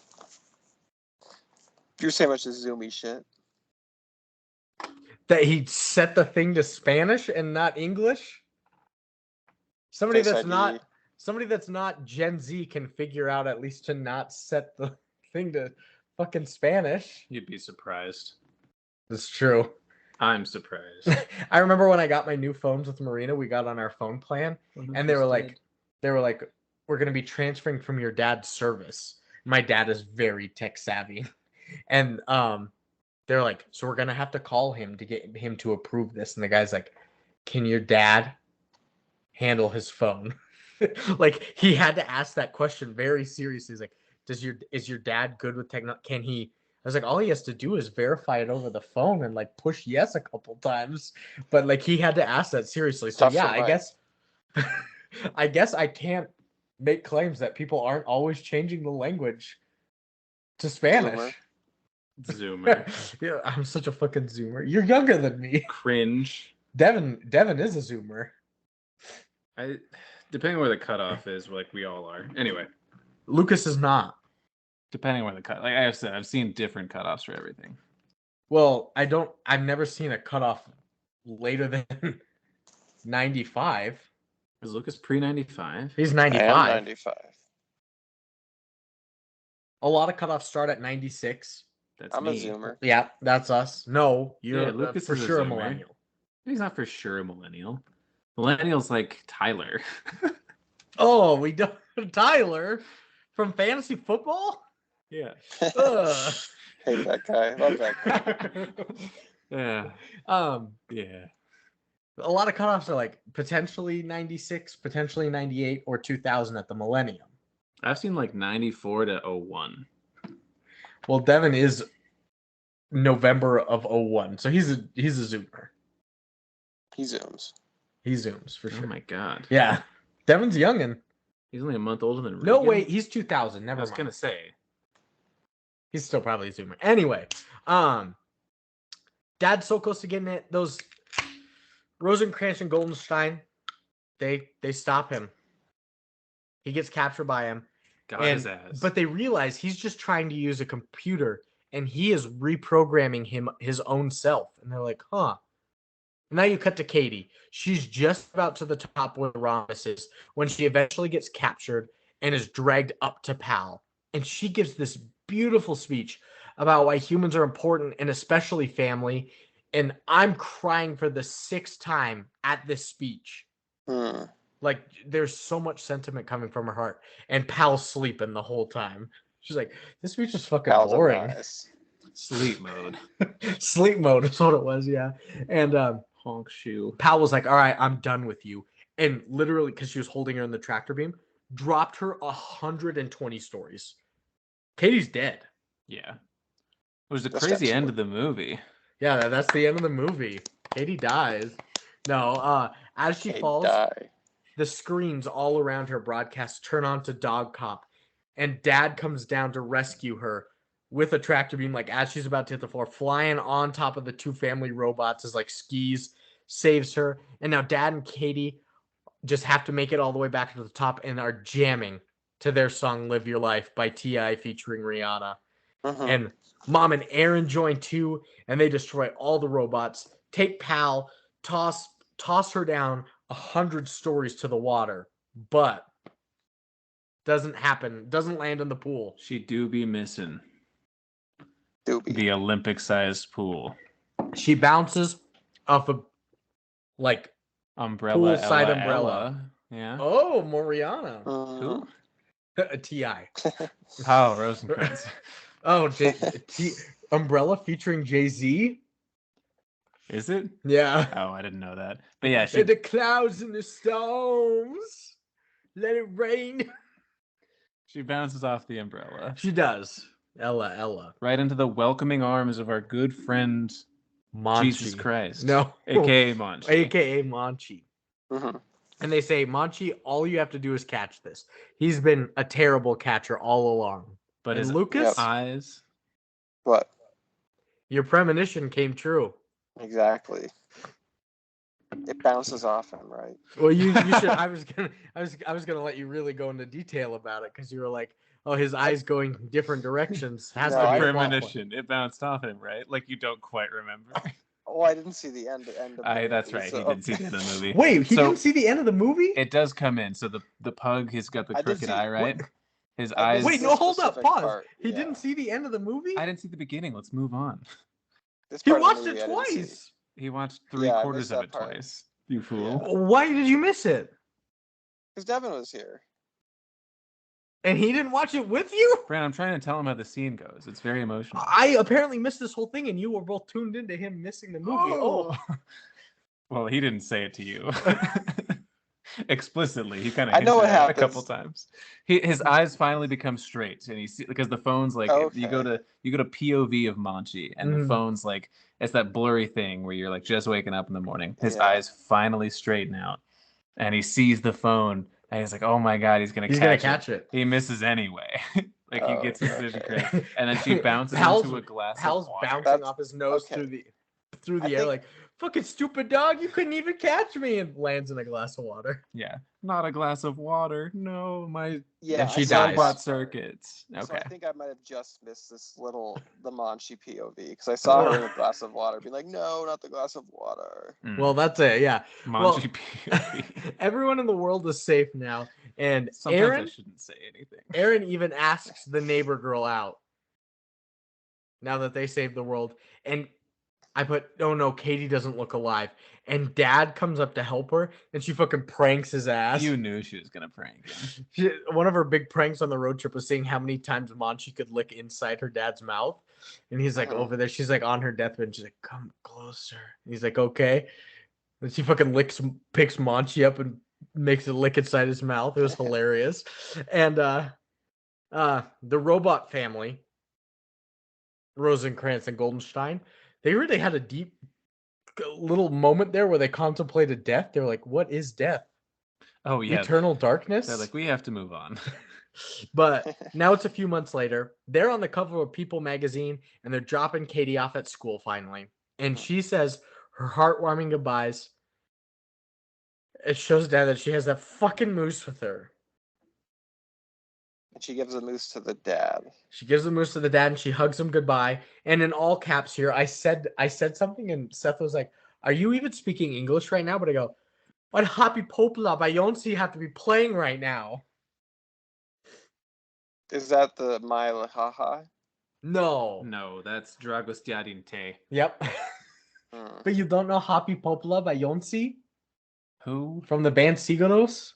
You're saying much of zoomy shit. That he set the thing to Spanish and not English? Somebody Face that's not Gen Z can figure out at least to not set the thing to fucking Spanish. You'd be surprised. That's true. I'm surprised. I remember when I got my new phones with Marina, we got on our phone plan, and they were like, we're going to be transferring from your dad's service. My dad is very tech savvy. And they're like, so we're going to have to call him to get him to approve this. And the guy's like, can your dad handle his phone? Like, he had to ask that question very seriously. He's like, is your dad good with technology? Can he? I was like, all he has to do is verify it over the phone and like push yes a couple times. But like, he had to ask that seriously. So yeah, I guess I can't make claims that people aren't always changing the language to Spanish. Zoomer. Yeah, I'm such a fucking Zoomer. You're younger than me. Cringe. Devon is a Zoomer. Depending where the cutoff is, like we all are. Anyway, Lucas is not. Depending where the cut, like I said, I've seen different cutoffs for everything. Well, I've never seen a cutoff later than 95. Is Lucas pre-95? He's 95. I am 95. A lot of cutoffs start at 96. That's I'm me. a Zoomer. Yeah, that's us. No, you're Lucas for is sure a Zoomer. millennial. He's not for sure a millennial. Millennial's like Tyler. Oh, we don't. Tyler from fantasy football? Yeah. Hate that guy. Love that guy. Yeah. Yeah. A lot of cutoffs are like potentially 96, potentially 98, or 2000 at the millennium. I've seen like 94 to 01. Well, Devon is November of 01, so he's a Zoomer. He zooms. He zooms for sure. Oh my god. Yeah. Devon's youngin'. He's only a month older than Regan. No, wait, he's 2000. Never I was mind. gonna say. He's still probably a Zoomer. Anyway, Dad's so close to getting it. Those Rosencrantz and Goldenstein, they stop him. He gets captured by him. Got his ass. But they realize he's just trying to use a computer, and he is reprogramming his own self. And they're like, huh. Now you cut to Katie. She's just about to the top where Rhombus is when she eventually gets captured and is dragged up to Pal. And she gives this beautiful speech about why humans are important and especially family. And I'm crying for the 6th time at this speech. Like, there's so much sentiment coming from her heart. And Pal's sleeping the whole time. She's like, this speech is fucking Pals are boring. nice. Sleep mode. Sleep mode is what it was, yeah. And Honk shoe. Pal was like, all right, I'm done with you. And literally, because she was holding her in the tractor beam, dropped her 120 stories. Katie's dead. Yeah. It was a That's crazy end actually- of the movie. Yeah, that's the end of the movie. Katie dies. No, as she They falls, die. the screens all around her broadcast turn on to Dog Cop, and Dad comes down to rescue her with a tractor beam, like as she's about to hit the floor, flying on top of the 2 family robots as like skis, saves her. And now Dad and Katie just have to make it all the way back to the top and are jamming to their song "Live Your Life" by T.I. featuring Rihanna. And Mom and Aaron join too, and they destroy all the robots, take Pal, toss her down 100 stories to the water, but doesn't land in the pool. She do be missing Doobie. the Olympic-sized pool. She bounces off a like Umbrella. Poolside Ella, umbrella. Ella. Yeah. oh Moriana, Who? a T.I. Oh, Rosencrantz. Oh, Umbrella featuring Jay-Z. Is it? Yeah. Oh, I didn't know that. But yeah, In the clouds and the storms, let it rain. she bounces off the umbrella. She does. Ella. Right into the welcoming arms of our good friend Monchi. Jesus Christ. No. AKA Monchi. AKA Monchi. Mhm. And they say, Monchi, all you have to do is catch this. He's been a terrible catcher all along. But And his Lucas, eyes. What? your premonition came true. Exactly. It bounces off him, right? Well, you should. I was gonna let you really go into detail about it because you were like, oh, his eyes going different directions has No, to I- be a plot point. Premonition. It bounced off him, right? Like you don't quite remember. Oh, I didn't see the end of the That's movie, right. so- He did see the end of the movie. Wait, he So- didn't see the end of the movie? It does come in. So the pug, he's got the I did crooked see- eye, right? His I did eyes. Wait, see no, this hold up, specific pause. part, He yeah. didn't see the end of the movie? I didn't see the beginning. Let's move on. This He part of the watched movie it I didn't see. twice. He watched Yeah, I 3/4 missed of that it part. twice. You fool. Yeah. Why did you miss it? Because Devon was here. And he didn't watch it with you? Brand, I'm trying to tell him how the scene goes. It's very emotional. I apparently missed this whole thing, and you were both tuned into him missing the movie. Oh. Well, he didn't say it to you. Explicitly, he kind of I know what a happens. couple times. His eyes finally become straight, and he see because the phone's like you go to POV of Monchi, and the Mhm. phone's like it's that blurry thing where you're like just waking up in the morning. His Yeah. eyes finally straighten out, and he sees the phone, and he's like, "Oh my god, he's gonna catch it." it. He misses anyway. Like he gets his vision okay. correct, and then she bounces Pal's- into a glass Pal's of water. bouncing That's- off his nose okay. through the I air think- like, fucking stupid dog, you couldn't even catch me, and lands in a glass of water. Yeah, not a glass of water. No, my Yeah, And she I saw dies. that robot part. circuits. So Okay. I think I might have just missed the Monchi POV because I saw her in a glass of water, being like, "No, not the glass of water." Well, that's it, yeah. Monchi well- POV. Everyone in the world is safe now, and Sometimes I Aaron shouldn't say anything. Aaron even asks the neighbor girl out now that they saved the world. And I put, oh no, Katie doesn't look alive. And Dad comes up to help her, and she fucking pranks his ass. You knew she was gonna prank him. One of her big pranks on the road trip was seeing how many times Monchi could lick inside her dad's mouth. And he's like Uh-huh. over there. She's like on her deathbed. And she's like, come closer. And he's like, okay. And she fucking picks Monchi up and makes it lick inside his mouth. It was hilarious. And the robot family, Rosencrantz and Goldenstein, they really had a deep little moment there where they contemplated death. They were like, what is death? Oh yeah. Eternal darkness? They're like, we have to move on. But now it's a few months later. They're on the cover of People magazine, and they're dropping Katie off at school finally. And she says her heartwarming goodbyes. It shows Dad that she has that fucking moose with her. And she gives the moose to the dad. She gives the moose to the dad, and she hugs him goodbye. And in all caps here, I said something, and Seth was like, are you even speaking English right now? But I go, why Happy Popula by Yonsei have to be playing right now? Is that the Mile Haha? No. No, that's Dragostiadin Te. Yep. Hmm. But you don't know Happy Popula by Yonsei Who? from the band Sigurus?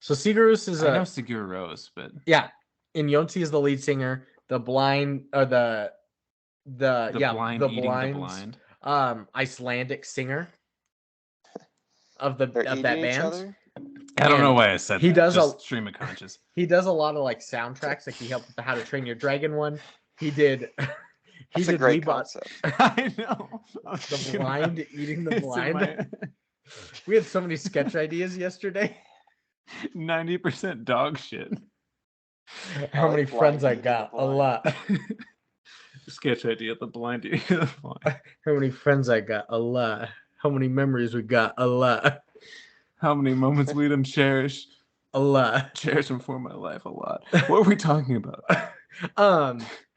So Sigurus is I know Sigur Rose, but yeah, and Yonsei is the lead singer. The blind or the blind the eating blinds, the blind. Icelandic singer of They're that eating band. each other? I don't know And why I said he that. does Just stream of conscious. He does a lot of like soundtracks. Like he helped with the How to Train Your Dragon one. He did. That's a great concept. I know. The blind eating the It's in blind. my- We had so many sketch ideas yesterday. 90% dog shit. How like many blind friends I eating the got? A blind. lot. Sketch idea, the blind eating the blind. How many friends I got? A lot. How many memories we got? A lot. How many moments we done cherish? A lot. Cherish them for my life a lot. What are we talking about?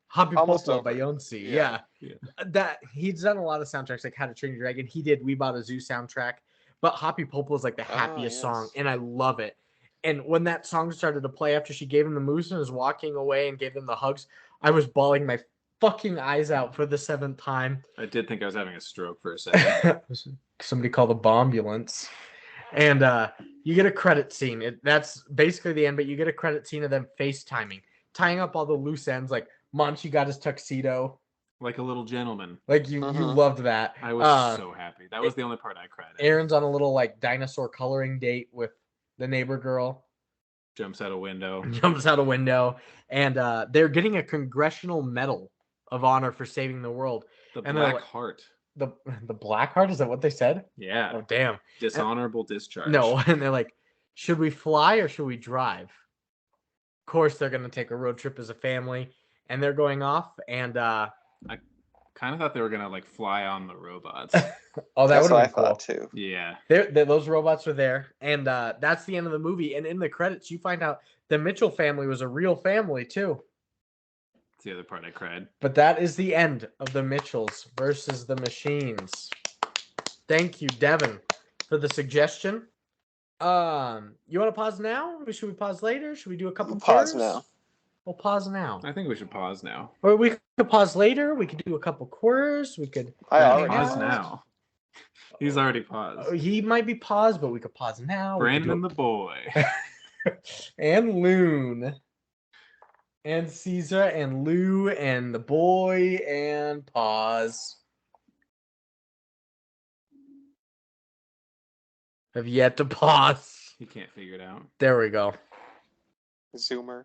Happy Almost Popolo by over. Yonsei. Yeah. Yeah. That he's done a lot of soundtracks like How to Train Your Dragon. He did We Bought a Zoo soundtrack, but Happy Popolo is like the happiest song, yes. and I love it. And when that song started to play after she gave him the moose and was walking away and gave them the hugs, I was bawling my fucking eyes out for the 7th time. I did think I was having a stroke for a second. Somebody call the bombulance. And you get a credit scene. That's basically the end, but you get a credit scene of them FaceTiming, tying up all the loose ends. Like Monchi got his tuxedo. Like a little gentleman. Like you loved that. I was so happy. That was the only part I cried at. Aaron's on a little like dinosaur coloring date with the neighbor girl. Jumps out a window. Jumps out a window. And they're getting a congressional medal of honor for saving the world. The And they're Black like- Heart. The Black Heart, is that what they said? Yeah. Oh damn. Dishonorable discharge. No, and they're like, should we fly or should we drive? Of course, they're gonna take a road trip as a family, and they're going off. And Kind of thought they were gonna like fly on the robots. oh, that That's would what I have been cool. thought too. Yeah. Those robots are there, and that's the end of the movie. And in the credits, you find out the Mitchell family was a real family too. That's the other part I cried. But that is the end of the Mitchells versus the Machines. Thank you, Devon, for the suggestion. You want to pause now? Or should we pause later? Should we do a couple Pause queers? now. We'll pause now. I think we should pause now. Or we could pause later. We could do a couple queers. We could. I already Pause paused. now. He's already paused. He might be paused, but we could pause now. Brandon the boy. And Loon. And Caesar and Lou and the boy and pause. Have yet to pause. He can't figure it out. There we go. Zoomer.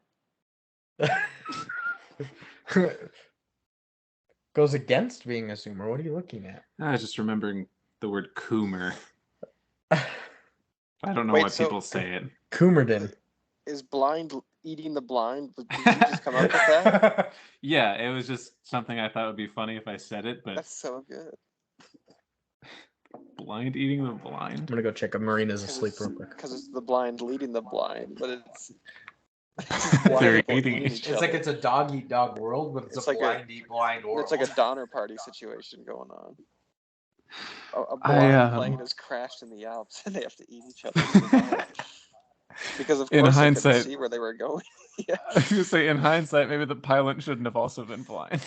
Goes against being a zoomer. What are you looking at? I was just remembering the word coomer. I don't know Wait, why so- people say it. Coomerden. Is blind eating the blind? Did you just come up with that? Yeah, it was just something I thought would be funny if I said it, but That's so good. blind eating the I'm blind. gonna go check if Marina's asleep real quick. Because it's the blind leading the blind, but it's They're blind people eating eating each each It's like other. it's a dog eat dog world, but it's It's a like blind eat blind world. It's like a Donner Party situation going on. A I, blind plane has crashed in the Alps, and they have to eat each other. Because of In course they hindsight- couldn't see where they were going. Yeah. I was gonna say, in hindsight, maybe the pilot shouldn't have also been blind.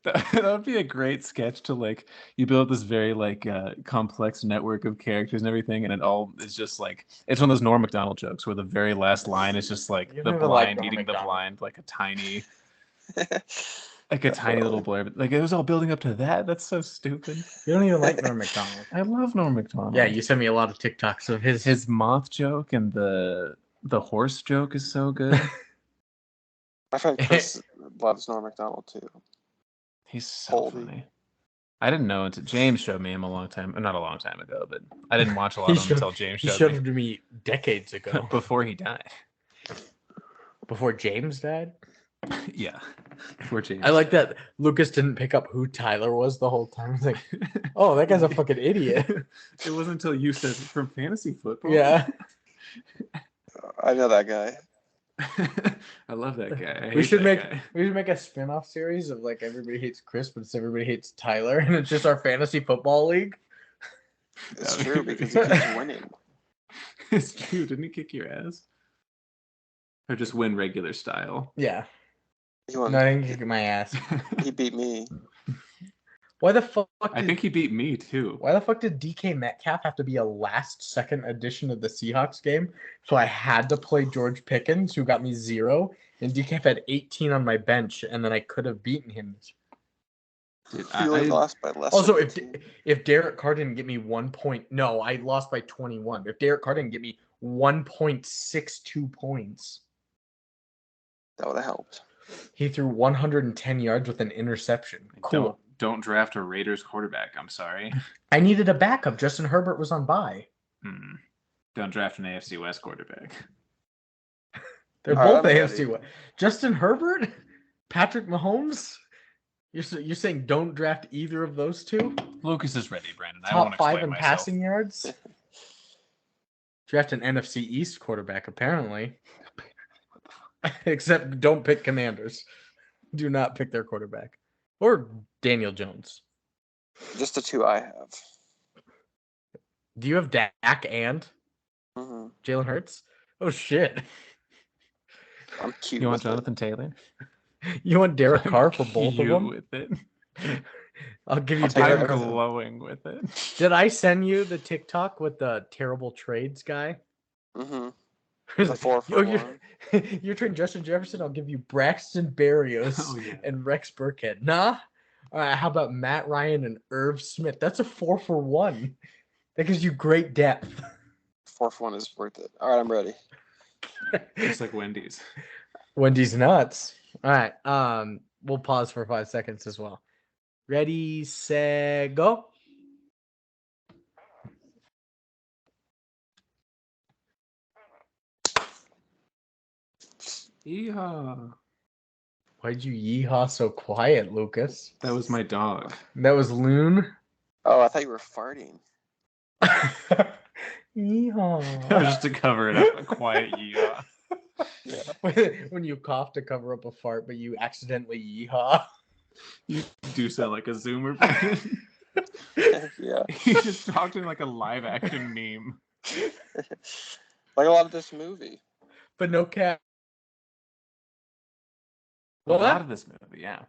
That would be a great sketch to like. You build this very like complex network of characters and everything, and it all is just like it's one of those Norm Macdonald jokes where the very last line is just like You the don't even like blind Norm eating the Macdonald. blind, like a tiny little blurb. Like it was all building up to that. That's so stupid. You don't even like Norm Macdonald. I love Norm Macdonald. Yeah, you sent me a lot of TikToks of his moth joke and the horse joke is so good. My friend Chris loves Norm Macdonald too. He's so Holdy. funny. I didn't know until James showed me him a long time, not a long time ago, but I didn't watch a lot He of him showed- until James He showed, showed me him to me decades ago. before he died. Before James died? Yeah, before James. I like that Lucas didn't pick up who Tyler was the whole time. He's like, oh, that guy's a fucking idiot. It wasn't until you said from fantasy football. Yeah. I know that guy. I love that guy. We should make a spin-off series of like Everybody Hates Chris, but it's Everybody Hates Tyler, and it's just our fantasy football league. It's true because he keeps winning. It's true. Didn't he kick your ass? Or just win regular style? Yeah. He won. No, I think he kicked my ass. He beat me. Why the fuck? I think he beat me too. Why the fuck did DK Metcalf have to be a last-second addition of the Seahawks game? So I had to play George Pickens, who got me 0, and DK had 18 on my bench, and then I could have beaten him. Dude, You only lost by less. Also, than if Derek Carr didn't get me 1 point, no, I lost by 21. If Derek Carr didn't get me 1.62 points, that would have helped. he threw 110 yards with an interception. Cool. Don't draft a Raiders quarterback. I'm sorry. I needed a backup. Justin Herbert was on bye. Don't draft an AFC West quarterback. They're All both right, I'm AFC ready. West. Justin Herbert, Patrick Mahomes. You're saying don't draft either of those two? Lucas is ready, Brandon. I Top won't 5 explain in myself. passing yards. Draft an NFC East quarterback, apparently. Except don't pick Commanders. Do not pick their quarterback. Or Daniel Jones. Just the two I have. Do you have Dak and Mm-hmm. Jalen Hurts? Oh, shit. I'm cute. You want with it. Jonathan Taylor? You want Derek Carr for both of You them? with it. I'll give you I'll take Derek I'm everything. glowing with it. Did I send you the TikTok with the terrible trades guy? Mm-hmm. He's The like, 4 for "Yo, you're, 1. you're trading Justin Jefferson. I'll give you Braxton Berrios Oh, yeah. and Rex Burkhead. Nah. All right. How about Matt Ryan and Irv Smith? That's a 4 for 1. That gives you great depth. 4 for 1 is worth it. All right, I'm ready. Just like Wendy's. Wendy's nuts. All right. We'll pause for 5 seconds as well. Ready, set, go. Yeehaw. Why'd you yeehaw so quiet, Lucas? That was my dog. That was Loon. Oh, I thought you were farting. Yeehaw. Just to cover it up, a quiet yeehaw. When you cough to cover up a fart, but you accidentally yeehaw. You do sound like a Zoomer, Brandon. Yeah. You just talked in like a live action meme. Like a lot of this movie. But no cat. A lot What? of this movie, yeah.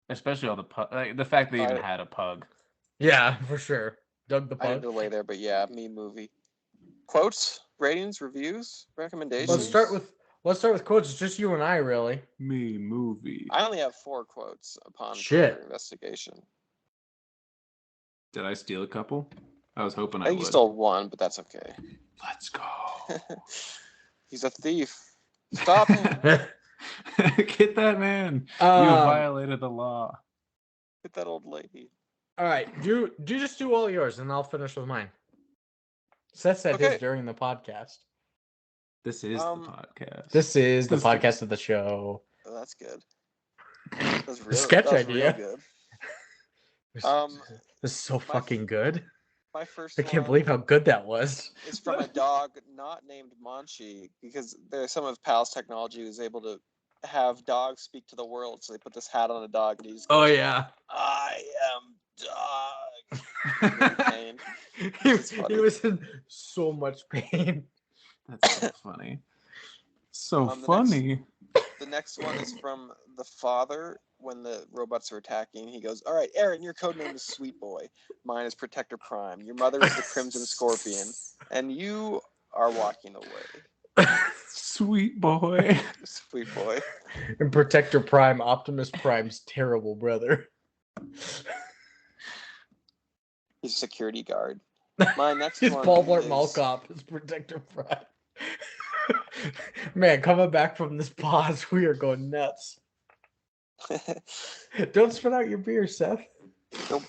Especially all the pug. Like, the fact they even had a pug. Yeah, for sure. Doug the I had Pug. to delay there, but yeah, me movie. Quotes, ratings, reviews, recommendations. Let's start with quotes. It's just you and I, really. Me movie. I only have 4 quotes upon Shit. further investigation. Did I steal a couple? I was hoping I I think would. you stole 1, but that's okay. Let's go. He's a thief. Stop him. Get that man. You Um, violated the law. Get that old lady. All right, do just do all yours, and I'll finish with mine. Seth said Okay. his during the podcast. This is the Um, podcast. This is the This- podcast of the show. Oh, that's good. That's real. Sketch that was idea. Real good. This, Um, this is so fucking good. My first I can't one believe how good that was. is from a dog not named Monchi, because there's some of Pal's technology was able to have dogs speak to the world. So they put this hat on a dog, and he just Oh goes, yeah. I am dog. In pain. he, It's he funny. was in so much pain. That's so funny. So The funny. The next one is from the father when the robots are attacking. He goes, all right, Aaron, your code name is Sweet Boy. Mine is Protector Prime. Your mother is the Crimson Scorpion. And you are walking away. Sweet boy. Sweet Boy. And Protector Prime, Optimus Prime's terrible brother. He's a security guard. My next He's one Paul Blart is... Mall Cop is Protector Prime. Man, coming back from this pause, we are going nuts. Don't spit out your beer, Seth.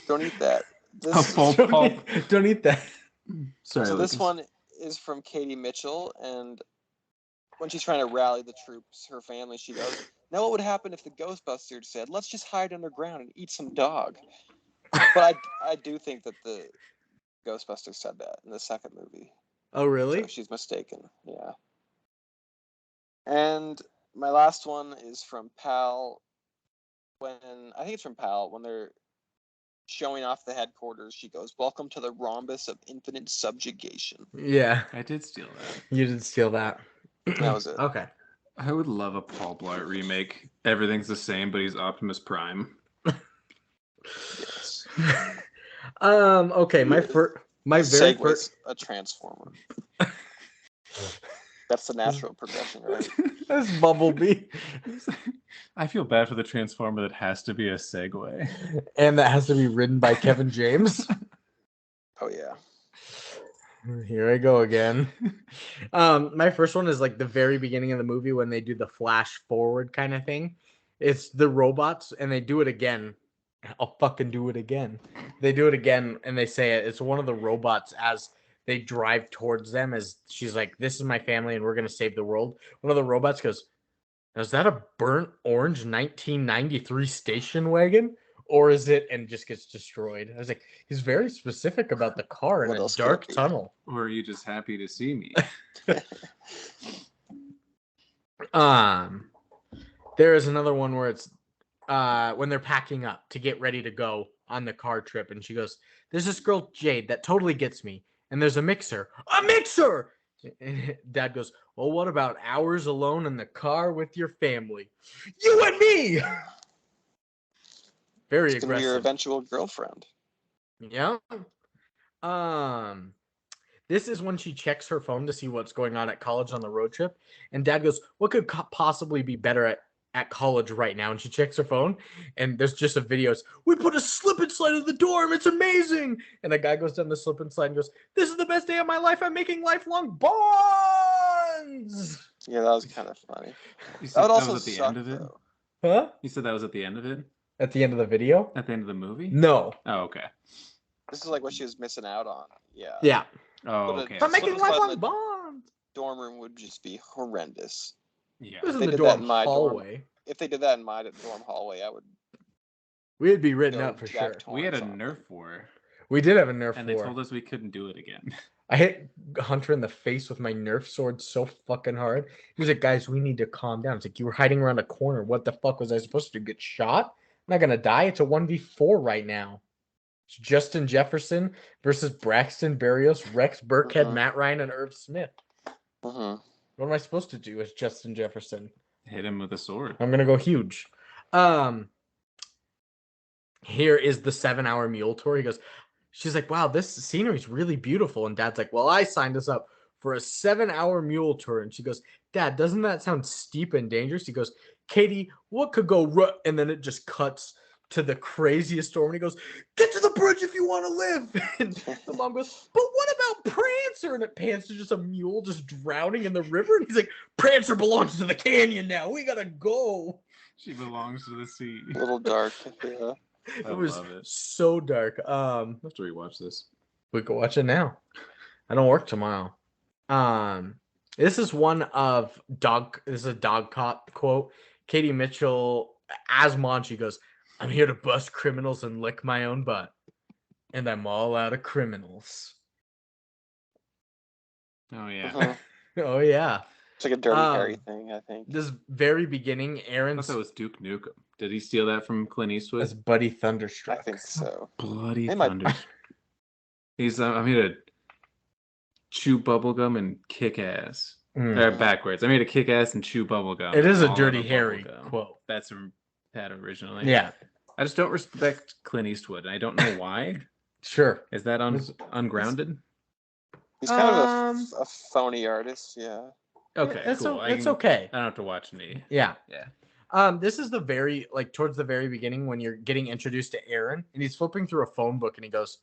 don't eat that. A This, full pulp. Don't eat that. Sorry, so this Lucas. one is from Katie Mitchell, and when she's trying to rally the troops, her family, she goes, now what would happen if the Ghostbusters said, let's just hide underground and eat some dog? But I do think that the Ghostbusters said that in the second movie. Oh, really? So she's mistaken. Yeah. And my last one is from Pal. I think it's from Pal, when they're showing off the headquarters, she goes, "Welcome to the rhombus of infinite subjugation." Yeah, I did steal that. you did steal that. That was it. Okay. I would love a Paul Blart remake. Everything's the same, but he's Optimus Prime. Yes. Okay, my very Segway's first. a transformer. That's the natural progression, right? That's Bumblebee, I feel bad for the Transformer that has to be a Segway. and that has to be written by Kevin James. Oh yeah. Here I go again. My first one is like the very beginning of the movie when they do the flash forward kind of thing. It's the robots, and they do it again. I'll fucking do it again. They do it again, and they say it. It's one of the robots as they drive towards them. As she's like, "This is my family, and we're gonna save the world." One of the robots goes, "Is that a burnt orange 1993 station wagon?" Or is it, and just gets destroyed? I was like, he's very specific about the car in What a else could dark it be? tunnel. Or are you just happy to see me? There is another one where it's when they're packing up to get ready to go on the car trip, and she goes, "There's this girl Jade that totally gets me, and there's a mixer." And Dad goes, "Well, what about hours alone in the car with your family? You and me." Very It's gonna be your aggressive. eventual girlfriend. Yeah. This is when she checks her phone to see what's going on at college on the road trip, and Dad goes, "What could possibly be better at college right now?" And she checks her phone, and there's just a video. "We put a slip and slide in the dorm. It's amazing." And the guy goes down the slip and slide and goes, "This is the best day of my life. I'm making lifelong bonds." Yeah, that was kind of funny. You That said would that also was at the suck, end of it? though. Huh? You said that was at the end of it? At the end of the video? At the end of the movie? No. Oh, okay. This is like what she was missing out on. Yeah. Yeah. Oh, But okay. I'm Slip making and slide in lifelong the bonds. dorm room would just be horrendous. Yeah. It was in they the did that dorm in my dorm, hallway. If they did that in my dorm hallway, I would We'd be written go up for Jack sure. We had a Torrance on Nerf war, We did have a Nerf and war. they told us we couldn't do it again. I hit Hunter in the face with my Nerf sword so fucking hard. He was like, "Guys, we need to calm down." It's like, "You were hiding around a corner. What the fuck was I supposed to do? Get shot? I'm not gonna die. It's a 1v4 right now. It's Justin Jefferson versus Braxton Berrios, Rex Burkhead, Mhm. Matt Ryan, and Irv Smith. hmm What am I supposed to do as Justin Jefferson? Hit him with a sword. I'm gonna go huge. Here is the 7-hour mule tour. He goes, she's like, "Wow, this scenery is really beautiful." And Dad's like, "Well, I signed us up for a 7-hour mule tour." And she goes, "Dad, doesn't that sound steep and dangerous?" He goes, "Katie, what could go right?" And then it just cuts to the craziest storm. And he goes, "Get to the bridge if you want to live." And the mom goes, "But what about Prancer?" And it pans to just a mule just drowning in the river. And he's like, "Prancer belongs to the canyon now. We gotta go." She belongs to the sea. A little dark. Yeah. I It was love it. so dark. I have to rewatch this. We could watch it now. I don't work tomorrow. This is one of dog. This is a dog cop quote. Katie Mitchell as Monchi goes, "I'm here to bust criminals and lick my own butt, and I'm all out of criminals." Oh yeah. Mhm. Oh yeah. It's like a Dirty Um, Harry thing, I think. This very beginning, I Aaron's thought that was Duke Nukem. Did he steal that from Clint Eastwood? as Buddy I Thunderstruck. think so. Bloody They might- thunder. He's I'm here to chew bubblegum and kick ass. Or backwards. I'm here to kick ass and chew bubblegum. It is a All Dirty out of Harry bubblegum. quote. That's from Pat originally. Yeah, I just don't respect Clint Eastwood, and I don't know why. sure. Is that ungrounded? He's kind Um, of a phony artist, yeah. Okay, it's, cool. it's okay. I don't have to watch any. Yeah. Yeah. This is the very towards the very beginning when you're getting introduced to Aaron, and he's flipping through a phone book, and he goes,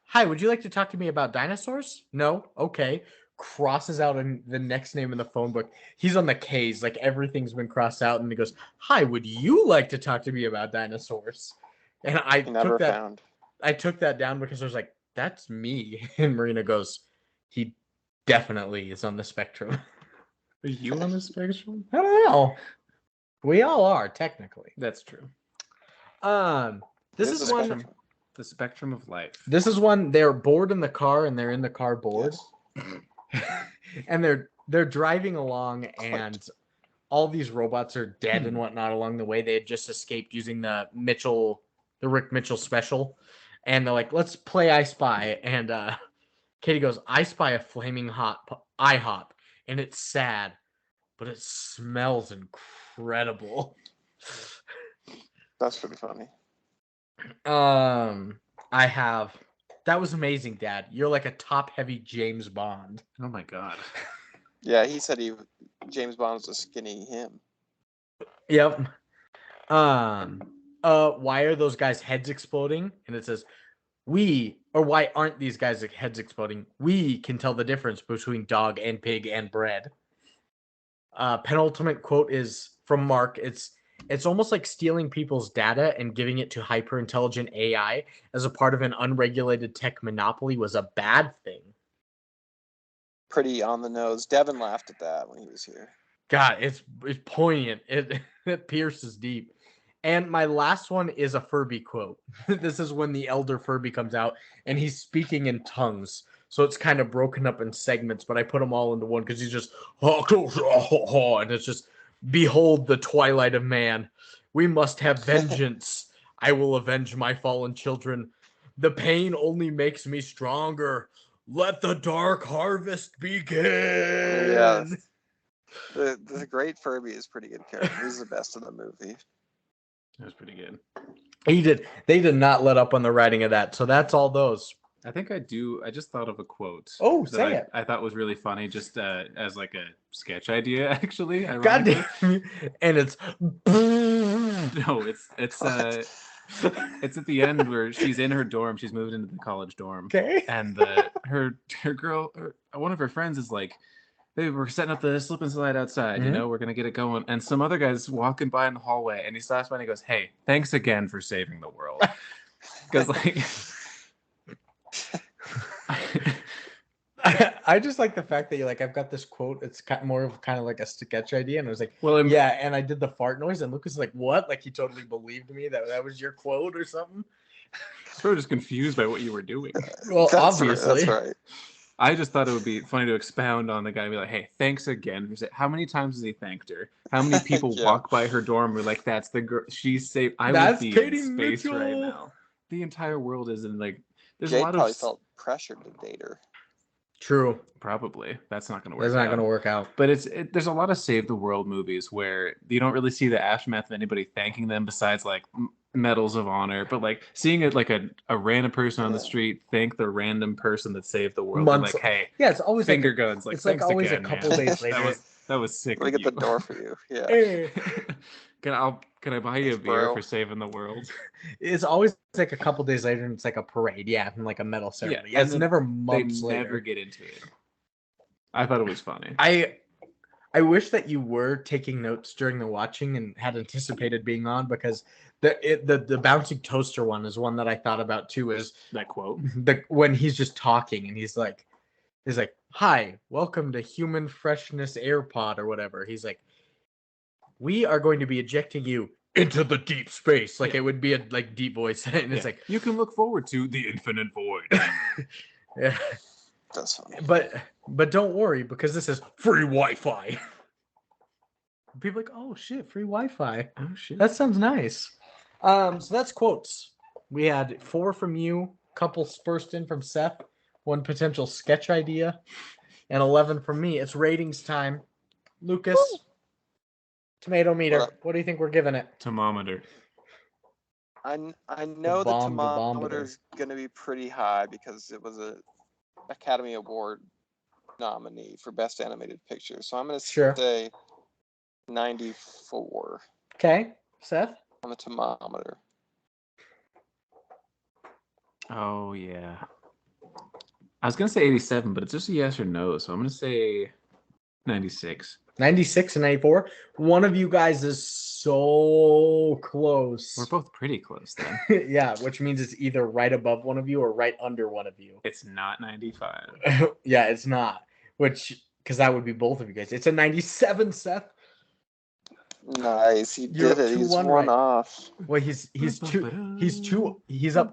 "Hi, would you like to talk to me about dinosaurs?" "No." "Okay." Crosses out in the next name in the phone book. He's on the K's, like everything's been crossed out, and he goes, "Hi, would you like to talk to me about dinosaurs?" And I He never took that. found. I took that down because I was like, "That's me." And Marina goes, "He definitely is on the spectrum." Are you on the spectrum? I don't know. We all are technically. That's true. This It is a one. spectrum. The spectrum of life. This is one. They're bored in the car, and they're in the car bored, Yes. and they're driving along, and all these robots are dead and whatnot along the way. They had just escaped using the Rick Mitchell special. And they're like, let's play I Spy. And Katie goes, I spy a flaming hot IHOP. And it's sad, but it smells incredible. That's pretty funny. That was amazing, Dad. You're like a top-heavy James Bond. Oh my god. Yeah, he said James Bond's a skinny him. Yep. Why are those guys' heads exploding? And it says, why aren't these guys' heads exploding? We can tell the difference between dog and pig and bread. Penultimate quote is from Mark. It's almost like stealing people's data and giving it to hyper-intelligent AI as a part of an unregulated tech monopoly was a bad thing. Pretty on the nose. Devon laughed at that when he was here. God, it's poignant. It pierces deep. And my last one is a Furby quote. This is when the elder Furby comes out and he's speaking in tongues. So it's kind of broken up in segments, but I put them all into one because he's just, and it's just, behold the twilight of man. We must have vengeance. I will avenge my fallen children. The pain only makes me stronger. Let the dark harvest begin. Yeah. The great Furby is pretty good character. He's the best in the movie. That was pretty good. They did not let up on the writing of that. So that's all those. I think I just thought of a quote. Oh, that say it. I thought was really funny, just as like a sketch idea, actually. God damn. And it's no, it's it's at the end where she's in her dorm. She's moved into the college dorm. Okay. And her girl, one of her friends is like, hey, we're setting up the slip and slide outside. Mm-hmm. You know, we're gonna get it going. And some other guy's walking by in the hallway, and he stops by and he goes, "Hey, thanks again for saving the world." Because like. I just like the fact that you're like, I've got this quote. It's more of kind of like a sketch idea, and I was like, well, yeah. And I did the fart noise, and Lucas is like, what? Like he totally believed me that was your quote or something. Sort of just confused by what you were doing. Well, That's obviously, right, that's right. I just thought it would be funny to expound on the guy and be like, hey, thanks again. How many times has he thanked her? How many people Yeah. walk by her dorm and were like, that's the girl, she's safe. I That's would be Katie in space Mitchell. right now. The entire world is in like, there's Jade a lot probably of felt pressured to date her. true. probably that's not going to work. That's not out. going to work out. But there's a lot of save the world movies where you don't really see the aftermath of anybody thanking them besides like medals of honor, but like seeing it like a random person on the street thank the random person that saved the world. Months- Like, hey, Yeah, it's always finger like guns. Like, it's like thanks always again, a couple man. days later. That was sick. Let me of get the you. door for you. Yeah. Eh. Can I buy you a Thanks, beer bro. for saving the world? It's always like a couple days later, and it's like a parade, yeah, and like a medal ceremony. Yeah, It's and never They months later. never get into it. I thought it was funny. I wish that you were taking notes during the watching and had anticipated being on, because the bouncing toaster one is one that I thought about too. Is That quote. when he's just talking and he's like, "Hi, welcome to Human Freshness AirPod or whatever." He's like, "We are going to be ejecting you into the deep space." Like it would be a like deep voice, and it's like, you can look forward to the infinite void. yeah. That's funny. But don't worry, because this is free Wi-Fi. People are like, oh shit, free Wi-Fi. Oh shit. That sounds nice. So that's quotes. We had 4 from you, couple first in from Seth, 1 potential sketch idea, and 11 from me. It's ratings time. Lucas, Woo! tomato meter. What up? What do you think we're giving it? Thermometer. I know the bomb, the thermometer is going to be pretty high because it was a Academy Award nominee for Best Animated Picture. So I'm going to Sure. say 94 Okay, Seth? on the thermometer. Oh yeah. I was gonna say 87, but it's just a yes or no, so I'm gonna say 96. 96 and 94. One of you guys is so close. We're both pretty close then. Yeah, which means it's either right above one of you or right under one of you. It's not 95. Yeah, it's not. Because that would be both of you guys. It's a 97, Seth. Nice, he You're did up it. He's 2-1 one right. off. Well, he's up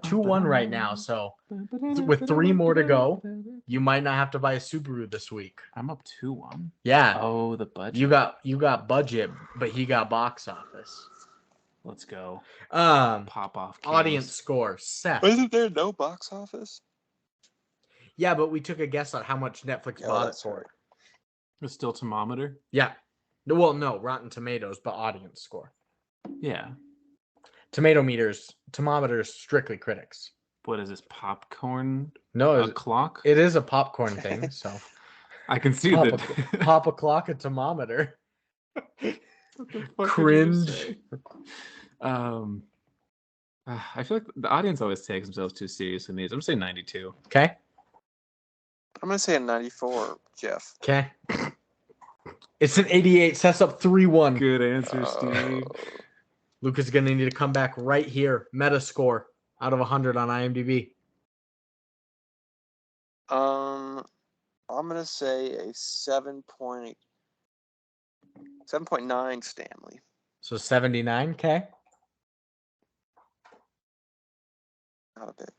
2-1 right now. So with 3 more to go, You might not have to buy a Subaru this week. I'm up 2-1. Yeah. Oh, the budget. You got budget, but he got box office. Let's go. Pop off. Audience score. Seth. Isn't there no box office? Yeah, but we took a guess on how much Netflix bought it for. Right. It's still thermometer. Yeah. Well, no, Rotten Tomatoes, but audience score. Yeah. Thermometers, strictly critics. What is this, popcorn? No, A clock? it is a popcorn thing. So I can see pop, that. pop a clock, a thermometer. What the fuck did you Cringe. say? I feel like the audience always takes themselves too serious in these. I'm gonna say 92. Okay. I'm gonna say a 94, Jeff. Okay. It's an 88. Sets up 3-1. Good answer, Steve. Luca's gonna need to come back right here. Metascore out of 100 on IMDb. I'm gonna say a 7.9 Stanley. So 79. Okay. Not a bit.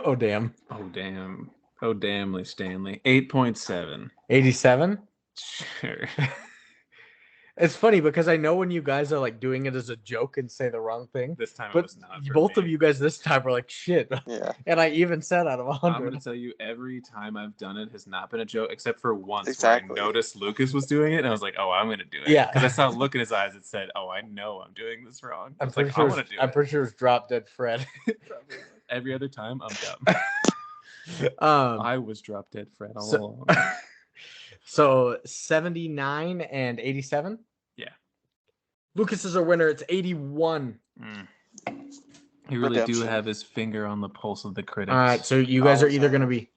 Oh damn. Oh damn. Oh damnly, Stanley. 8.7. 87. Sure. It's funny because I know when you guys are like doing it as a joke and say the wrong thing, This time it but was not. For both me. of you guys this time were like shit. Yeah. And I even said out of I'm 100. gonna tell you, every time I've done it has not been a joke, except for once Exactly. where I noticed Lucas was doing it, and I was like, "Oh, I'm gonna do it." Yeah. because I saw a look in his eyes that said, "Oh, I know I'm doing this wrong." I I'm was pretty like, sure. "I want to do I'm it." pretty sure it was Drop Dead Fred. Every other time, I'm dumb. I was drop dead Fred all along. So 79 and 87. Yeah. Lucas is our winner. It's 81. You really do Redemption. have his finger on the pulse of the critics. All right. So you guys are Always either going to have. be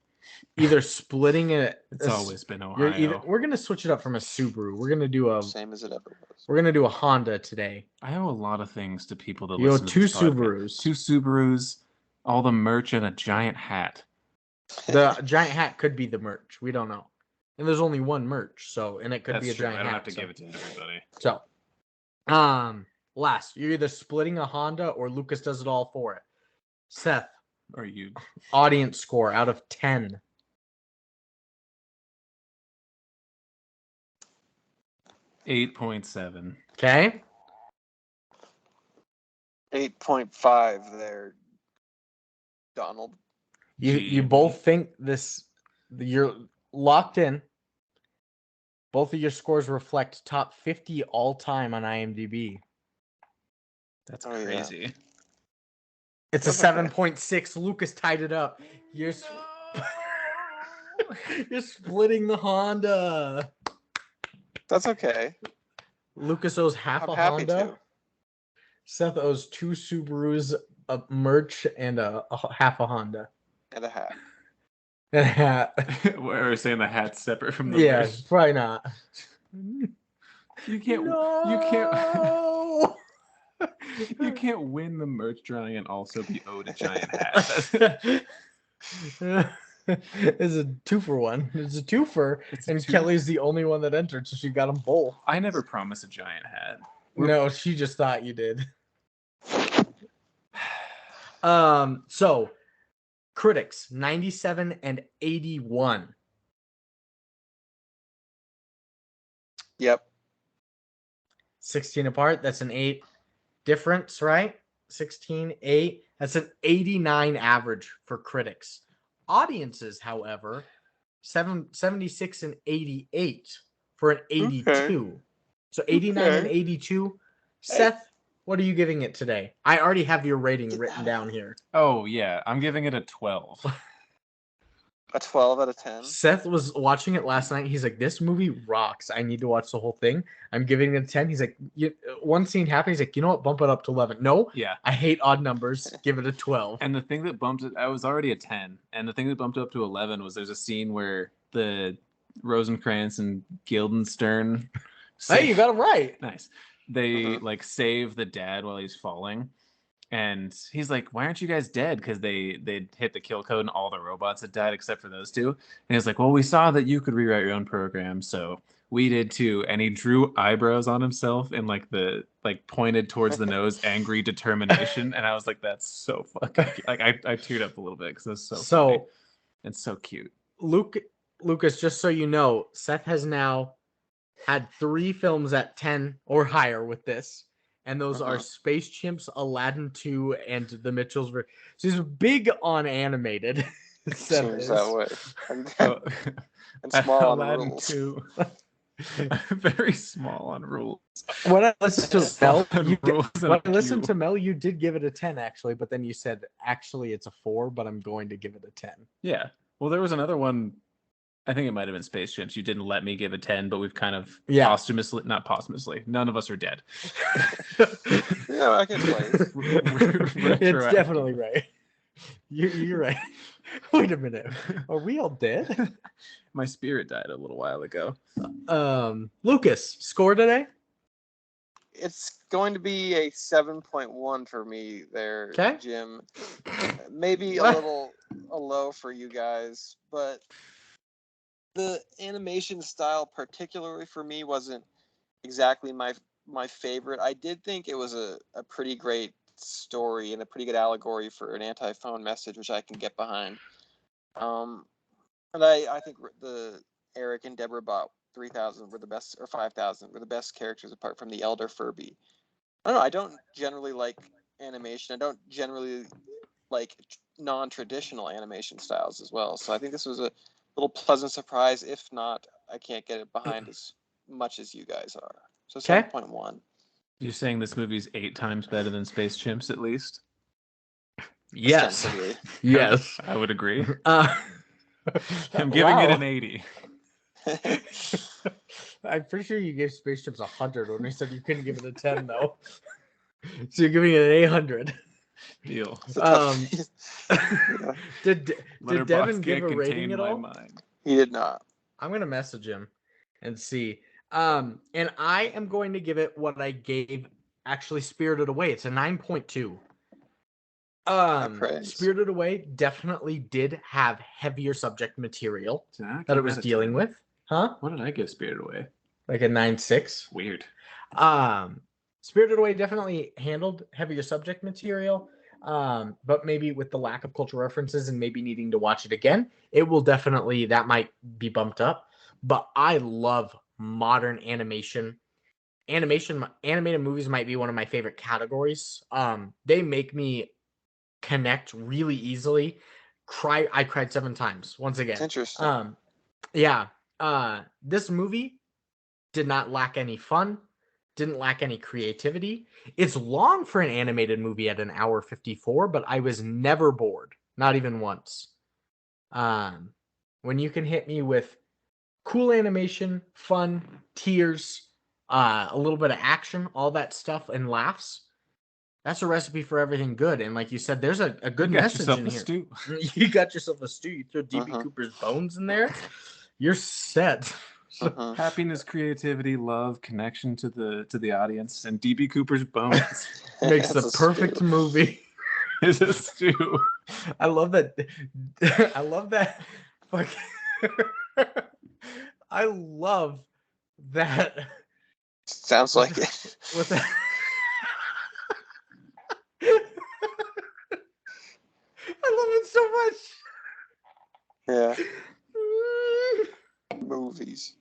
either splitting it. It's always been Ohio. We're going to switch it up from a Subaru. We're going to do a. Same as it ever was. We're going to do a Honda today. I owe a lot of things to people that You owe listen to 2 this podcast. Subarus. 2 Subarus, all the merch, and a giant hat. The giant hat could be the merch. We don't know. And there's only one merch, so and it could That's be a true. giant I don't hat. have to give it to everybody. So, last, you're either splitting a Honda or Lucas does it all for it. Seth, Or you. audience score out of 10. 8.7. Okay. 8.5 there, Donald. You Gee. both think this. You're locked in. Both of your scores reflect top 50 all time on IMDb. That's Oh, yeah. crazy. It's a That's okay. 7.6. Lucas tied it up. You're you're splitting the Honda. That's okay. Lucas owes half I'm a happy Honda. to. Seth owes 2 Subarus, a merch, and a half a Honda. And a hat. And a hat. We're saying the hat's separate from the Yeah, merch. probably not. You can't. No! You can't win the merch drawing and also be owed a giant hat. It's a 2-for-1. It's a twofer, It's a and two- Kelly's the only one that entered, so she got them both. I never promised a giant hat. No, she just thought you did. So critics 97 and 81. Yep. 16 apart. That's an 8 difference, right? 16, 8. That's an 89 average for critics. Audiences, however, 76 and 88 for an 82. Okay. So 89 and Okay. 82. Seth, what are you giving it today? I already have your rating written down here. Oh yeah, I'm giving it a 12. A 12 out of 10. Seth was watching it last night. He's like, this movie rocks. I need to watch the whole thing. I'm giving it a 10. He's like, one scene happened. He's like, you know what? Bump it up to 11. No, Yeah. I hate odd numbers. Give it a 12. And the thing that bumped it, I was already a 10. And the thing that bumped it up to 11 was there's a scene where the Rosencrantz and Guildenstern. Hey, you got it right. Nice. They like save the dad while he's falling. And he's like, why aren't you guys dead? Because they hit the kill code and all the robots had died except for those two. And he's like, well, we saw that you could rewrite your own program, so we did too. And he drew eyebrows on himself and like the pointed towards the nose, angry determination. And I was like, that's so fucking like I teared up a little bit because that's so funny. It's so cute. Lucas, just so you know, Seth has now had 3 films at 10 or higher with this. And those are Space Chimps, Aladdin 2, and The Mitchells. So he's big on animated. Seth Seems is. that way. So, And small on Aladdin rules. 2. Very small on rules. When I listened to Mel, you did give it a 10 actually, but then you said actually it's a 4, but I'm going to give it a 10. Yeah. Well, there was another one. I think it might have been Space Chimps. You didn't let me give a 10, but we've kind of not posthumously. None of us are dead. Yeah, I can play. It's definitely right. You're right. Wait a minute. Are we all dead? My spirit died a little while ago. Lucas, score today? It's going to be a 7.1 for me there, Okay. Jim. Maybe a low for you guys, but the animation style, particularly for me, wasn't exactly my favorite. I did think it was a pretty great story and a pretty good allegory for an anti-phone message, which I can get behind. And I think the Eric and Deborah Bot 3000 were the best, or 5000 were the best characters apart from the Elder Furby. I don't know. I don't generally like animation. I don't generally like non-traditional animation styles as well. So I think this was a little pleasant surprise. If not, I can't get it behind as much as you guys are. So 7.1. You're saying this movie's 8 times better than Space Chimps, at least? Yes. Yes. I would agree. I'm giving it an 80. I'm pretty sure you gave Space Chimps 100 when we said you couldn't give it a 10, though. So you're giving it an 800. Deal. Did Devon give a rating at all? Mind. He did not. I'm going to message him and see. And I am going to give it what I gave actually Spirited Away. It's a 9.2. Spirited Away definitely did have heavier subject material that it was dealing with. Huh? What did I give Spirited Away? Like a 9.6. Weird. Spirited Away definitely handled heavier subject material, but maybe with the lack of cultural references and maybe needing to watch it again, that might be bumped up. But I love modern animation. Animated movies might be one of my favorite categories. They make me connect really easily. I cried 7 times once again. It's interesting. This movie did not lack any fun, didn't lack any creativity. It's long for an animated movie at 1:54, but I was never bored, not even once. When you can hit me with cool animation, fun, tears, a little bit of action, all that stuff, and laughs, that's a recipe for everything good. And like you said, there's a good message in here. Stew. You got yourself a stew. You throw D.B. Cooper's bones in there, you're set. Happiness, creativity, love, connection to the audience, and D.B. Cooper's bones makes the perfect movie. It's a stew. I love that. I love that. I love that. Sounds like it. With that. I love it so much. Yeah. Movies.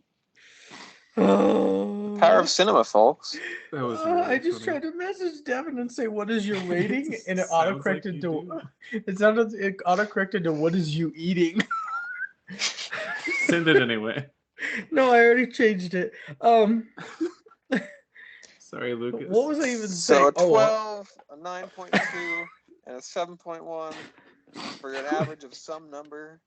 Oh. Power of cinema, folks. That was I just tried to message Devon and say, "What is your rating?" And it autocorrected it autocorrected to "What is you eating?" Send it anyway. No, I already changed it. Sorry, Lucas. What was I even saying? So a 12, a 9.2, and a 7.1 for an average of some number.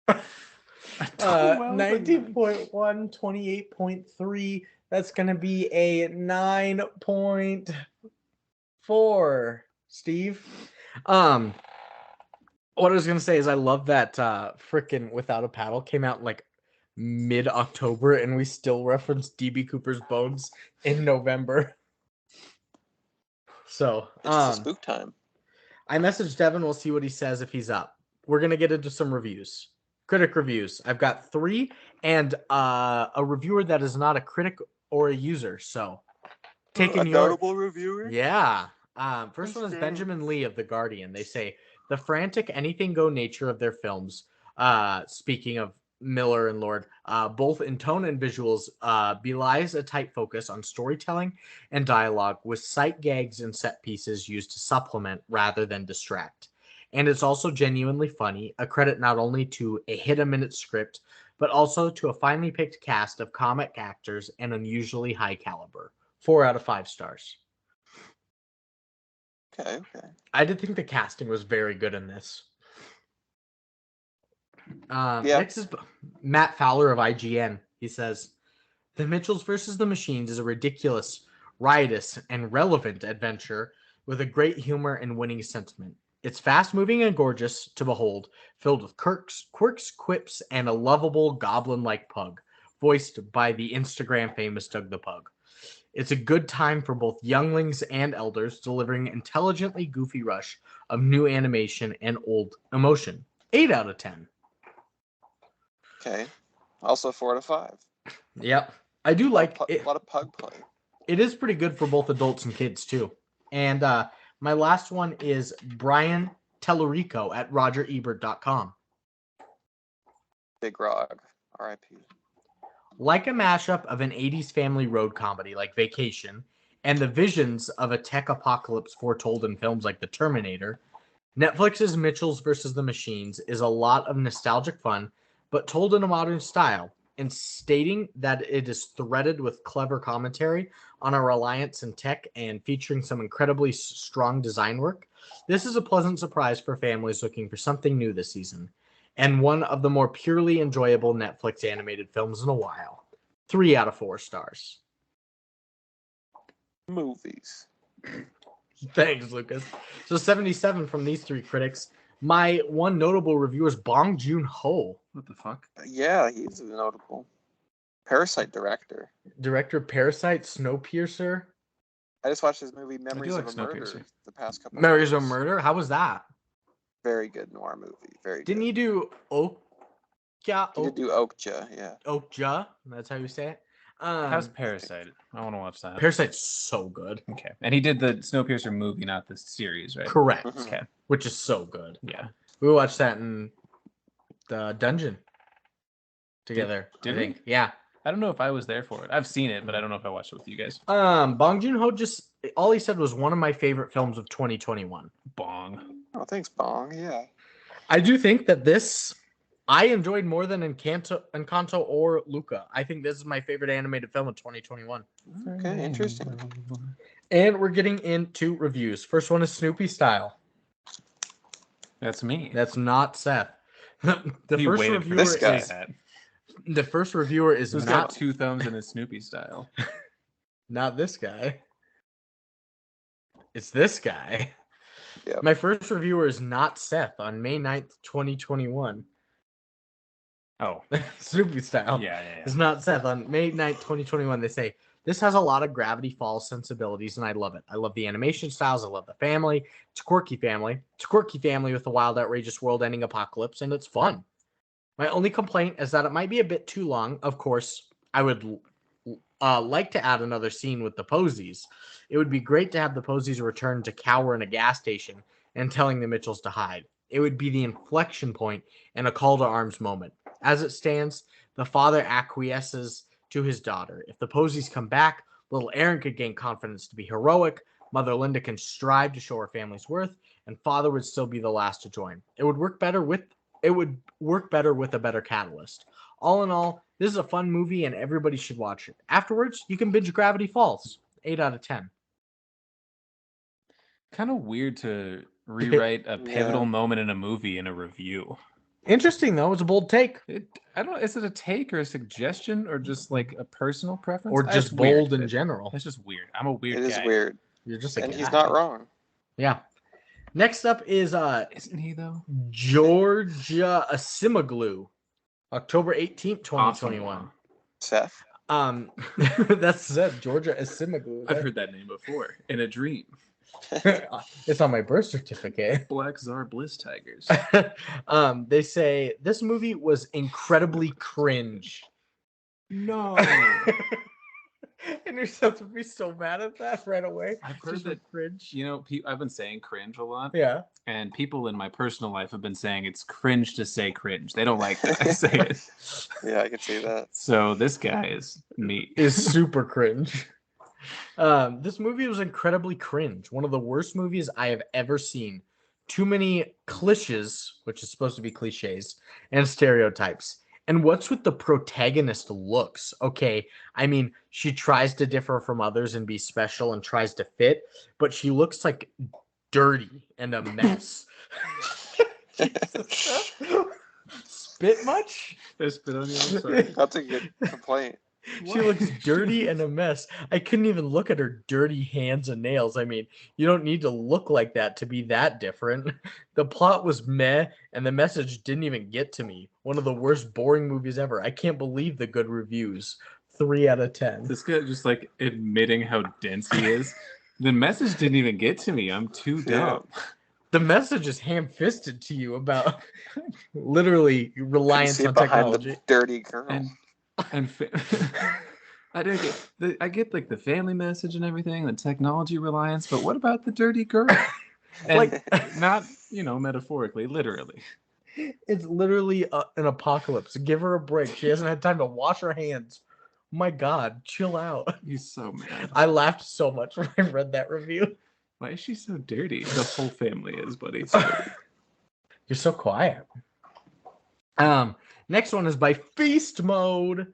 19.1, 28.3. That's going to be a 9.4. Steve. What I was going to say is I love that frickin' Without a Paddle came out like mid-October and we still reference D.B. Cooper's bones in November. So, it's spook time. I messaged Devon. We'll see what he says if he's up. We're going to get into some reviews. Critic reviews. I've got 3 and a reviewer that is not a critic or a user. So, taking your notable reviewer. Yeah. First one is Benjamin Lee of The Guardian. They say the frantic anything go nature of their films speaking of Miller and Lord, both in tone and visuals, belies a tight focus on storytelling and dialogue with sight gags and set pieces used to supplement rather than distract. And it's also genuinely funny, a credit not only to a hit-a-minute script, but also to a finely picked cast of comic actors and unusually high caliber. 4 out of 5 stars. Okay. I did think the casting was very good in this. Yeah. Next is Matt Fowler of IGN. He says, The Mitchells versus the Machines is a ridiculous, riotous, and relevant adventure with a great humor and winning sentiment. It's fast-moving and gorgeous to behold, filled with quirks, quips, and a lovable goblin-like pug, voiced by the Instagram-famous Doug the Pug. It's a good time for both younglings and elders, delivering an intelligently goofy rush of new animation and old emotion. 8 out of 10. Okay. Also 4 out of 5. Yep. I do like it. A lot of pug play. It is pretty good for both adults and kids, too. And my last one is Brian Tellerico at RogerEbert.com. Big Rog. R.I.P. Like a mashup of an 80s family road comedy like Vacation and the visions of a tech apocalypse foretold in films like The Terminator, Netflix's Mitchells vs. the Machines is a lot of nostalgic fun, but told in a modern style, and stating that it is threaded with clever commentary on our reliance in tech and featuring some incredibly strong design work. This is a pleasant surprise for families looking for something new this season, and one of the more purely enjoyable Netflix animated films in a while. 3 out of 4 stars. Movies. Thanks, Lucas. So 77 from these 3 critics. My one notable reviewer is Bong Joon-ho. What the fuck? Yeah, he's a notable Parasite director. Director of Parasite, Snowpiercer. I just watched his movie Memories like of a Murder Snowpiercer. the past couple Memories of months. Murder? How was that? Very good noir movie. Very Didn't good. he do Okja? He did do Okja, yeah. Okja? That's how you say it? How's Parasite? I want to watch that. Parasite's so good. Okay. And he did the Snowpiercer movie, not the series, right? Correct. Mhm. Okay. Which is so good. Yeah. We watched that in the dungeon together. Did I we? think. Yeah. I don't know if I was there for it. I've seen it, but I don't know if I watched it with you guys. Bong Joon-ho just all he said was one of my favorite films of 2021. Bong. Oh, thanks, Bong. Yeah. I do think that this I enjoyed more than Encanto or Luca. I think this is my favorite animated film of 2021. Okay, interesting. And we're getting into reviews. First one is Snoopy Style. That's me. That's not Seth. The He first waited for reviewer this guy. is that. the first reviewer is Who's not got 2 thumbs in his Snoopy style? not this guy. It's this guy. Yep. My first reviewer is not Seth on May 9th, 2021. Oh. Snoopy Style. Yeah. It's not Seth. On May 9th, 2021, they say, this has a lot of Gravity Falls sensibilities, and I love it. I love the animation styles. I love the family. It's a quirky family. It's a quirky family with a wild, outrageous world-ending apocalypse, and it's fun. My only complaint is that it might be a bit too long. Of course, I would like to add another scene with the Posies. It would be great to have the Posies return to cower in a gas station and telling the Mitchells to hide. It would be the inflection point and a call to arms moment. As it stands, the father acquiesces to his daughter. If the Posies come back, little Aaron could gain confidence to be heroic, Mother Linda can strive to show her family's worth, and father would still be the last to join. It would work better with a better catalyst. All in all, this is a fun movie and everybody should watch it. Afterwards, you can binge Gravity Falls. 8 out of 10. Kind of weird to rewrite a pivotal Yeah. moment in a movie in a review. Interesting though, it's a bold take. I don't know. Is it a take or a suggestion or just like a personal preference? Or It's just weird. bold in general. It's just weird. I'm a weird It is guy. weird. You're just a And guy. he's not wrong. Yeah. Next up is Isn't he though? Georgia Asimoglu. October 18th, 2021. Awesome. Seth? That's it. Georgia Asimoglu. I've heard that name before in a dream. It's on my birth certificate. Black Czar Bliss Tigers. They say this movie was incredibly cringe. No. And you're supposed to be so mad at that right away. I've heard Just for that, cringe. you know, I've been saying cringe a lot. Yeah. And people in my personal life have been saying it's cringe to say cringe. They don't like that I say it. Yeah, I can see that. So this guy is me. Is super cringe. This movie was incredibly cringe. One of the worst movies I have ever seen. Too many cliches, which is supposed to be cliches, and stereotypes. And what's with the protagonist looks? Okay, I mean, she tries to differ from others and be special and tries to fit, but she looks like dirty and a mess. Spit much? There's spit on you. I'm sorry. That's a good complaint. She looks dirty and a mess. I couldn't even look at her dirty hands and nails. I mean, you don't need to look like that to be that different. The plot was meh, and the message didn't even get to me. One of the worst boring movies ever. I can't believe the good reviews. 3 out of 10. This guy just like admitting how dense he is. The message didn't even get to me. I'm too dumb. The message is ham-fisted to you about literally reliance on technology. The dirty girl. I didn't get I get like the family message and everything, the technology reliance, but what about the dirty girl? And Like- not, you know, metaphorically, literally. It's literally an apocalypse. Give her a break. She hasn't had time to wash her hands. My God, chill out. He's so mad. I laughed so much when I read that review. Why is she so dirty? The whole family is, buddy. You're so quiet. Next one is by Feast Mode.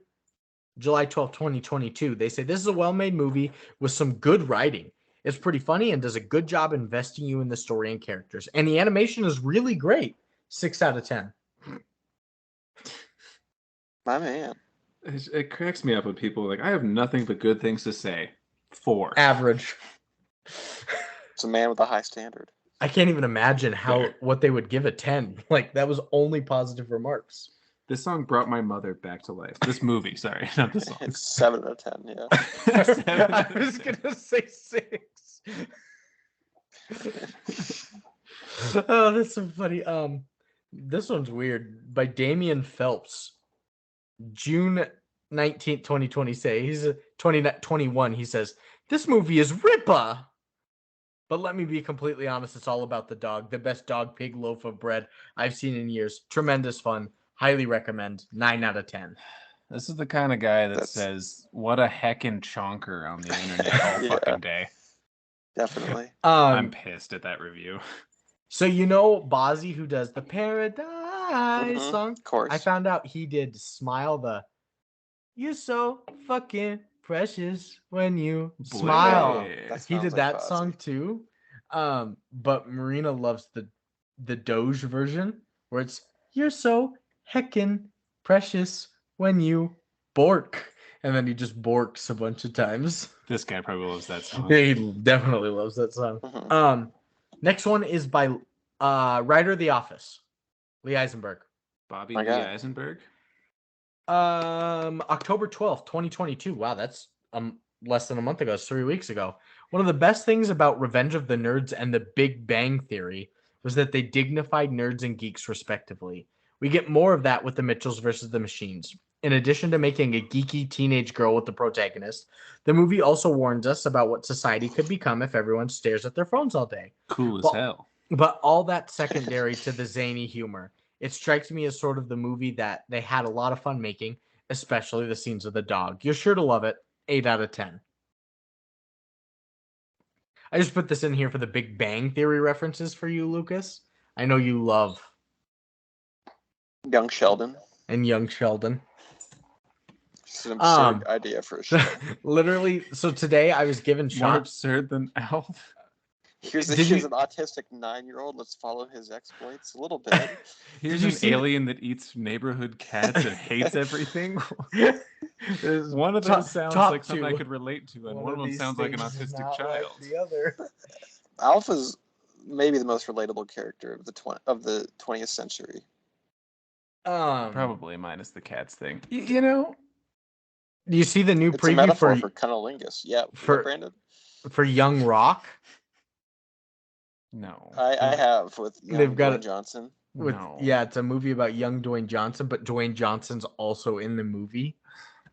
July 12th, 2022. They say this is a well-made movie with some good writing. It's pretty funny and does a good job investing you in the story and characters. And the animation is really great. 6 out of 10. My man. It cracks me up when people are like, I have nothing but good things to say. 4. Average. It's a man with a high standard. I can't even imagine what they would give a 10. Like, that was only positive remarks. This song brought my mother back to life. This movie, sorry, not the song. It's 7 out of 10, yeah. 7 out I of was 10. going to say 6. Oh, that's so funny. This one's weird. By Damian Phelps. June 19th, 2020. He's 2021. He says, this movie is Ripper. But let me be completely honest. It's all about the dog. The best dog pig loaf of bread I've seen in years. Tremendous fun. Highly recommend. 9 out of 10. This is the kind of guy that says, what a heckin' chonker on the internet all Yeah. fucking day. Definitely. I'm pissed at that review. So you know Bozzy, who does the Paradise song? Of course. I found out he did Smile the You're so fucking precious when you smile. Bleh. He sounds did like that Bozzy. song too. But Marina loves the Doge version where it's You're so heckin' precious when you bork. And then he just borks a bunch of times. This guy probably loves that song. He definitely loves that song. Mhm. Next one is by writer of The Office, Lee Eisenberg. Bobby My Lee God. Eisenberg? October 12th, 2022. Wow, that's less than a month ago. It's 3 weeks ago. One of the best things about Revenge of the Nerds and The Big Bang Theory was that they dignified nerds and geeks respectively. We get more of that with the Mitchells versus the Machines. In addition to making a geeky teenage girl with the protagonist, the movie also warns us about what society could become if everyone stares at their phones all day. Cool as Well, hell. But all that secondary to the zany humor. It strikes me as sort of the movie that they had a lot of fun making, especially the scenes with the dog. You're sure to love it. 8 out of 10. I just put this in here for the Big Bang Theory references for you, Lucas. I know you love Young Sheldon. and Young Sheldon. It's an absurd idea for a show. Literally, so today I was given More shot. absurd than Alf. Here's Did an you- autistic 9-year-old. Let's follow his exploits a little bit. Here's you an see the- alien that eats neighborhood cats and hates everything. There's One of top- them sounds top like something I two. could relate to, and One one of them these sounds like an things is autistic not like child. the other. Alpha's maybe the most relatable character of the 20th century. Probably minus the cats thing. You know, Do you see the new It's a preview metaphor for for cunnilingus. Yeah, for- Brandon. Young Rock? no. I have with young They've got Dwayne it- Johnson. No. Yeah, it's a movie about young Dwayne Johnson, but Dwayne Johnson's also in the movie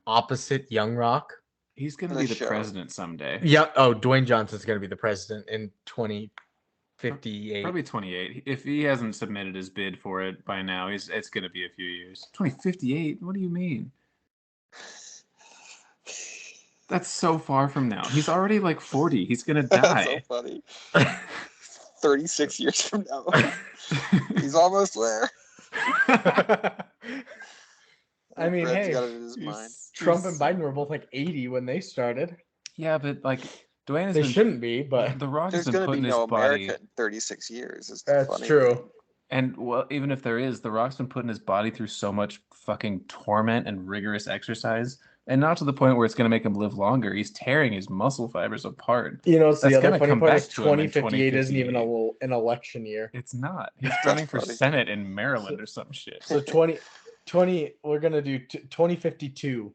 opposite Young Rock. He's gonna The be the show. president someday. Yeah. Oh, Dwayne Johnson's gonna be the president in 2058. Probably 28. If he hasn't submitted his bid for it by now, it's gonna be a few years. 2058? What do you mean? That's so far from now. He's already like 40. He's gonna That's so die. funny. 36 years from now. He's almost there. I mean, Fred's hey, got it in his mind. Trump and Biden were both like 80 when they started. Yeah, but like Dwayne has They been. shouldn't be, but The Rock has There's been going to be putting his no body. America in 36 years. Is the that's funny true. thing. And well, even if there is, The Rock's been putting his body through so much fucking torment and rigorous exercise, and not to the point where it's going to make him live longer. He's tearing his muscle fibers apart. You know, it's the That's other gonna funny come part back is to him in 2058 isn't even 2058. an election year. It's not. He's running for funny. Senate in Maryland or some shit. So 20, we're going to do 2052.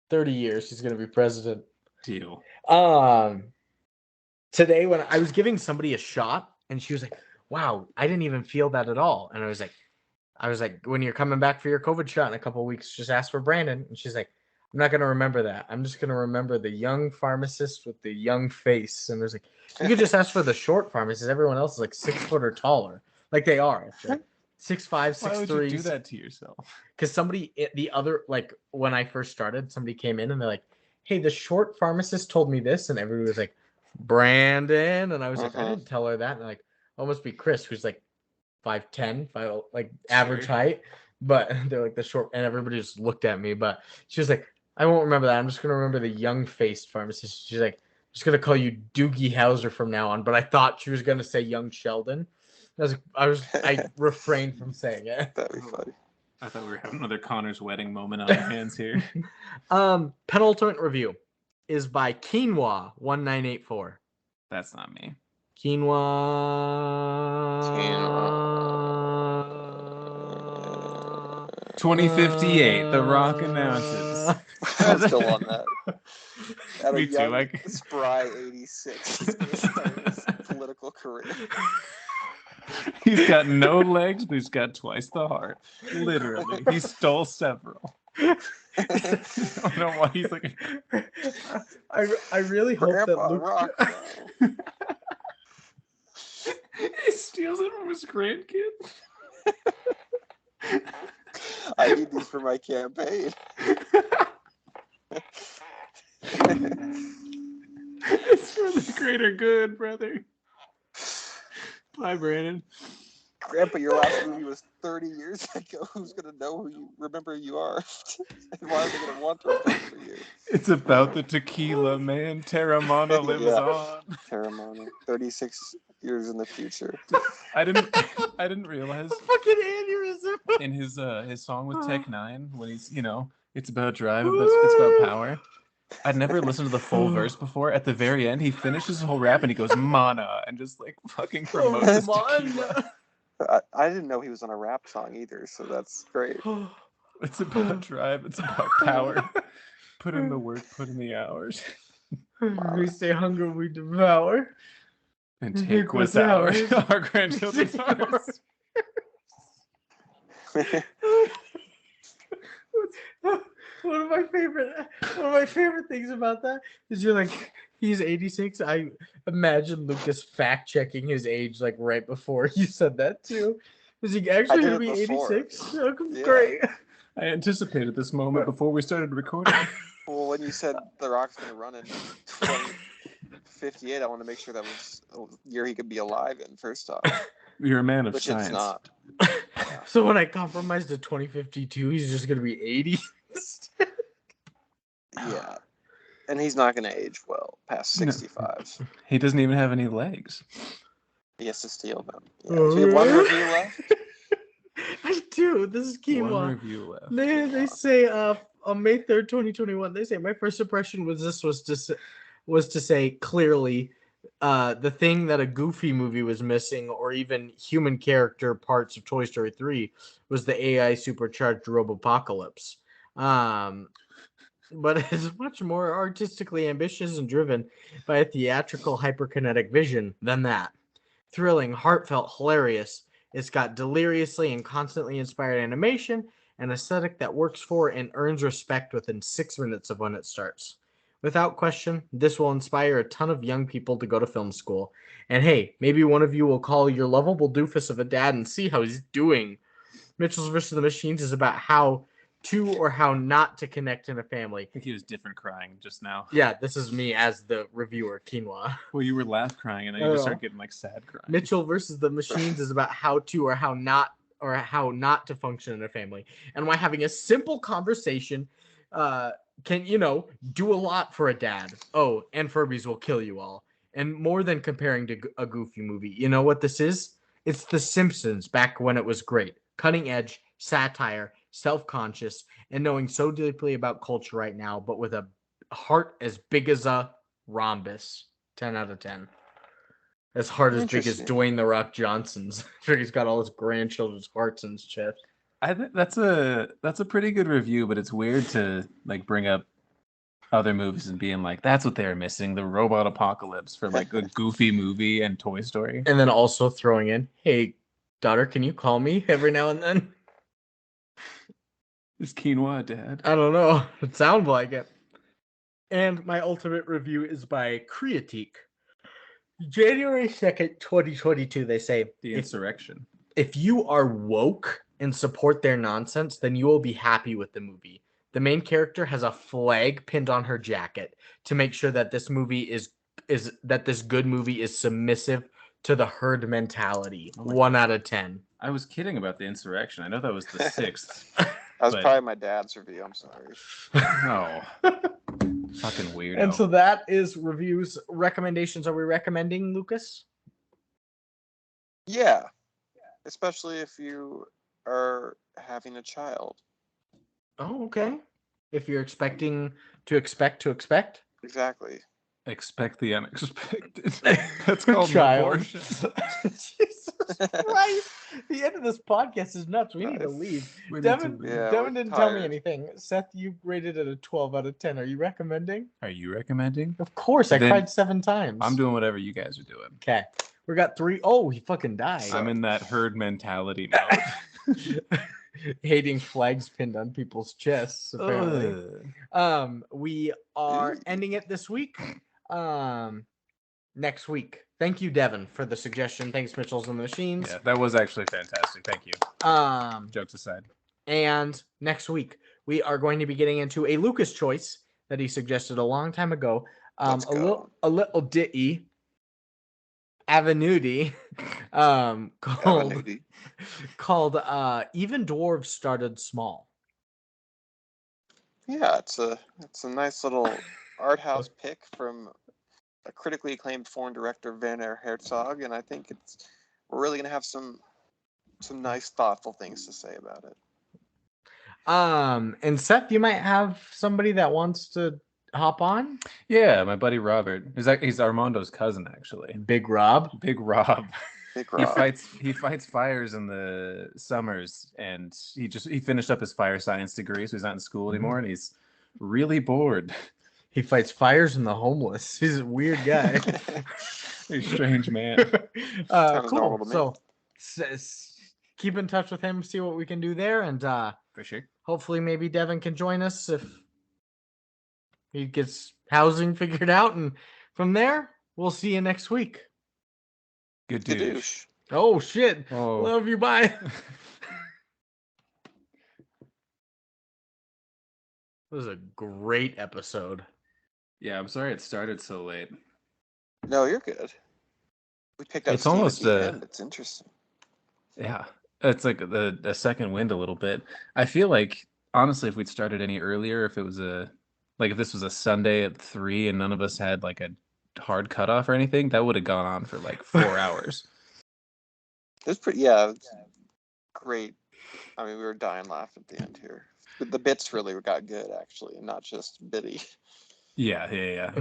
30 years he's going to be president. Deal. Today when I was giving somebody a shot and she was like, "Wow, I didn't even feel that at all." And I was like, "When you're coming back for your COVID shot in a couple of weeks, just ask for Brandon." And she's like, "I'm not going to remember that. I'm just going to remember the young pharmacist with the young face." And I was like, "You could just ask for the short pharmacist. Everyone else is like 6 foot or taller." Like they are, actually. 6'5", 6'3". Why would you do that to yourself? Because like when I first started, somebody came in and they're like, "Hey, the short pharmacist told me this," and everybody was like, "Brandon," and I was like, "I didn't tell her that." And like, "Oh, it must be Chris, who's like 5'10", like average Sure. height," but they're like the short, and everybody just looked at me. But she was like, "I won't remember that. I'm just gonna remember the young-faced pharmacist." She's like, "I'm just gonna call you Doogie Howser from now on." But I thought she was gonna say Young Sheldon. I refrained from saying it. That'd be funny. I thought we were having another Connor's wedding moment on our hands here. Penultimate review is by Quinoa1984. That's not me. Quinoa. 2058, The Rock announces. I'm still on that. At Me a too, young, like- spry 86, he's going to start his political career. He's got no legs, but he's got twice the heart. Literally. He stole several. I don't know why he's like... I really hope Grandpa that Luke. Rock. He steals it from his grandkid. I need these for my campaign. It's for the greater good, brother. Bye, Brandon. Grandpa, your last movie was 30 years ago. Who's going to know who you remember you are? And why are they going to want to remember you? It's about the tequila, man. Terramana lives Yeah. on. Terramana, 36 years in the future. I didn't realize Fucking aneurysm. in his song with Tech Nine when he's it's about drive, but it's about power. I'd never listened to the full verse before. At the very end, he finishes the whole rap and he goes "mana" and just like fucking promotes his tequila. I didn't know he was on a rap song either, so that's great. It's about drive. It's about power. Put in the work. Put in the hours. We stay hungry, we devour. And take what's ours. Our grandchildren's ours. One of my favorite things about that is you're like, he's 86. I imagine Lucas fact checking his age like right before you said that too. Is he actually did gonna be it before. 86? Oh, Yeah. great. I anticipated this moment before we started recording. Well, when you said The Rock's going to run in 2058, I want to make sure that was a year he could be alive in, first off. You're a man of Which science. it's not. So when I compromise to 2052, he's just gonna be 80. Yeah. And he's not going to age well past 65. He doesn't even have any legs. He has to steal them. Yeah. So we have one review left. I do. This is One Quinoa. review left. They say on May 3rd, 2021, they say my first impression was to say clearly the thing that a Goofy movie was missing, or even human character parts of Toy Story 3, was the AI supercharged Robopocalypse. But it's much more artistically ambitious and driven by a theatrical hyperkinetic vision than that. Thrilling, heartfelt, hilarious. It's got deliriously and constantly inspired animation, an aesthetic that works for and earns respect within 6 minutes of when it starts. Without question, this will inspire a ton of young people to go to film school. And hey, maybe one of you will call your lovable doofus of a dad and see how he's doing. Mitchell's vs. the Machines is about how to or how not to connect in a family. I think he was different crying just now. Yeah, this is me as the reviewer, Quinoa. Well, you were laugh crying, and then you just start getting like sad crying. Mitchell versus the Machines is about how to or how not to function in a family, and why having a simple conversation can do a lot for a dad. Oh, and Furbies will kill you all. And more than comparing to a Goofy movie, you know what this is? It's The Simpsons back when it was great. Cutting edge, satire, self-conscious, and knowing so deeply about culture right now, but with a heart as big as a rhombus. 10 out of 10. As hard as big as Dwayne "The Rock" Johnson's. He's got all his grandchildren's hearts in his chest. I think that's a pretty good review, but it's weird to like bring up other movies and being like, that's what they're missing, the robot apocalypse for like a Goofy movie and Toy Story. And then also throwing in, hey, daughter, can you call me every now and then? Is Quinoa a dad? I don't know. It sounds like it. And my ultimate review is by Creatique. January 2nd, 2022, they say, The Insurrection. If you are woke and support their nonsense, then you will be happy with the movie. The main character has a flag pinned on her jacket to make sure that this movie this good movie is submissive to the herd mentality. 1 out of 10. I was kidding about The Insurrection. I know that was the 6th. That was probably my dad's review. I'm sorry. Oh. Fucking weirdo. And so that is reviews. Recommendations. Are we recommending, Lucas? Yeah. Especially if you are having a child. Oh, okay. If you're expecting to expect. Exactly. Expect the unexpected. That's called an abortion. Jesus Christ. The end of this podcast is nuts. We need to leave. Devon didn't tell me anything. Seth, you rated it a 12 out of 10. Are you recommending? Are you recommending? Of course. I cried 7 times. I'm doing whatever you guys are doing. Okay. We got 3. Oh, he fucking died. I'm in that herd mentality mode. Hating flags pinned on people's chests, apparently. We are ending it this week. Next week. Thank you, Devon, for the suggestion. Thanks, Mitchell's and the Machines. Yeah, that was actually fantastic. Thank you. Jokes aside. And next week, we are going to be getting into a Lucas choice that he suggested a long time ago. A little ditty. Avenuity. Called Even Dwarves Started Small. Yeah, it's a nice little art house pick from a critically acclaimed foreign director, Werner Herzog, and I think we're really gonna have some nice, thoughtful things to say about it. And Seth, you might have somebody that wants to hop on. Yeah, my buddy Robert. He's Armando's cousin, actually. Big Rob. He fights fires in the summers, and he finished up his fire science degree, so he's not in school anymore, and he's really bored. He fights fires in the homeless. He's a weird guy. He's a strange man. Cool. So keep in touch with him, see what we can do there, and for sure. Hopefully maybe Devon can join us if he gets housing figured out, and from there we'll see you next week. Good douche. Oh shit. Oh. Love you. Bye. It was a great episode. Yeah, I'm sorry it started so late. No, you're good. We picked up. It's almost end. It's interesting. Yeah, it's like a second wind a little bit. I feel like honestly, if we'd started any earlier, if this was a Sunday at 3 and none of us had like a hard cutoff or anything, that would have gone on for like 4 hours. It was great. I mean, we were dying laughing at the end here. The bits really got good, actually, and not just bitty. Yeah.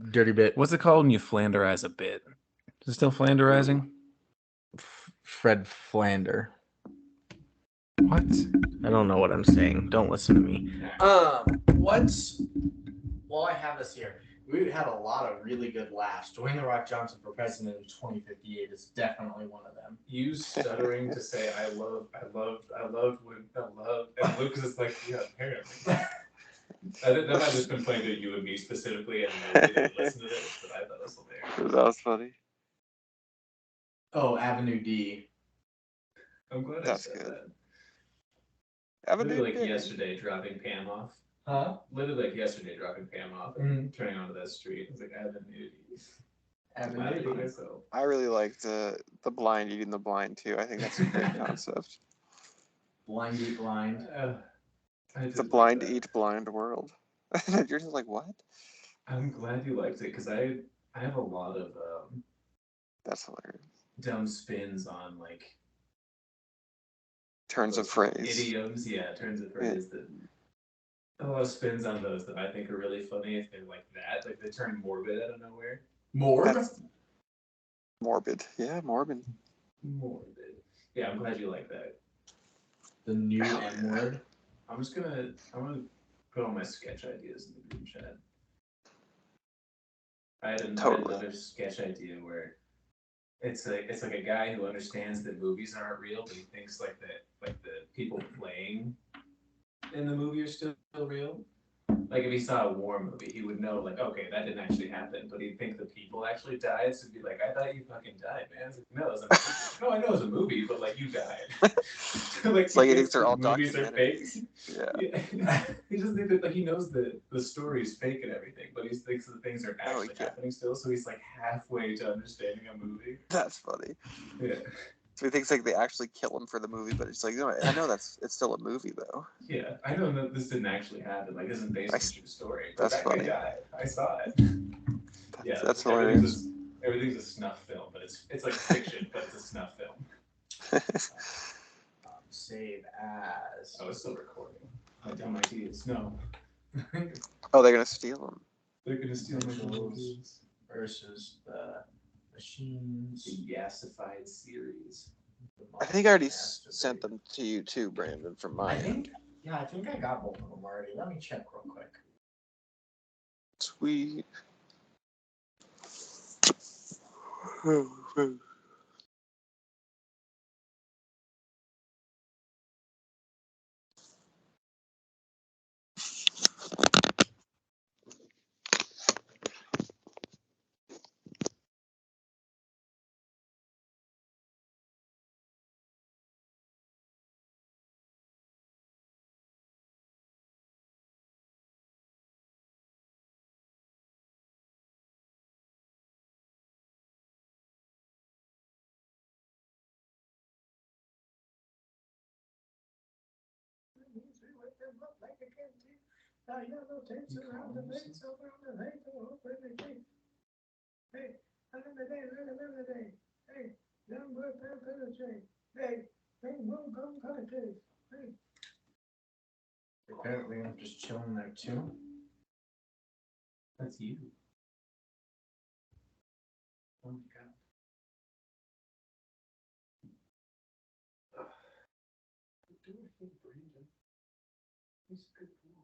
Dirty bit. What's it called when you flanderize a bit? Is it still flanderizing? Fred Flander. What? I don't know what I'm saying. Don't listen to me. While I have this here, we had a lot of really good laughs. Dwayne "The Rock" Johnson for president in 2058 is definitely one of them. You stuttering to say I love, and Lucas is like, yeah, apparently. I think that might have just been playing to you and me specifically, and nobody didn't listen to this, but I thought it was hilarious. That was funny. Oh, Avenue D. I'm glad That's I said good. that. Avenue Literally like D. yesterday, dropping Pam off. Huh? Literally like yesterday, dropping Pam off and turning onto that street. I was like, Avenue D. Avenue D. Myself. I really like the blind eating the blind too. I think that's a great concept. Blind eat blind. The blind eat blind world. You're just like, what? I'm glad you liked it because I have a lot of That's hilarious. dumb spins on like Turns of those phrase. idioms. Yeah, turns of phrase that. A lot of spins on those that I think are really funny if they're like that. Like they turn morbid out of nowhere. That's morbid. Yeah, morbid. Morbid. Yeah, I'm glad you like that. The new M word. I'm gonna put all my sketch ideas in the group chat. I had another sketch idea where it's like a guy who understands that movies aren't real, but he thinks like the people playing in the movie are still real. Like if he saw a war movie, he would know like, okay, that didn't actually happen, but he'd think the people actually died, so he'd be like, I thought you fucking died, man. It's like, no, it's a movie. No, I know it's a movie, but like you died. Like it's like he thinks they're all movies are fake. documentaries. Yeah. He just thinks that like he knows the story is fake and everything, but he thinks that things are actually happening still, so he's like halfway to understanding a movie. That's funny. Yeah. So he thinks like they actually kill him for the movie, but it's like, no, I know it's still a movie though. Yeah, I know that this didn't actually happen. Like, this isn't based on a true story. But That's that guy funny. died. I saw it. Yeah, That's hilarious. Everything's a snuff film, but it's like fiction, but it's a snuff film. Save as. Oh, it's still recording. My dumb ideas. No. Oh, they're gonna steal them. They're gonna steal my Mitchells versus the machines. The gasified series. I think I already sent them to you too, Brandon, from my end. Yeah, I think I got both of them already. Let me check real quick. Sweet. Apparently, I'm just chilling there too. That's you. Oh my god. Do it for Brandon. He's a good boy.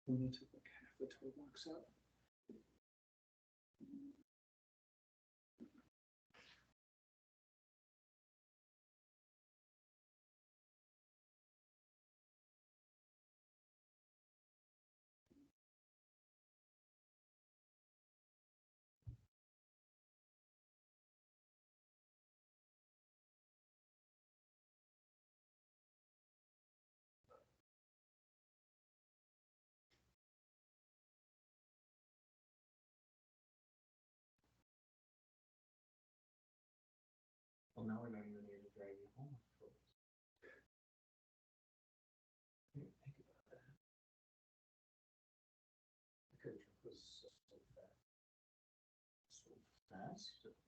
We need to look half the toolbox up. now we're not even here to drag you home. I didn't think about that. The coach was so fast. So fast.